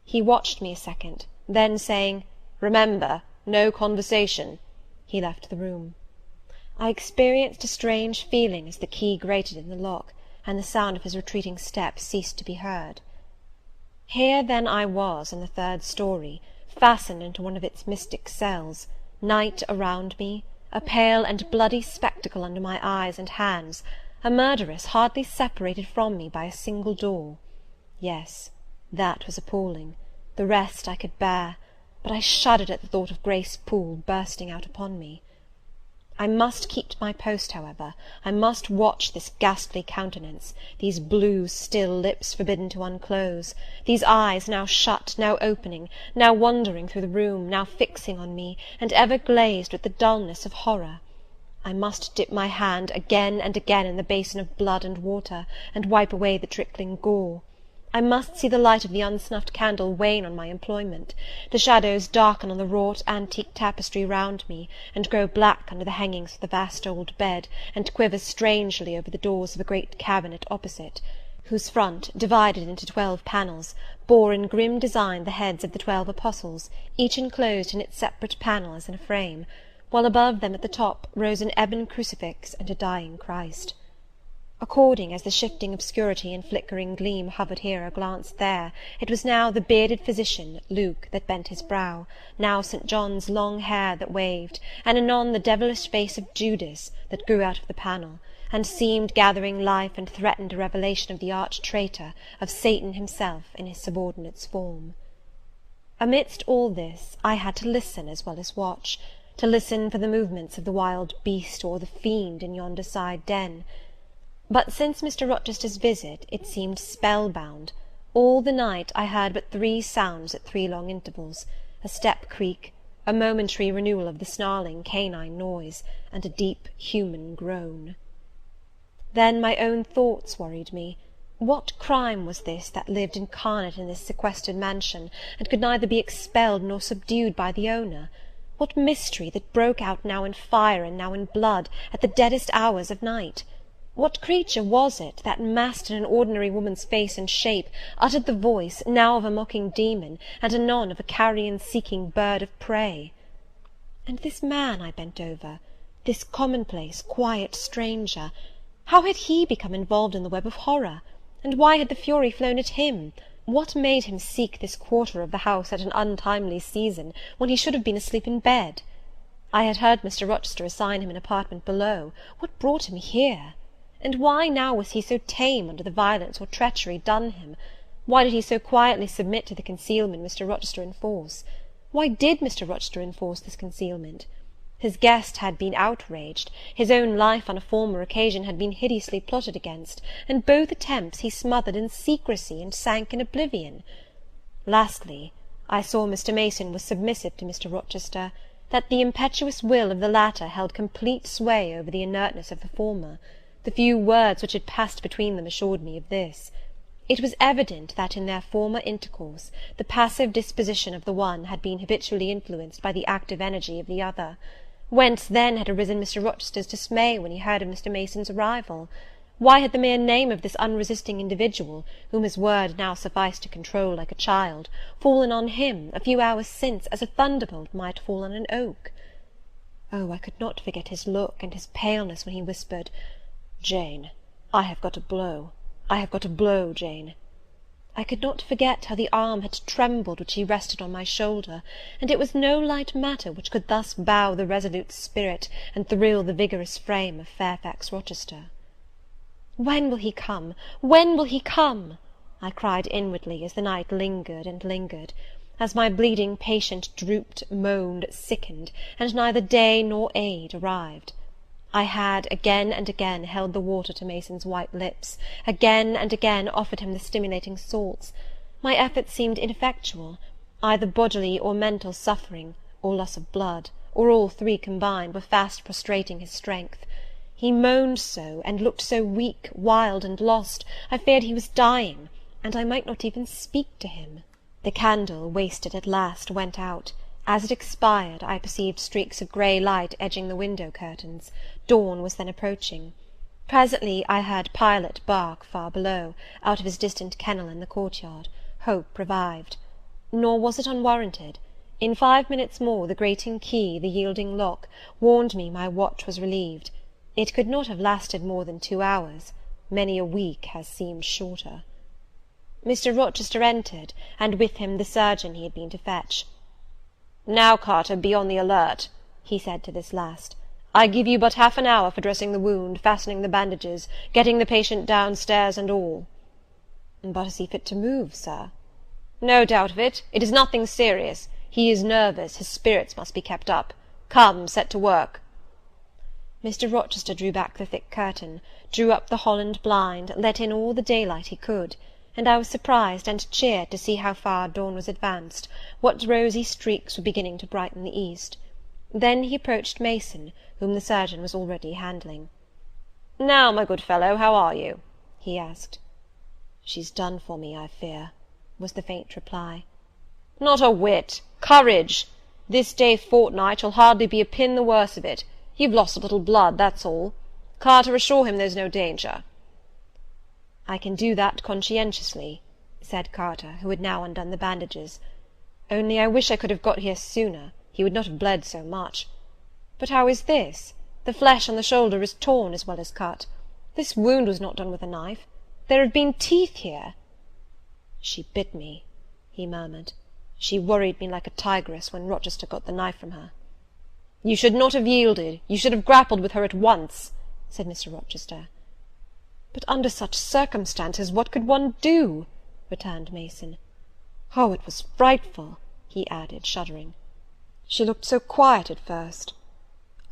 He watched me a second, then saying, "Remember, no conversation." He left the room. I experienced a strange feeling as the key grated in the lock, and the sound of his retreating steps ceased to be heard. Here then I was in the third story, fastened into one of its mystic cells, night around me, a pale and bloody spectacle under my eyes and hands, a murderess hardly separated from me by a single door. Yes, that was appalling; the rest I could bear, but I shuddered at the thought of Grace Poole bursting out upon me. I must keep to my post, however. I must watch this ghastly countenance, these blue, still lips forbidden to unclose, these eyes now shut, now opening, now wandering through the room, now fixing on me, and ever glazed with the dullness of horror. I must dip my hand again and again in the basin of blood and water, and wipe away the trickling gore. I must see the light of the unsnuffed candle wane on my employment, the shadows darken on the wrought antique tapestry round me, and grow black under the hangings of the vast old bed, and quiver strangely over the doors of a great cabinet opposite, whose front, divided into 12 panels, bore in grim design the heads of the 12 apostles, each enclosed in its separate panel as in a frame, while above them at the top rose an ebon crucifix and a dying Christ. According as the shifting obscurity and flickering gleam hovered here or glanced there, it was now the bearded physician, Luke, that bent his brow, now St. John's long hair that waved, and anon the devilish face of Judas that grew out of the panel, and seemed gathering life and threatened a revelation of the arch-traitor, of Satan himself in his subordinate's form. Amidst all this, I had to listen as well as watch, to listen for the movements of the wild beast or the fiend in yonder side den. But since Mr. Rochester's visit, it seemed spell-bound. All the night I heard but 3 sounds at 3 long intervals, a step creak, a momentary renewal of the snarling canine noise, and a deep human groan. Then my own thoughts worried me. What crime was this that lived incarnate in this sequestered mansion, and could neither be expelled nor subdued by the owner? What mystery that broke out now in fire and now in blood, at the deadest hours of night? What creature was it that, masked in an ordinary woman's face and shape, uttered the voice, now of a mocking demon, and anon of a carrion-seeking bird of prey? And this man I bent over, this commonplace, quiet stranger, how had he become involved in the web of horror? And why had the fury flown at him? What made him seek this quarter of the house at an untimely season, when he should have been asleep in bed? I had heard Mr. Rochester assign him an apartment below. What brought him here? And why now was he so tame under the violence or treachery done him? Why did he so quietly submit to the concealment Mr. Rochester enforce? Why did Mr. Rochester enforce this concealment? His guest had been outraged, his own life on a former occasion had been hideously plotted against, and both attempts he smothered in secrecy and sank in oblivion. Lastly, I saw Mr. Mason was submissive to Mr. Rochester, that the impetuous will of the latter held complete sway over the inertness of the former. The few words which had passed between them assured me of this. It was evident that in their former intercourse the passive disposition of the one had been habitually influenced by the active energy of the other. Whence then had arisen Mr. Rochester's dismay when he heard of Mr. Mason's arrival? Why had the mere name of this unresisting individual, whom his word now sufficed to control like a child, fallen on him, a few hours since, as a thunderbolt might fall on an oak? Oh, I could not forget his look and his paleness when he whispered, "Jane, I have got a blow. I have got a blow, Jane." I could not forget how the arm had trembled which he rested on my shoulder, and it was no light matter which could thus bow the resolute spirit and thrill the vigorous frame of Fairfax Rochester. "When will he come? When will he come?" I cried inwardly, as the night lingered and lingered, as my bleeding patient drooped, moaned, sickened, and neither day nor aid arrived. I had again and again held the water to Mason's white lips, again and again offered him the stimulating salts. My efforts seemed ineffectual. Either bodily or mental suffering, or loss of blood, or all 3 combined, were fast prostrating his strength. He moaned so, and looked so weak, wild, and lost, I feared he was dying, and I might not even speak to him. The candle, wasted at last, went out. As it expired, I perceived streaks of grey light edging the window curtains. Dawn was then approaching. Presently I heard Pilot bark far below, out of his distant kennel in the courtyard. Hope revived. Nor was it unwarranted. In 5 minutes more, the grating key, the yielding lock, warned me my watch was relieved. It could not have lasted more than 2 hours. Many a week has seemed shorter. Mr. Rochester entered, and with him the surgeon he had been to fetch. "Now, Carter, be on the alert," he said to this last. "I give you but half an hour for dressing the wound, fastening the bandages, getting the patient downstairs and all." "But is he fit to move, sir?" "No doubt of it. It is nothing serious. He is nervous. His spirits must be kept up. Come, set to work." Mr. Rochester drew back the thick curtain, drew up the Holland blind, let in all the daylight he could, and I was surprised and cheered to see how far dawn was advanced, what rosy streaks were beginning to brighten the east. Then he approached Mason, whom the surgeon was already handling. "Now, my good fellow, how are you?" he asked. "She's done for me, I fear," was the faint reply. "Not a whit. Courage! This day fortnight you'll hardly be a pin the worse of it. You've lost a little blood, that's all. Carter, assure him there's no danger." "I can do that conscientiously," said Carter, who had now undone the bandages. "Only I wish I could have got here sooner. He would not have bled so much. But how is this? The flesh on the shoulder is torn as well as cut. This wound was not done with a knife. There have been teeth here." "She bit me," he murmured. "She worried me like a tigress when Rochester got the knife from her." "You should not have yielded. You should have grappled with her at once," said Mr. Rochester. "But under such circumstances what could one do?" returned Mason. "Oh, it was frightful," he added, shuddering. "She looked so quiet at first."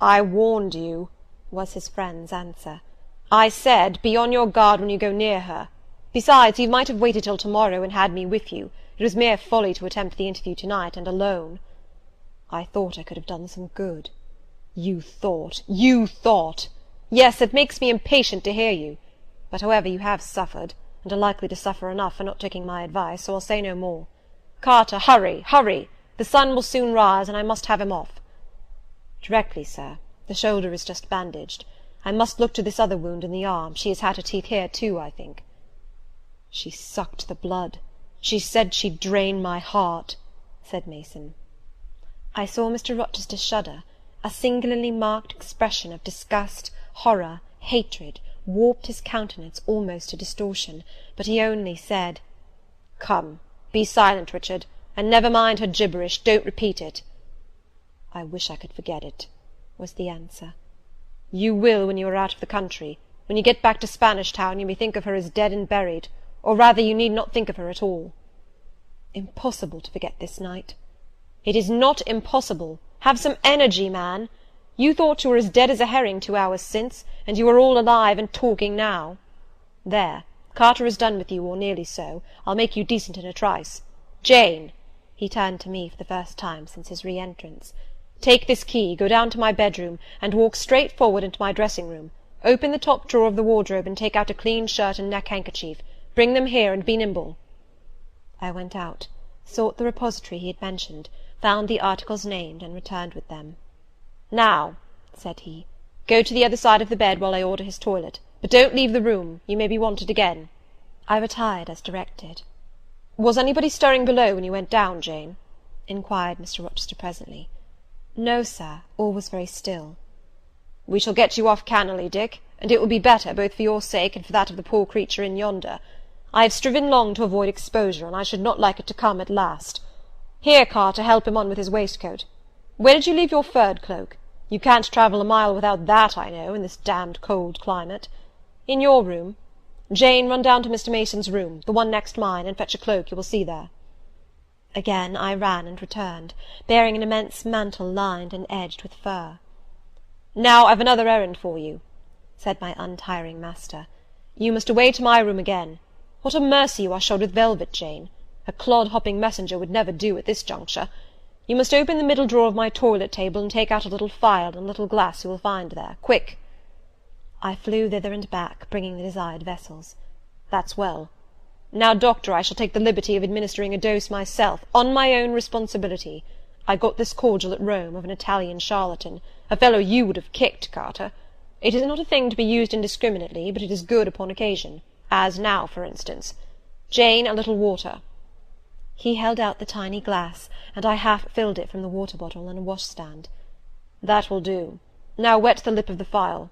"I warned you," was his friend's answer. "I said, be on your guard when you go near her. Besides, you might have waited till tomorrow and had me with you. It was mere folly to attempt the interview tonight, and alone." "I thought I could have done some good." "You thought! You thought! Yes, it makes me impatient to hear you. But however, you have suffered, and are likely to suffer enough for not taking my advice, so I'll say no more. Carter, hurry, hurry! The sun will soon rise, and I must have him off." "Directly, sir. The shoulder is just bandaged. I must look to this other wound in the arm. She has had her teeth here too, I think." "She sucked the blood. She said she'd drain my heart," said Mason. I saw Mr. Rochester shudder. A singularly marked expression of disgust, horror, hatred, warped his countenance almost to distortion, but he only said, "Come, be silent, Richard, and never mind her gibberish. Don't repeat it." "I wish I could forget it," was the answer. "You will when you are out of the country. When you get back to Spanish Town, you may think of her as dead and buried, or rather you need not think of her at all." "Impossible to forget this night." "It is not impossible. Have some energy, man. You thought you were as dead as a herring 2 hours since, and you are all alive and talking now. There, Carter has done with you, or nearly so. I'll make you decent in a trice. Jane," he turned to me for the first time since his re-entrance, "take this key, go down to my bedroom, and walk straight forward into my dressing-room. Open the top drawer of the wardrobe, and take out a clean shirt and neck-handkerchief. Bring them here, and be nimble." I went out, sought the repository he had mentioned, found the articles named, and returned with them. "Now," said he, "go to the other side of the bed while I order his toilet. But don't leave the room. You may be wanted again." I retired as directed. "Was anybody stirring below when you went down, Jane?" inquired Mr. Rochester presently. "No, sir, all was very still." "We shall get you off cannily, Dick, and it will be better, both for your sake and for that of the poor creature in yonder. I have striven long to avoid exposure, and I should not like it to come at last. Here, Carter, help him on with his waistcoat. Where did you leave your furred cloak? You can't travel a mile without that, I know, in this damned cold climate. In your room. Jane, run down to Mr. Mason's room, the one next mine, and fetch a cloak you will see there." Again I ran and returned, bearing an immense mantle lined and edged with fur. "Now I've another errand for you," said my untiring master. "You must away to my room again. What a mercy you are shod with velvet, Jane! A clod-hopping messenger would never do at this juncture. You must open the middle drawer of my toilet table, and take out a little phial and a little glass you will find there. Quick!" I flew thither and back, bringing the desired vessels. "That's well. Now, doctor, I shall take the liberty of administering a dose myself, on my own responsibility. I got this cordial at Rome, of an Italian charlatan, a fellow you would have kicked, Carter. It is not a thing to be used indiscriminately, but it is good upon occasion, as now, for instance. Jane, a little water." He held out the tiny glass, and I half filled it from the water bottle on a washstand. "That will do. Now wet the lip of the phial."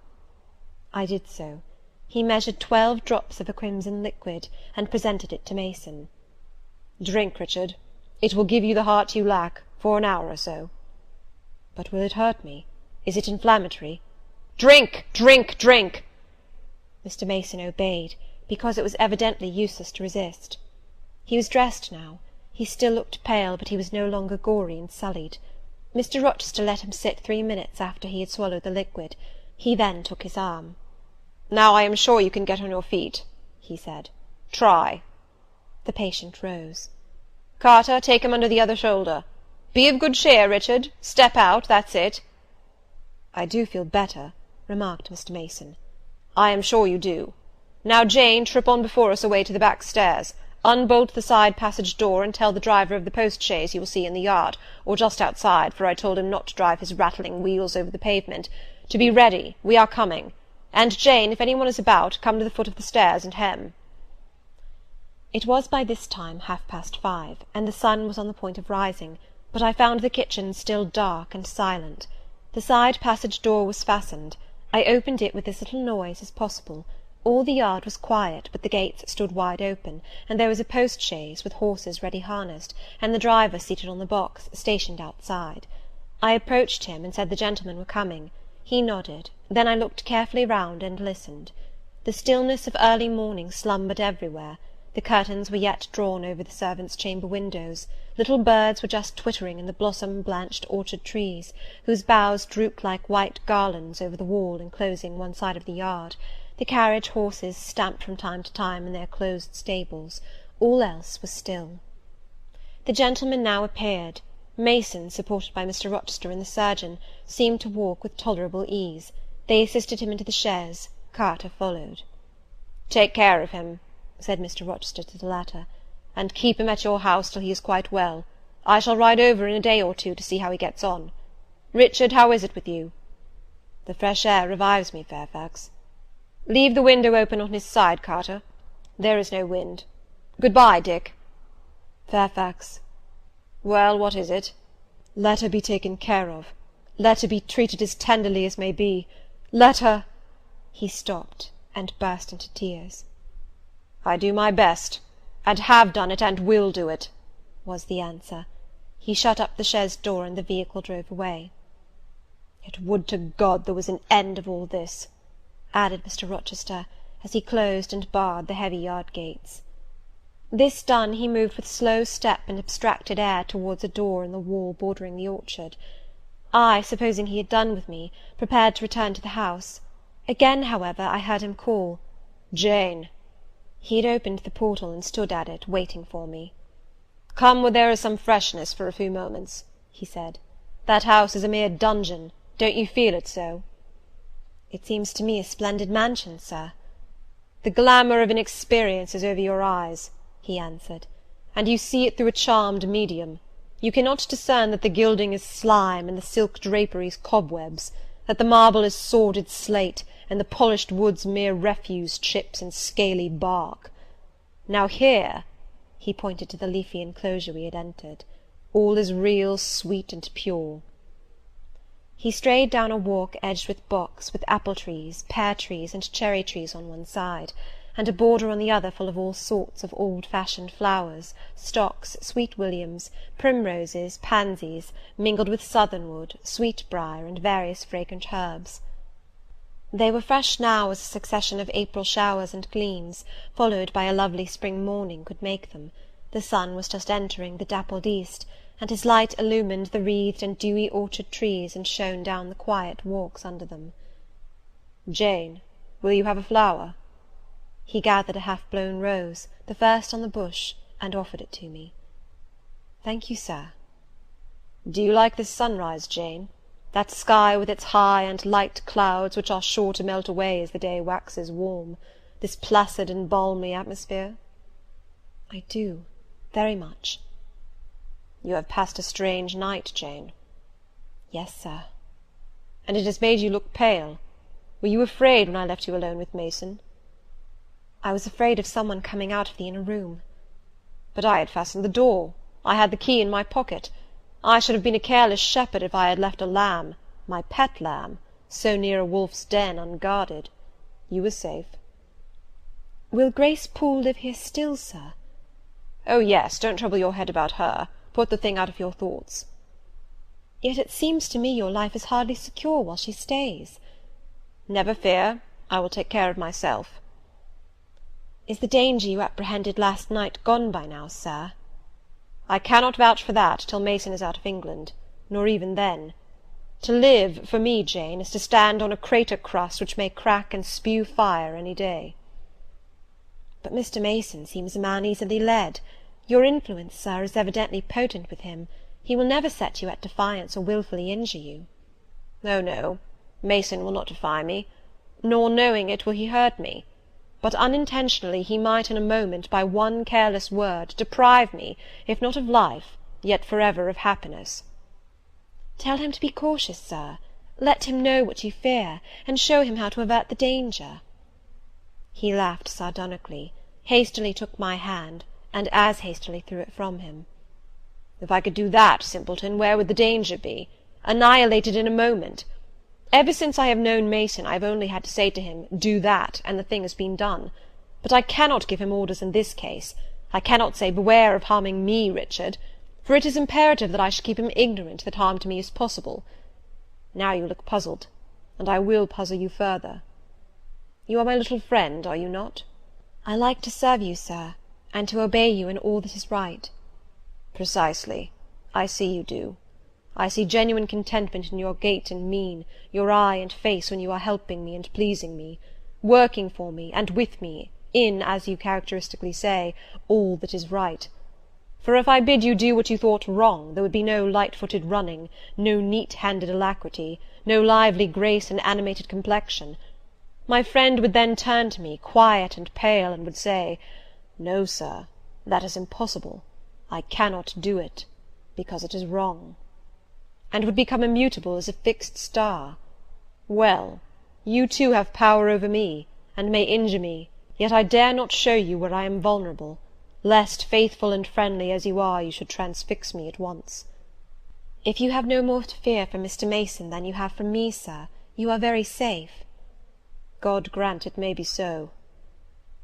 I did so. He measured 12 drops of a crimson liquid, and presented it to Mason. "Drink, Richard. It will give you the heart you lack, for an hour or so." "But will it hurt me? Is it inflammatory?" "Drink! Drink! Drink!" Mr. Mason obeyed, because it was evidently useless to resist. He was dressed now. He still looked pale, but he was no longer gory and sullied. Mr. Rochester let him sit 3 minutes after he had swallowed the liquid. He then took his arm. "Now I am sure you can get on your feet," he said. "Try." The patient rose. "Carter, take him under the other shoulder. Be of good cheer, Richard. Step out, that's it." "I do feel better," remarked Mr. Mason. "I am sure you do. Now, Jane, trip on before us away to the back stairs. Unbolt the side passage door, and tell the driver of the post-chaise you will see in the yard, or just outside, for I told him not to drive his rattling wheels over the pavement, to be ready. We are coming. And, Jane, if any one is about, come to the foot of the stairs and hem." It was by this time 5:30, and the sun was on the point of rising, but I found the kitchen still dark and silent. The side passage door was fastened. I opened it with as little noise as possible. All the yard was quiet, but the gates stood wide open, and there was a post-chaise, with horses ready harnessed, and the driver seated on the box, stationed outside. I approached him, and said the gentlemen were coming. He nodded. Then I looked carefully round, and listened. The stillness of early morning slumbered everywhere. The curtains were yet drawn over the servants' chamber windows. Little birds were just twittering in the blossom-blanched orchard trees, whose boughs drooped like white garlands over the wall enclosing one side of the yard. The carriage horses stamped from time to time in their closed stables. All else was still. The gentlemen now appeared. Mason, supported by Mr. Rochester and the surgeon, seemed to walk with tolerable ease. They assisted him into the chaise. Carter followed. "Take care of him," said Mr. Rochester to the latter, "and keep him at your house till he is quite well. I shall ride over in a day or two to see how he gets on. Richard, how is it with you?" "The fresh air revives me, Fairfax." "Leave the window open on his side, Carter. There is no wind. Good-bye, Dick." "Fairfax." "Well, what is it?" "Let her be taken care of. Let her be treated as tenderly as may be. Let her—" He stopped, and burst into tears. "I do my best, and have done it, and will do it," was the answer. He shut up the chaise door, and the vehicle drove away. "Yet would to God there was an end of all this," added Mr. Rochester, as he closed and barred the heavy yard gates. This done, he moved with slow step and abstracted air towards a door in the wall bordering the orchard. I, supposing he had done with me, prepared to return to the house. Again, however, I heard him call, "Jane!" He had opened the portal, and stood at it, waiting for me. "Come where there is some freshness for a few moments," he said. "That house is a mere dungeon. Don't you feel it so?" "It seems to me a splendid mansion, sir." "The glamour of inexperience is over your eyes," he answered, "and you see it through a charmed medium. You cannot discern that the gilding is slime, and the silk draperies cobwebs, that the marble is sordid slate, and the polished woods mere refuse chips and scaly bark. Now here," he pointed to the leafy enclosure we had entered, "all is real, sweet, and pure." He strayed down a walk edged with box, with apple-trees, pear-trees, and cherry-trees on one side, and a border on the other full of all sorts of old-fashioned flowers, stocks, sweet-williams, primroses, pansies, mingled with southernwood, sweet-briar, and various fragrant herbs. They were fresh now as a succession of April showers and gleams, followed by a lovely spring morning, could make them. The sun was just entering the dappled east, and his light illumined the wreathed and dewy orchard trees, and shone down the quiet walks under them. "Jane, will you have a flower?" He gathered a half-blown rose, the first on the bush, and offered it to me. "Thank you, sir." "Do you like this sunrise, Jane? That sky with its high and light clouds, which are sure to melt away as the day waxes warm, this placid and balmy atmosphere?" "I do, very much." "You have passed a strange night, Jane." "Yes, sir." "And it has made you look pale. Were you afraid when I left you alone with Mason?" "I was afraid of some one coming out of the inner room." But I had fastened the door. I had the key in my pocket. I should have been a careless shepherd if I had left a lamb, my pet lamb, so near a wolf's den unguarded. You were safe." "Will Grace Poole live here still, sir?" "Oh, yes, don't trouble your head about her. Put the thing out of your thoughts." "Yet it seems to me your life is hardly secure while she stays." "Never fear. I will take care of myself." "Is the danger you apprehended last night gone by now, sir?" "I cannot vouch for that till Mason is out of England, nor even then. To live, for me, Jane, is to stand on a crater crust which may crack and spew fire any day." "But Mr. Mason seems a man easily led. Your influence, sir, is evidently potent with him. He will never set you at defiance or wilfully injure you." "Oh, no, Mason will not defy me, nor, knowing it, will he hurt me. But unintentionally he might in a moment, by one careless word, deprive me, if not of life, yet forever of happiness." "Tell him to be cautious, sir. Let him know what you fear, and show him how to avert the danger." He laughed sardonically, hastily took my hand, and as hastily threw it from him. "If I could do that, simpleton, where would the danger be? Annihilated in a moment. Ever since I have known Mason, I have only had to say to him, 'Do that,' and the thing has been done. But I cannot give him orders in this case. I cannot say, 'Beware of harming me, Richard,' for it is imperative that I should keep him ignorant that harm to me is possible. Now you look puzzled, and I will puzzle you further. You are my little friend, are you not?" "I like to serve you, sir, and to obey you in all that is right." "Precisely. I see you do. I see genuine contentment in your gait and mien, your eye and face, when you are helping me and pleasing me, working for me, and with me, in, as you characteristically say, all that is right. For if I bid you do what you thought wrong, there would be no light-footed running, no neat-handed alacrity, no lively grace and animated complexion. My friend would then turn to me, quiet and pale, and would say, 'No, sir, that is impossible. I cannot do it, because it is wrong,' and would become immutable as a fixed star. Well, you too have power over me, and may injure me, yet I dare not show you where I am vulnerable, lest, faithful and friendly as you are, you should transfix me at once." "If you have no more to fear from Mr. Mason than you have from me, sir, you are very safe." "God grant it may be so.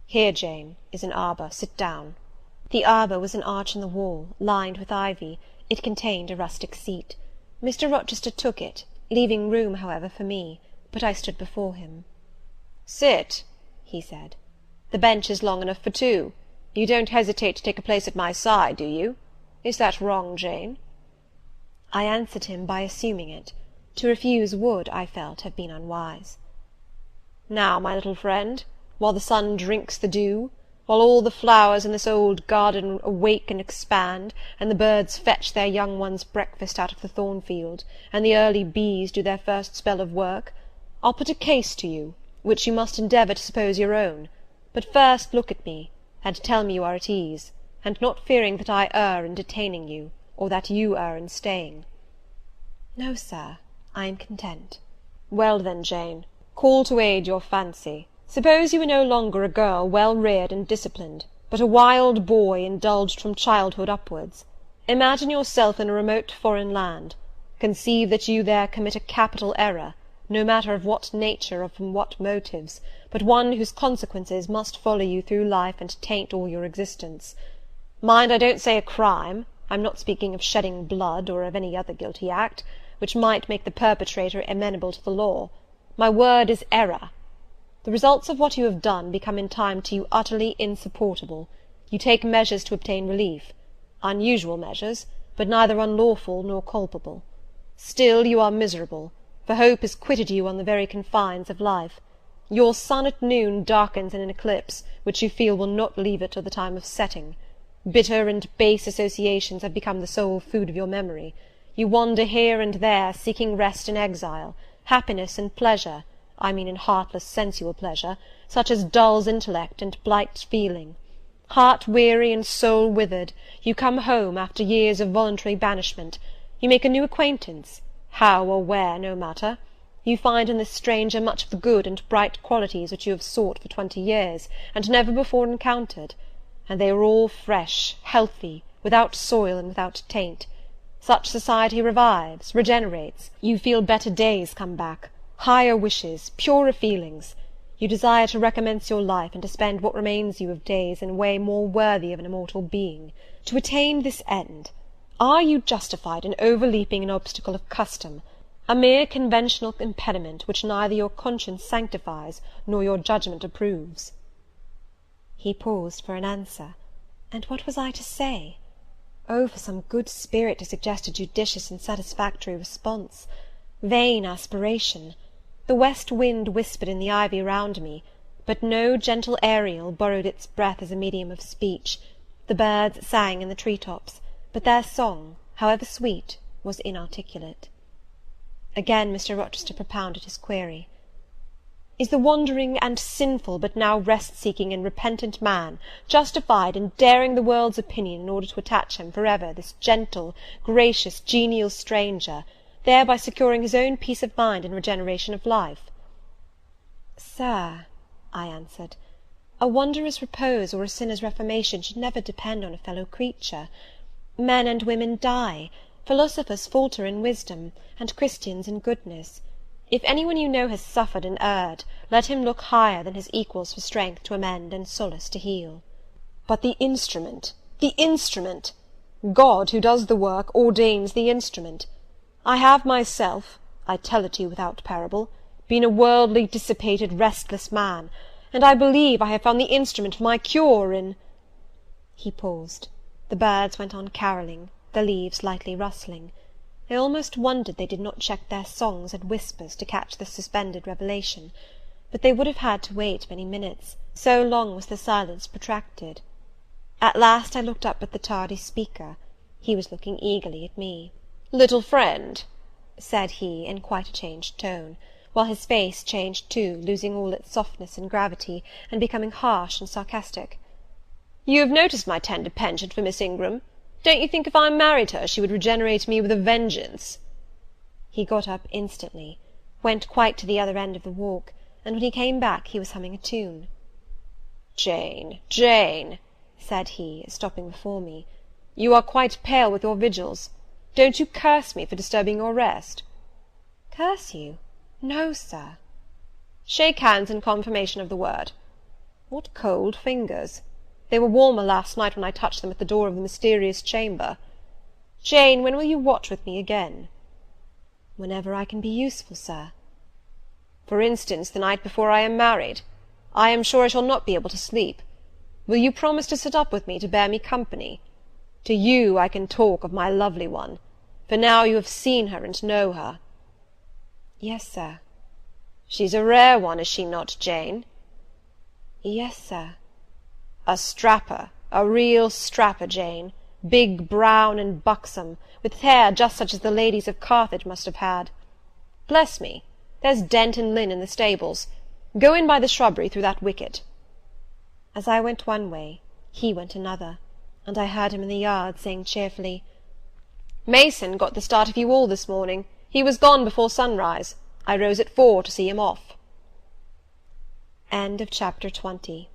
Here, Jane, is an arbour. Sit down." The arbour was an arch in the wall, lined with ivy. It contained a rustic seat. Mr. Rochester took it, leaving room, however, for me, but I stood before him. "Sit," he said. "The bench is long enough for two. You don't hesitate to take a place at my side, do you? Is that wrong, Jane?" I answered him by assuming it. To refuse would, I felt, have been unwise. "Now, my little friend, while the sun drinks the dew, while all the flowers in this old garden awake and expand, and the birds fetch their young ones' breakfast out of the thornfield, and the early bees do their first spell of work, I'll put a case to you, which you must endeavour to suppose your own. But first look at me, and tell me you are at ease, and not fearing that I err in detaining you, or that you err in staying." "No, sir, I am content." "Well then, Jane, call to aid your fancy. Suppose you were no longer a girl well reared and disciplined, but a wild boy indulged from childhood upwards. Imagine yourself in a remote foreign land. Conceive that you there commit a capital error, no matter of what nature or from what motives, but one whose consequences must follow you through life and taint all your existence. Mind, I don't say a crime. I'm not speaking of shedding blood, or of any other guilty act, which might make the perpetrator amenable to the law. My word is error. The results of what you have done become in time to you utterly insupportable. You take measures to obtain relief. Unusual measures, but neither unlawful nor culpable. Still you are miserable, for hope has quitted you on the very confines of life. Your sun at noon darkens in an eclipse, which you feel will not leave it till the time of setting. Bitter and base associations have become the sole food of your memory. You wander here and there, seeking rest in exile, happiness and pleasure, I mean in heartless sensual pleasure, such as dulls intellect and blights feeling. Heart weary and soul withered, you come home after years of voluntary banishment. You make a new acquaintance, how or where, no matter. You find in this stranger much of the good and bright qualities which you have sought for 20 years, and never before encountered. and they were all fresh, healthy, without soil and without taint. Such society revives, regenerates. You feel better days come back, higher wishes, purer feelings. You desire to recommence your life, and to spend what remains you of days in a way more worthy of an immortal being. To attain this end, are you justified in overleaping an obstacle of custom, a mere conventional impediment which neither your conscience sanctifies nor your judgment approves?" He paused for an answer, and what was I to say? Oh, for some good spirit to suggest a judicious and satisfactory response! Vain aspiration! The west wind whispered in the ivy round me, but no gentle Ariel borrowed its breath as a medium of speech. The birds sang in the tree-tops, but their song, however sweet, was inarticulate. Again Mr. Rochester propounded his query. "Is the wandering and sinful, but now rest-seeking and repentant man, justified in daring the world's opinion in order to attach him for ever this gentle, gracious, genial stranger, thereby securing his own peace of mind and regeneration of life?" "Sir," I answered, "a wanderer's repose or a sinner's reformation should never depend on a fellow creature. Men and women die, philosophers falter in wisdom, and Christians in goodness. If any one you know has suffered and erred, let him look higher than his equals for strength to amend and solace to heal." "But the instrument, the instrument! God, who does the work, ordains the instrument. I have myself, I tell it to you without parable, been a worldly, dissipated, restless man, and I believe I have found the instrument for my cure in—" He paused. The birds went on carolling, the leaves lightly rustling. I almost wondered they did not check their songs and whispers to catch this suspended revelation; but they would have had to wait many minutes, so long was the silence protracted. At last I looked up at the tardy speaker. He was looking eagerly at me. "Little friend," said he, in quite a changed tone, while his face changed too, losing all its softness and gravity, and becoming harsh and sarcastic, "you have noticed my tender penchant for Miss Ingram. Don't you think if I married her, she would regenerate me with a vengeance?" He got up instantly, went quite to the other end of the walk, and when he came back he was humming a tune. "Jane, Jane," said he, stopping before me, "you are quite pale with your vigils. Don't you curse me for disturbing your rest?" "Curse you? No, sir." "Shake hands in confirmation of the word. What cold fingers! They were warmer last night when I touched them at the door of the mysterious chamber. Jane, when will you watch with me again?" "Whenever I can be useful, sir." "For instance, the night before I am married. I am sure I shall not be able to sleep. Will you promise to sit up with me to bear me company? To you I can talk of my lovely one, for now you have seen her and know her." "Yes, sir." "She's a rare one, is she not, Jane?" "Yes, sir." "A strapper, a real strapper, Jane, big, brown, and buxom, with hair just such as the ladies of Carthage must have had. Bless me, there's Dent and Lynn in the stables. Go in by the shrubbery through that wicket." As I went one way, he went another, and I heard him in the yard saying cheerfully, "Mason got the start of you all this morning. He was gone before sunrise. I rose at 4 to see him off." Chapter 21.